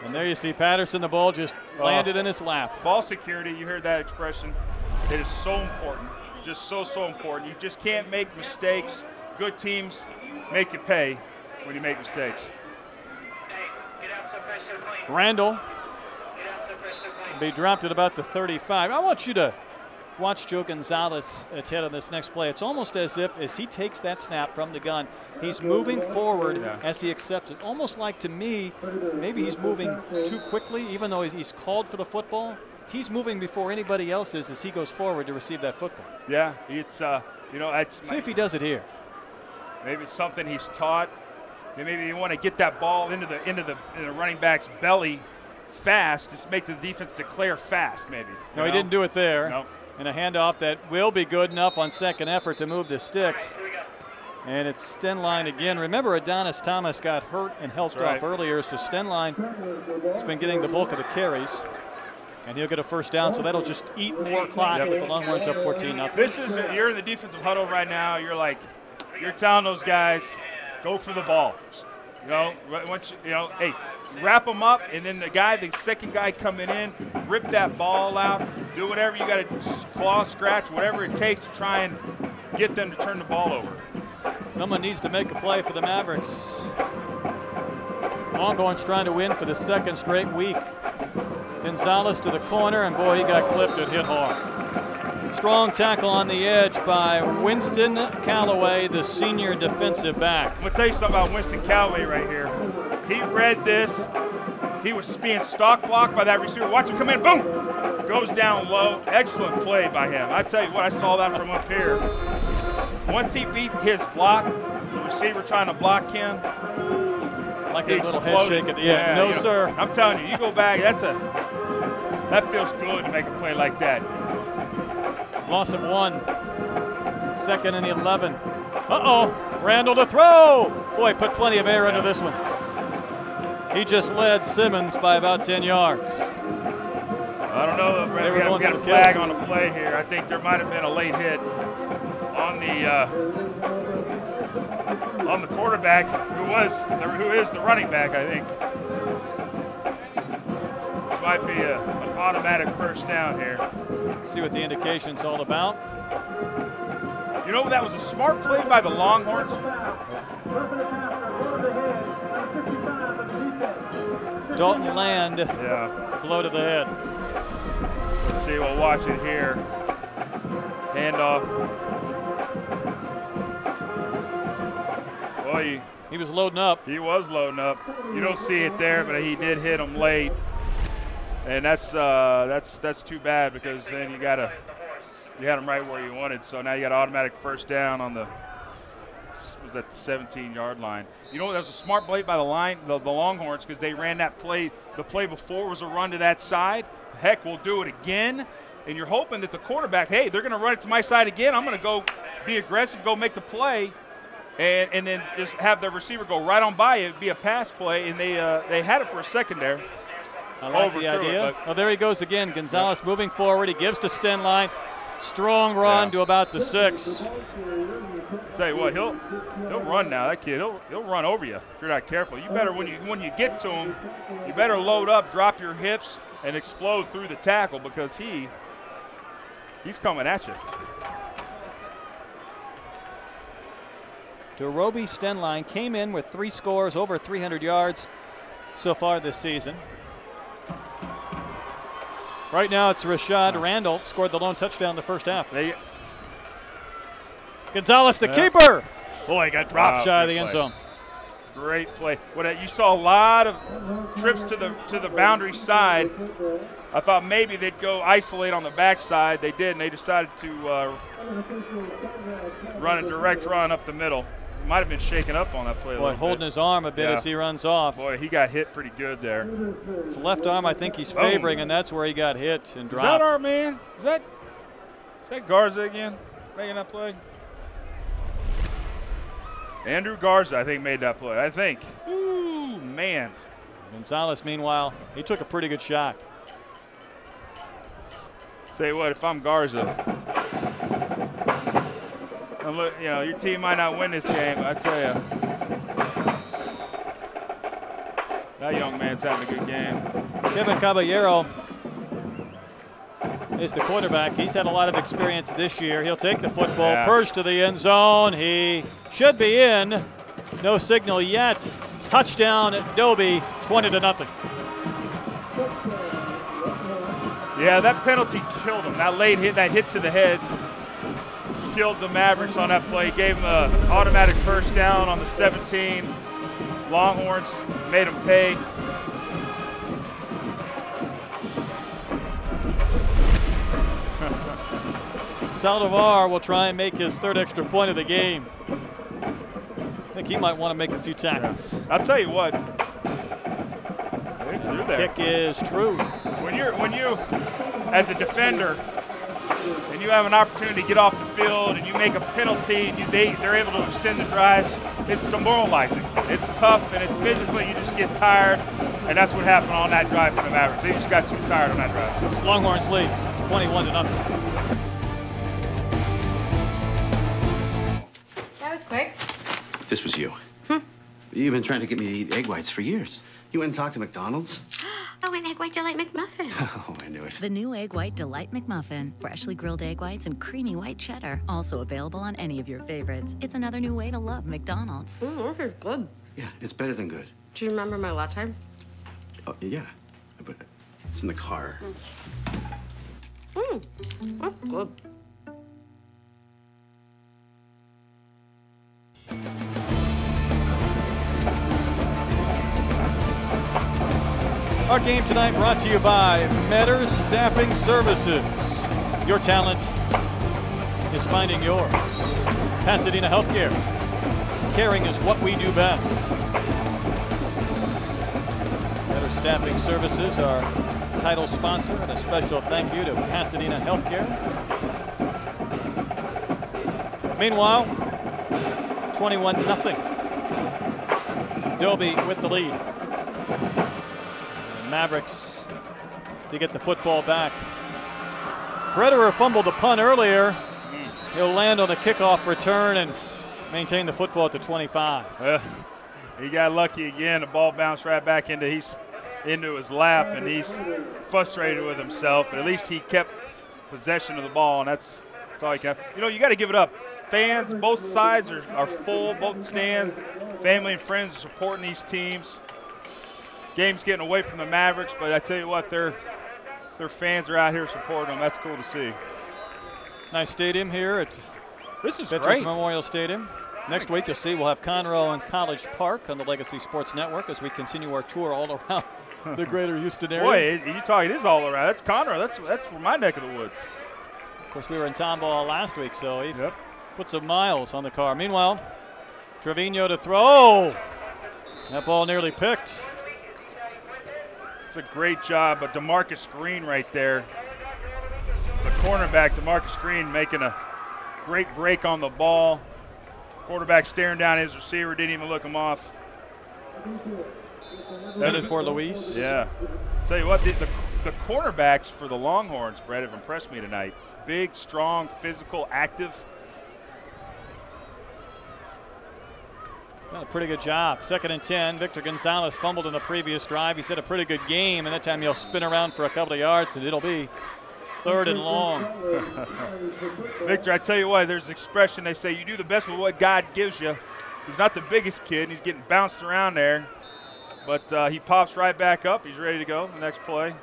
And there you see Patterson. The ball just landed in his lap. Ball security, you heard that expression. It is so important, just so important. You just can't make mistakes. Good teams make you pay when you make mistakes. Randall be dropped at about the 35. I want you to watch Joe Gonzalez hit on this next play. It's almost as he takes that snap from the gun, he's moving forward as he accepts it. Almost like, to me, maybe he's moving too quickly, even though he's called for the football. He's moving before anybody else is as he goes forward to receive that football. Yeah, it's see if he does it here. Maybe it's something he's taught. Maybe you want to get that ball into the running back's belly fast, just make the defense declare fast, maybe. No, he didn't do it there. Nope. And a handoff that will be good enough on second effort to move the sticks. And it's Stenline again. Remember, Adonis Thomas got hurt and helped off earlier, so Stenline has been getting the bulk of the carries. And he'll get a first down, so that'll just eat more clock with the Longhorns up 14-0. You're in the defensive huddle right now. You're telling those guys, go for the ball. Hey, wrap them up, and then the second guy coming in, rip that ball out, do whatever you got to, claw, scratch, whatever it takes to try and get them to turn the ball over. Someone needs to make a play for the Mavericks. Longhorns trying to win for the 2nd straight week. Gonzalez to the corner, and boy, he got clipped and hit hard. Strong tackle on the edge by Winston Callaway, the senior defensive back. I'm going to tell you something about Winston Callaway right here. He read this. He was being stock blocked by that receiver. Watch him come in, boom! Goes down low. Excellent play by him. I tell you what, I saw that from up here. Once he beat his block, the receiver trying to block him. Like a little head shake at the end. No, sir. I'm telling you, you go back, that feels good to make a play like that. Loss of 1. 2nd and 11. Uh-oh. Randall to throw. Boy, put plenty of air into this one. He just led Simmons by about 10 yards. I don't know. We got a flag on the play here. I think there might have been a late hit on the quarterback, who is the running back, I think. This might be an automatic first down here. Let's see what the indication's all about. You know, that was a smart play by the Longhorns. Dalton Land, blow to the head. Let's see, we'll watch it here. Handoff. Boy, he was loading up. He was loading up. You don't see it there, but he did hit him late. And that's too bad, because then you had him right where you wanted. So now you got automatic first down on the at the 17-yard line. You know, that was a smart play by the Longhorns, because they ran that play. The play before was a run to that side. Heck, we'll do it again. And you're hoping that the quarterback, hey, they're going to run it to my side again. I'm going to go be aggressive, go make the play, and then just have the receiver go right on by it, be a pass play. And they had it for a second there. I like the idea. Oh, there he goes again. Gonzalez moving forward. He gives to Stenline. Strong run to about the 6. I'll tell you what, he'll run now. That kid, he'll run over you if you're not careful. You better, when you get to him, you better load up, drop your hips, and explode through the tackle, because he's coming at you. Dobie Stenline came in with 3 scores, over 300 yards so far this season. Right now it's Rashad Randall, scored the lone touchdown in the first half. Gonzalez, the keeper. Boy, he got dropped shy of the end zone. Great play. You saw a lot of trips to the boundary side. I thought maybe they'd go isolate on the backside. They did, and they decided to run a direct run up the middle. He might have been shaken up on that play a little bit. Holding his arm a bit as he runs off. Boy, he got hit pretty good there. It's left arm I think he's favoring, and that's where he got hit and dropped. Is that our man? Is that Garza again making that play? Andrew Garza, I think, made that play. I think. Ooh, man. Gonzalez, meanwhile, he took a pretty good shot. Tell you what, if I'm Garza, and look, you know, your team might not win this game, I tell you, that young man's having a good game. Kevin Caballero is the quarterback. He's had a lot of experience this year. He'll take the football, purge to the end zone. He should be in. No signal yet. Touchdown at Dobie, 20-0. Yeah, that penalty killed him. That late hit, that hit to the head, killed the Mavericks on that play. Gave him an automatic first down on the 17. Longhorns made him pay. Saldivar will try and make his 3rd extra point of the game. I think he might want to make a few tackles. Yeah. I'll tell you what. Kick is true. When you, as a defender, and you have an opportunity to get off the field and you make a penalty and they're able to extend the drives, it's demoralizing. It's tough, and physically you just get tired, and that's what happened on that drive for the Mavericks. They just got too tired on that drive. Longhorns lead, 21-0. That was quick. This was you. You've been trying to get me to eat egg whites for years. You went and talked to McDonald's? Oh, an Egg White Delight McMuffin. Oh, I knew it. The new Egg White Delight McMuffin. Freshly grilled egg whites and creamy white cheddar. Also available on any of your favorites. It's another new way to love McDonald's. This is good. Yeah, it's better than good. Do you remember my latte? Oh, yeah. But it's in the car. That's good. Our game tonight brought to you by Metters Staffing Services. Your talent is finding yours. Pasadena Healthcare. Caring is what we do best. Metters Staffing Services, our title sponsor, and a special thank you to Pasadena Healthcare. Meanwhile, 21-0. Dobie with the lead. Mavericks to get the football back. Federer fumbled the punt earlier. He'll land on the kickoff return and maintain the football at the 25. He got lucky again. The ball bounced right back into his lap, and he's frustrated with himself. But at least he kept possession of the ball, and that's all he can. You know, you got to give it up. fans, both sides are full, both stands. Family and friends are supporting these teams. Game's getting away from the Mavericks, but I tell you what, their fans are out here supporting them. That's cool to see. Nice stadium here at Veterans great. Memorial Stadium. Next week, you'll see we'll have Conroe and College Park on the Legacy Sports Network as we continue our tour all around the greater Houston area. Boy, you talk, it is all around. That's Conroe. That's my neck of the woods. Of course, we were in Tomball last week, so he put some miles on the car. Meanwhile, Trevino to throw. That ball nearly picked. It's a great job, but DeMarcus Green right there. The cornerback, DeMarcus Green, making a great break on the ball. Quarterback staring down his receiver, didn't even look him off. Intended for Luis. Yeah. Tell you what, the cornerbacks for the Longhorns, Brett, have impressed me tonight. Big, strong, physical, active. Done a pretty good job. 2nd and 10. Victor Gonzalez fumbled in the previous drive. He said a pretty good game, and that time he'll spin around for a couple of yards, and it'll be 3rd and long. Victor, I tell you what, there's an expression they say, you do the best with what God gives you. He's not the biggest kid, and he's getting bounced around there. But he pops right back up. He's ready to go the next play.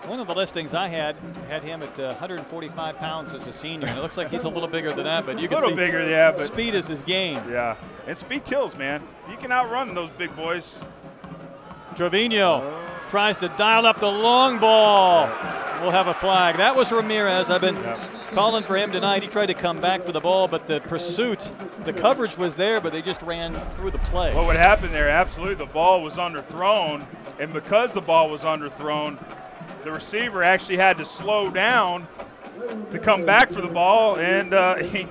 One of the listings I had him at 145 pounds as a senior. And it looks like he's a little bigger than that, but you can see bigger, yeah, but speed is his game. Yeah, and speed kills, man. You can outrun those big boys. Trevino tries to dial up the long ball. We'll have a flag. That was Ramirez. I've been calling for him tonight. He tried to come back for the ball, but the pursuit, the coverage was there, but they just ran through the play. Well, what happened there, absolutely, the ball was underthrown, and because the ball was underthrown, the receiver actually had to slow down to come back for the ball, and he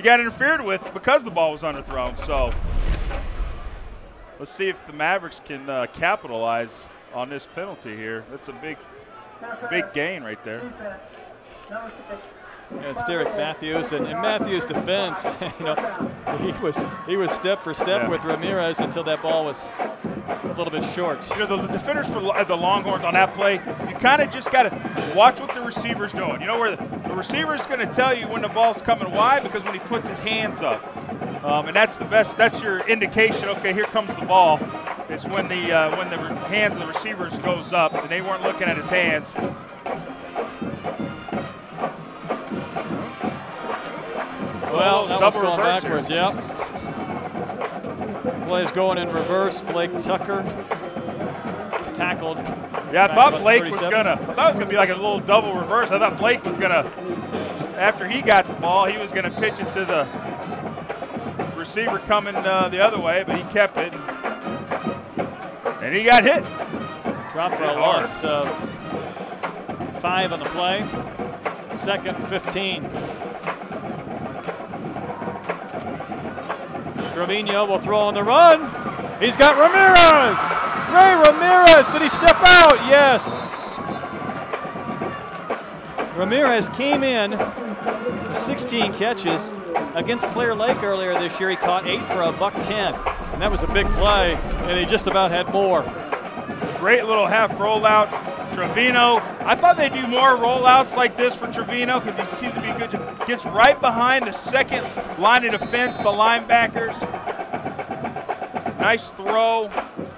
got interfered with because the ball was underthrown. So let's see if the Mavericks can capitalize on this penalty here. That's a big gain right there. Yeah, it's Derek Matthews, and Matthews' defense, you know, he was step for step with Ramirez until that ball was a little bit short. You know, the defenders for the Longhorns on that play, you kind of just got to watch what the receiver's doing. You know, where the receiver's going to tell you when the ball's coming wide, because when he puts his hands up, and that's the best. That's your indication. Okay, here comes the ball. It's when the hands of the receivers goes up, and they weren't looking at his hands. Well, that one's going backwards, yeah. Play is going in reverse. Blake Tucker is tackled. Yeah, I thought Blake was gonna. I thought it was gonna be like a little double reverse. I thought Blake was gonna, after he got the ball, he was gonna pitch it to the receiver coming the other way, but he kept it, and he got hit. Dropped for a loss of 5 on the play. 2nd, 15. Trevino will throw on the run. He's got Ramirez. Ray Ramirez, did he step out? Yes. Ramirez came in with 16 catches. Against Clear Lake earlier this year, he caught 8 for $110. And that was a big play, and he just about had more. Great little half rollout. Trevino, I thought they'd do more rollouts like this for Trevino because he seems to be good. Gets right behind the second line of defense, the linebackers. Nice throw.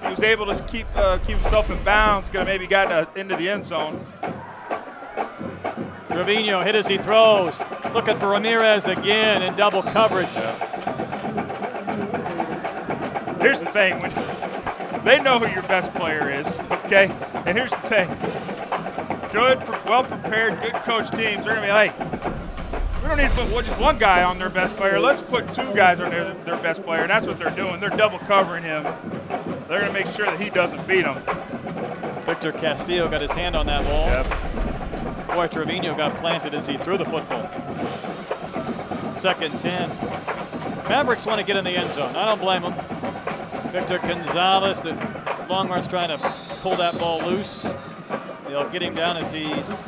He was able to keep himself in bounds. Could have maybe gotten into the end zone. Trevino hit as he throws. Looking for Ramirez again in double coverage. Here's the thing. When they know who your best player is, okay? And here's the thing. Good, well-prepared, good coach teams, they're going to be like, we don't need to put just one guy on their best player. Let's put 2 guys on their best player, and that's what they're doing. They're double covering him. They're going to make sure that he doesn't beat them. Victor Castillo got his hand on that ball. Yep. Boy, Trevino got planted as he threw the football. 2nd, 10. Mavericks want to get in the end zone. I don't blame them. Victor Gonzalez, the Longhorns trying to pull that ball loose. They'll get him down as he's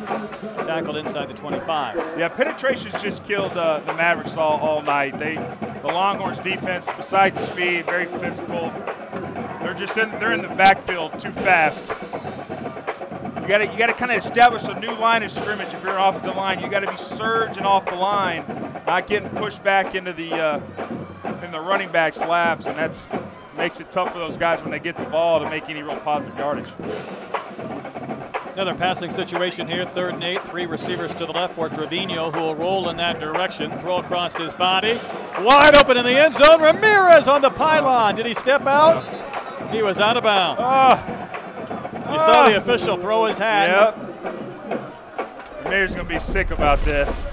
tackled inside the 25. Yeah, penetration's just killed the Mavericks all night. The Longhorns defense, besides speed, very physical. They're in the backfield too fast. You got to kind of establish a new line of scrimmage if you're an offensive line. You got to be surging off the line not getting pushed back into the running back's laps, and that's makes it tough for those guys when they get the ball to make any real positive yardage. Another passing situation here, 3rd and 8, 3 receivers to the left for Trevino, who will roll in that direction, throw across his body. Wide open in the end zone, Ramirez on the pylon. Did he step out? He was out of bounds. You saw the official throw his hand. Yep. Ramirez is going to be sick about this.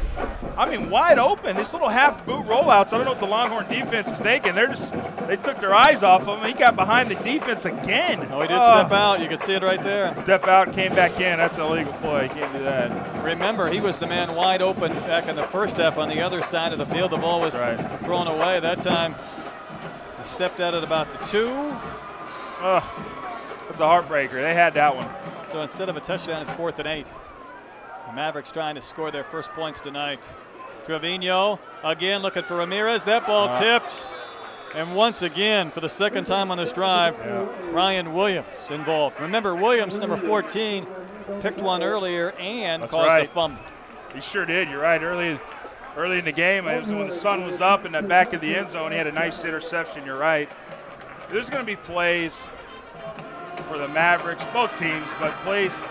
I mean, wide open. These little half boot rollouts. I don't know what the Longhorn defense is thinking. They took their eyes off of him. He got behind the defense again. Oh, he did step out. You can see it right there. Step out, came back in. That's an illegal play. Can't do that. Remember, he was the man wide open back in the first half on the other side of the field. The ball was thrown away. That time, he stepped out at about the 2. That's a heartbreaker. They had that one. So instead of a touchdown, it's 4th and 8. The Mavericks trying to score their first points tonight. Trevino again looking for Ramirez. That ball tipped. And once again, for the second time on this drive, Ryan Williams involved. Remember, Williams, number 14, picked one earlier and caused a fumble. He sure did. You're right. Early in the game, it was when the sun was up in the back of the end zone. He had a nice interception. You're right. There's going to be plays for the Mavericks, both teams, but plays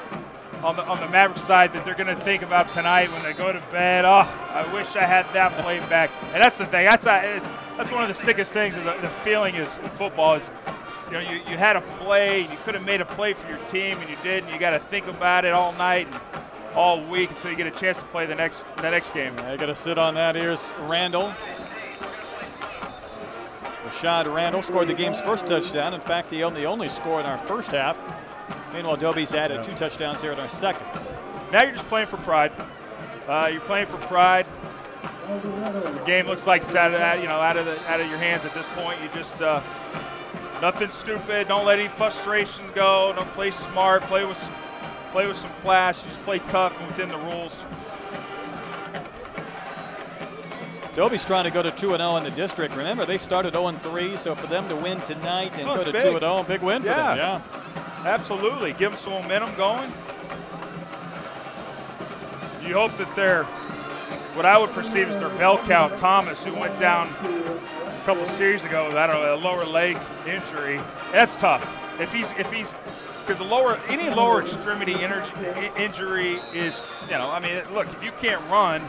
on the Mavericks side that they're going to think about tonight when they go to bed. Oh, I wish I had that play back. And that's the thing. That's one of the sickest things. The feeling is in football is, you know, you had a play, you could have made a play for your team, and you didn't. You got to think about it all night and all week until you get a chance to play the next game. I got to sit on that. Here's Randall. Rashad Randall scored the game's first touchdown. In fact, he only scored in our first half. Meanwhile, Dobie's added 2 touchdowns here in our second. Now you're just playing for pride. You're playing for pride. The game looks like it's out of your hands at this point. You just nothing stupid. Don't let any frustrations go. Don't play smart. Play with some class. You just play tough and within the rules. Dobie's trying to go to 2-0 in the district. Remember, they started 0-3, so for them to win tonight and go to 2-0, big win for them. Yeah, absolutely. Give them some momentum going. You hope that they're what I would perceive as their bell cow Thomas, who went down a couple series ago with, I don't know, a lower leg injury. That's tough. If he's because any lower extremity injury is, you know, I mean, look, if you can't run,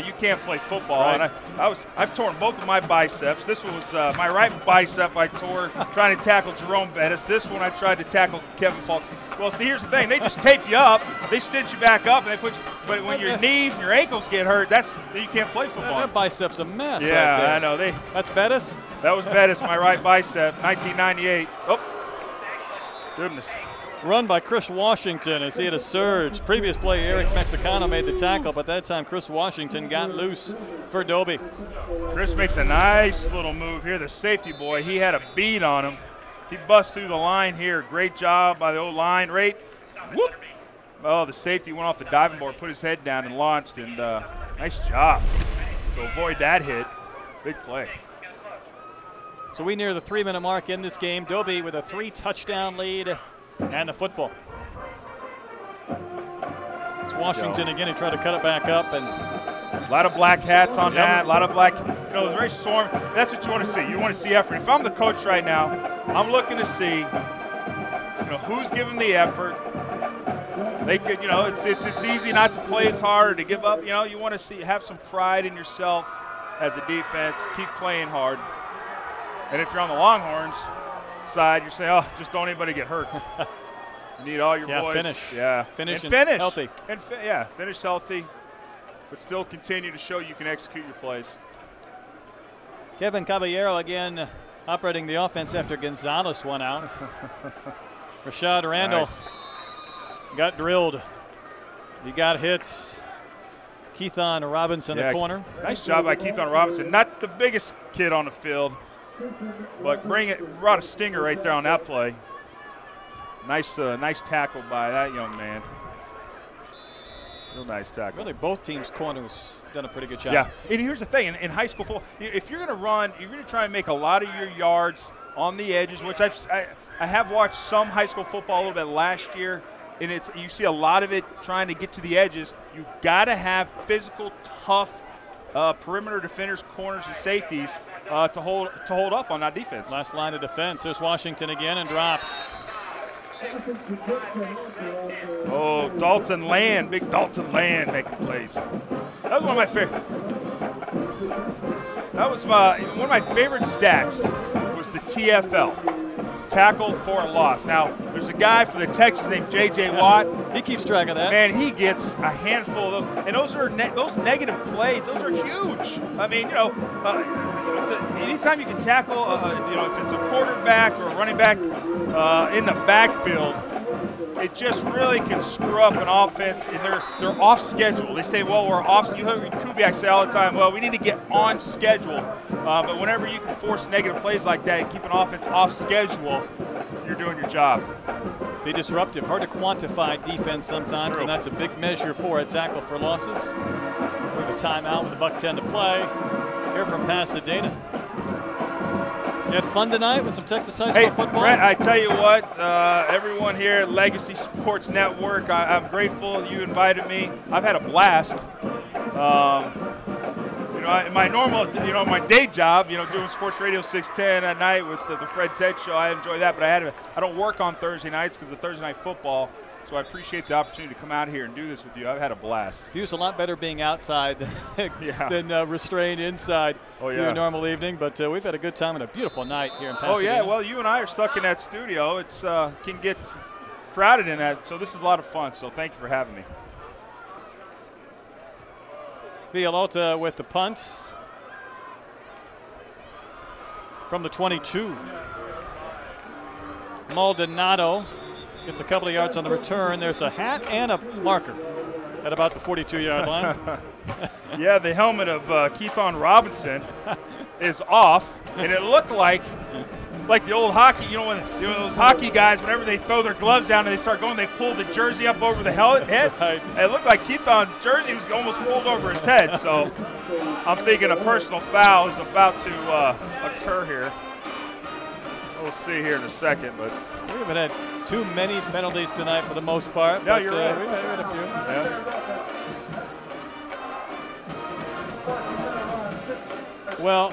you can't play football. Right. And I've torn both of my biceps. This was my right bicep I tore trying to tackle Jerome Bettis. This one I tried to tackle Kevin Falk. Well, see, here's the thing. They just tape you up. They stitch you back up, and they put you. But when your knees and your ankles get hurt, you can't play football. That bicep's a mess. Yeah, right there. I know. That's Bettis? That was Bettis, my right bicep, 1998. Oh, goodness. Run by Chris Washington as he had a surge. Previous play, Eric Mexicano made the tackle, but that time Chris Washington got loose for Dobie. Chris makes a nice little move here. The safety boy, he had a bead on him. He busts through the line here. Great job by the old line. Right. Whoop. Oh, the safety went off the diving board, put his head down and launched, and nice job to avoid that hit. Big play. So we near the 3-minute mark in this game. Dobie with a 3-touchdown lead and the football. It's Washington again. He tried to cut it back up, and a lot of black hats on that. A lot of black. You know, it's very storm. That's what you want to see. You want to see effort. If I'm the coach right now, I'm looking to see, who's giving the effort. They could, it's just easy not to play as hard or to give up. You want to have some pride in yourself as a defense. Keep playing hard. And if you're on the Longhorns side, you're saying, oh, just don't anybody get hurt. You need all your boys. Finish. Yeah, finish healthy. And finish healthy, but still continue to show you can execute your plays. Kevin Caballero again operating the offense after Gonzalez went out. Rashad Randall got drilled. He got hit. Keithon Robinson, the corner. Nice job by Keithon Robinson. Not the biggest kid on the field, but brought a stinger right there on that play. Nice tackle by that young man. Real nice tackle. Really, both teams' corners done a pretty good job. Yeah, and here's the thing. In high school football, if you're going to run, you're going to try and make a lot of your yards on the edges, which I have watched some high school football a little bit last year, and you see a lot of it trying to get to the edges. You got to have physical, tough perimeter defenders, corners, and safeties to hold up on that defense. Last line of defense. There's Washington again and dropped. Oh, Dalton Land, big Dalton Land making plays. That was one of my favorite. That was one of my favorite stats was the TFL. Tackle for a loss. Now, there's a guy for the Texans named J.J. Watt. He keeps track of that. Man, he gets a handful of those. And those are those negative plays. Those are huge. I mean, anytime you can tackle, if it's a quarterback or a running back in the backfield, it just really can screw up an offense. And they're off schedule. They say, well, we're off. You heard Kubiak say all the time, well, we need to get on schedule. But whenever you can force negative plays like that and keep an offense off schedule, you're doing your job. Be disruptive. Hard to quantify defense sometimes, and that's a big measure for a tackle for losses. We have a timeout with $1:10 to play here from Pasadena. You had fun tonight with some Texas high school football? Brett, I tell you what, everyone here at Legacy Sports Network, I'm grateful you invited me. I've had a blast. In my normal, my day job, doing Sports Radio 610 at night with the Fred Ted Show, I enjoy that. But I don't work on Thursday nights because of Thursday Night Football. So I appreciate the opportunity to come out here and do this with you. I've had a blast. Feels a lot better being outside than restrained inside your normal evening. But we've had a good time and a beautiful night here in Pasadena. Oh, yeah. Well, you and I are stuck in that studio. It's can get crowded in that. So this is a lot of fun. So thank you for having me. Villalota with the punt from the 22. Maldonado gets a couple of yards on the return. There's a hat and a marker at about the 42-yard line. Yeah, the helmet of Keithon Robinson is off, and it looked like the old hockey, when those hockey guys, whenever they throw their gloves down and they start going, they pull the jersey up over the head. Right. It looked like Keithon's jersey was almost pulled over his head. So I'm thinking a personal foul is about to occur here. We'll see here in a second, but we haven't had too many penalties tonight for the most part. No, but, you're right. We've had a few. Yeah. Well,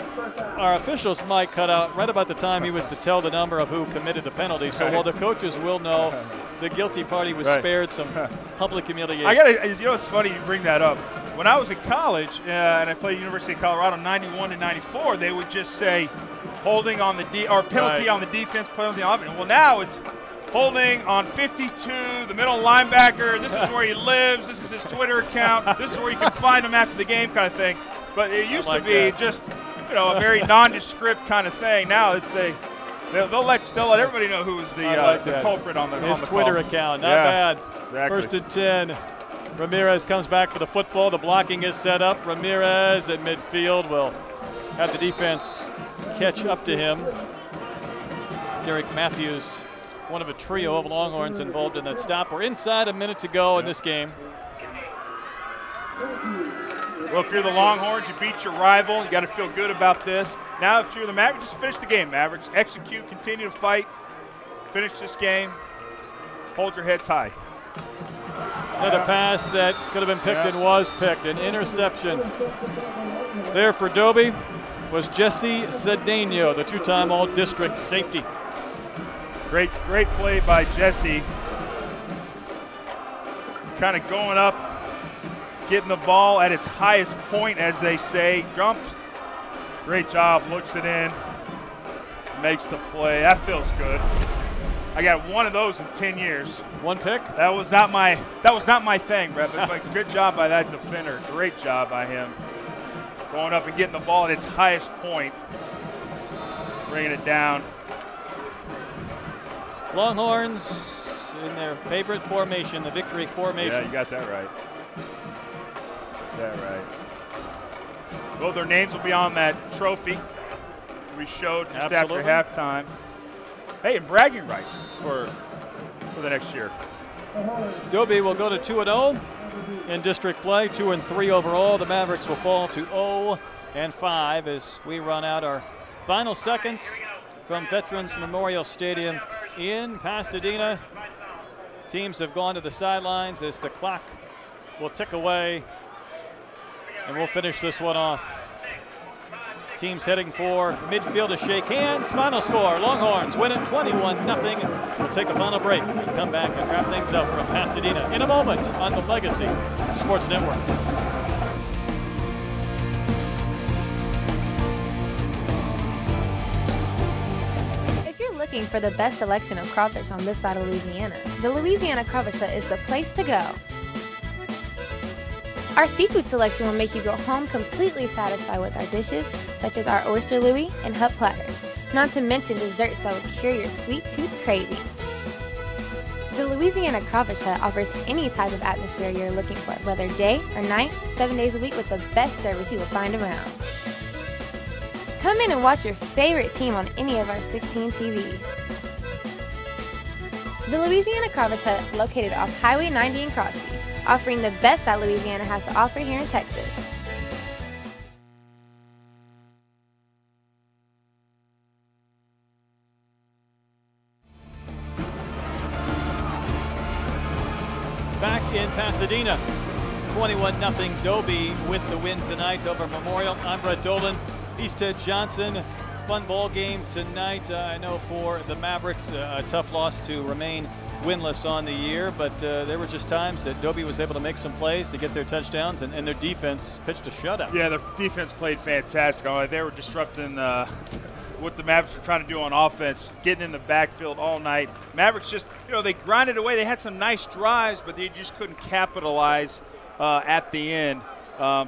our officials might cut out right about the time he was to tell the number of who committed the penalty. So while the coaches will know, the guilty party was spared some public humiliation. It's funny you bring that up. When I was in college and I played University of Colorado 91 and 94, they would just say holding on the penalty on the defense, penalty on the offense. Well, now it's holding on 52, the middle linebacker. This is where he lives. This is his Twitter account. This is where you can find him after the game, kind of thing. But it used to be just, a very nondescript kind of thing. Now it's they'll let everybody know who is the culprit on the his on the Twitter call. account. Not bad. Exactly. First and 10. Ramirez comes back for the football. The blocking is set up. Ramirez at midfield will have the defense catch up to him. Derek Matthews, one of a trio of Longhorns involved in that stop. We're inside a minute to go in this game. Well, if you're the Longhorns, you beat your rival. You got to feel good about this. Now, if you're the Mavericks, just finish the game, Mavericks. Execute, continue to fight, finish this game, hold your heads high. Another pass that could have been picked and was picked. An interception there for Dobie was Jesse Cedeno, the two-time All-District safety. Great play by Jesse. Kind of going up, getting the ball at its highest point, as they say. Jumps. Great job. Looks it in. Makes the play. That feels good. I got one of those in 10 years. One pick? That was not my thing, Brett. But good job by that defender. Great job by him. Going up and getting the ball at its highest point. Bringing it down. Longhorns in their favorite formation, the victory formation. Yeah, you got that right. Well, their names will be on that trophy we showed just after halftime. Hey, and bragging rights for the next year. Dobie will go to 2-0 in district play, 2-3 overall. The Mavericks will fall to 0-5 as we run out our final seconds from Veterans Memorial Stadium in Pasadena. Teams have gone to the sidelines as the clock will tick away And we'll finish this one off. Teams heading for midfield to shake hands. Final score, Longhorns win it 21-0. We'll take a final break and come back and wrap things up from Pasadena in a moment on the Legacy Sports Network. If you're looking for the best selection of crawfish on this side of Louisiana, the Louisiana Crawfish Hut is the place to go. Our seafood selection will make you go home completely satisfied with our dishes, such as our oyster louie and hut platter, not to mention desserts that will cure your sweet tooth craving. The Louisiana Crawfish Hut offers any type of atmosphere you're looking for, whether day or night, 7 days a week with the best service you will find around. Come in and watch your favorite team on any of our 16 TVs. The Louisiana Crawfish Hut, located off Highway 90 in Crosby, offering the best that Louisiana has to offer here in Texas. Back in Pasadena, 21-0 Dobie with the win tonight over Memorial. I'm Brett Dolan. He's Ted Johnson. Fun ball game tonight. I know for the Mavericks, a tough loss to remain winless on the year, but there were just times that Dobie was able to make some plays to get their touchdowns, and their defense pitched a shutout. Yeah, their defense played fantastic. They were disrupting what the Mavericks were trying to do on offense, getting in the backfield all night. Mavericks just, they grinded away. They had some nice drives, but they just couldn't capitalize at the end.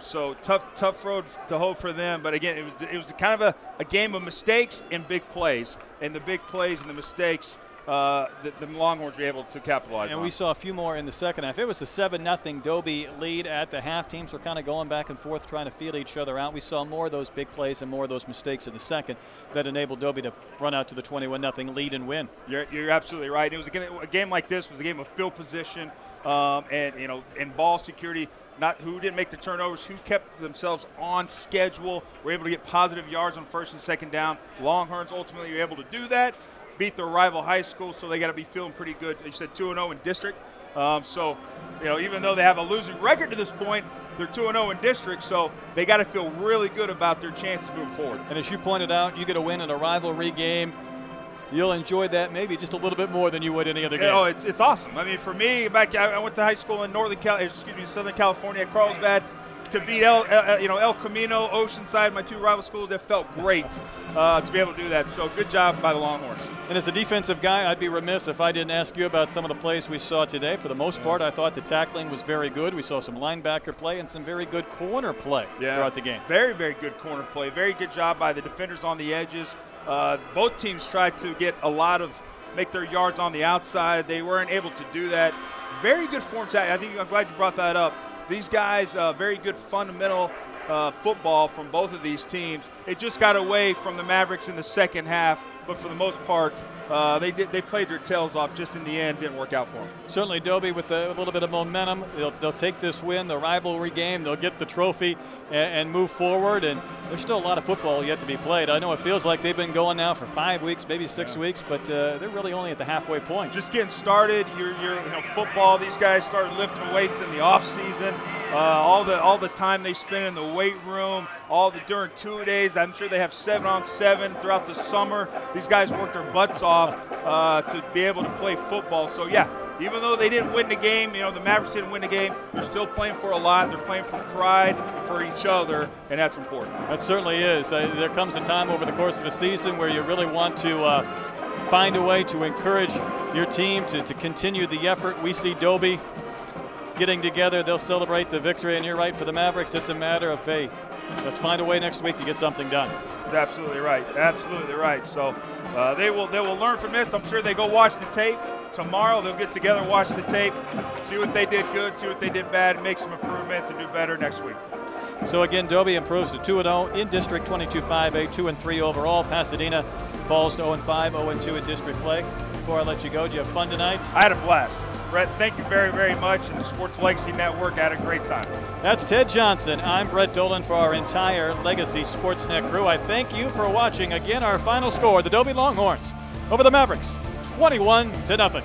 So tough road to hoe for them. But again, it was kind of a game of mistakes and big plays. And the big plays and the mistakes, the Longhorns were able to capitalize on. We saw a few more in the second half. It was a 7-0 Dobie lead at the half. Teams were kind of going back and forth, trying to feel each other out. We saw more of those big plays and more of those mistakes in the second that enabled Dobie to run out to the 21-0 lead and win. You're absolutely right. It was a game like this was a game of field position and ball security. Not who didn't make the turnovers, who kept themselves on schedule, were able to get positive yards on first and second down. Longhorns ultimately were able to do that, beat their rival high school, so they got to be feeling pretty good. You said 2-0 in district. Even though they have a losing record to this point, they're 2-0 in district, so they got to feel really good about their chances moving forward. And as you pointed out, you get a win in a rivalry game. You'll enjoy that maybe just a little bit more than you would any other game. It's awesome. I mean, for me, I went to high school in Southern California at Carlsbad. To beat El Camino, Oceanside, my two rival schools, it felt great to be able to do that. So good job by the Longhorns. And as a defensive guy, I'd be remiss if I didn't ask you about some of the plays we saw today. For the most part, I thought the tackling was very good. We saw some linebacker play and some very good corner play throughout the game. Very, very good corner play. Very good job by the defenders on the edges. Both teams tried to make their yards on the outside. They weren't able to do that. Very good form tackling. I'm glad you brought that up. These guys, very good fundamental football from both of these teams. It just got away from the Mavericks in the second half, but for the most part, they played their tails off. Just in the end, didn't work out for them. Certainly, Dobie with a little bit of momentum, they'll take this win, the rivalry game. They'll get the trophy and move forward. And there's still a lot of football yet to be played. I know it feels like they've been going now for 5 weeks, maybe 6 weeks, but they're really only at the halfway point. Just getting started. Football. These guys started lifting weights in the off season. All the time they spend in the weight room, during 2 days. I'm sure they have 7-on-7 throughout the summer. These guys work their butts off to be able to play football. So yeah, even though they didn't win the game, the Mavericks didn't win the game, they're still playing for a lot. They're playing for pride, for each other, and that's important. That certainly is. There comes a time over the course of a season where you really want to find a way to encourage your team to continue the effort. We see Dobie getting together. They'll celebrate the victory, and you're right, for the Mavericks, it's a matter of, hey, let's find a way next week to get something done. That's absolutely right. Absolutely right. So they will learn from this. I'm sure they go watch the tape. Tomorrow they'll get together, watch the tape, see what they did good, see what they did bad, make some improvements, and do better next week. So again, Dobie improves to 2-0 in district, 22-5A, 2-3 overall. Pasadena falls to 0-5, 0-2 in district play. Before I let you go, did you have fun tonight? I had a blast. Brett, thank you very, very much. And the Sports Legacy Network, I had a great time. That's Ted Johnson. I'm Brett Dolan for our entire Legacy Sportsnet crew. I thank you for watching. Again, our final score, the Dobie Longhorns over the Mavericks, 21-0.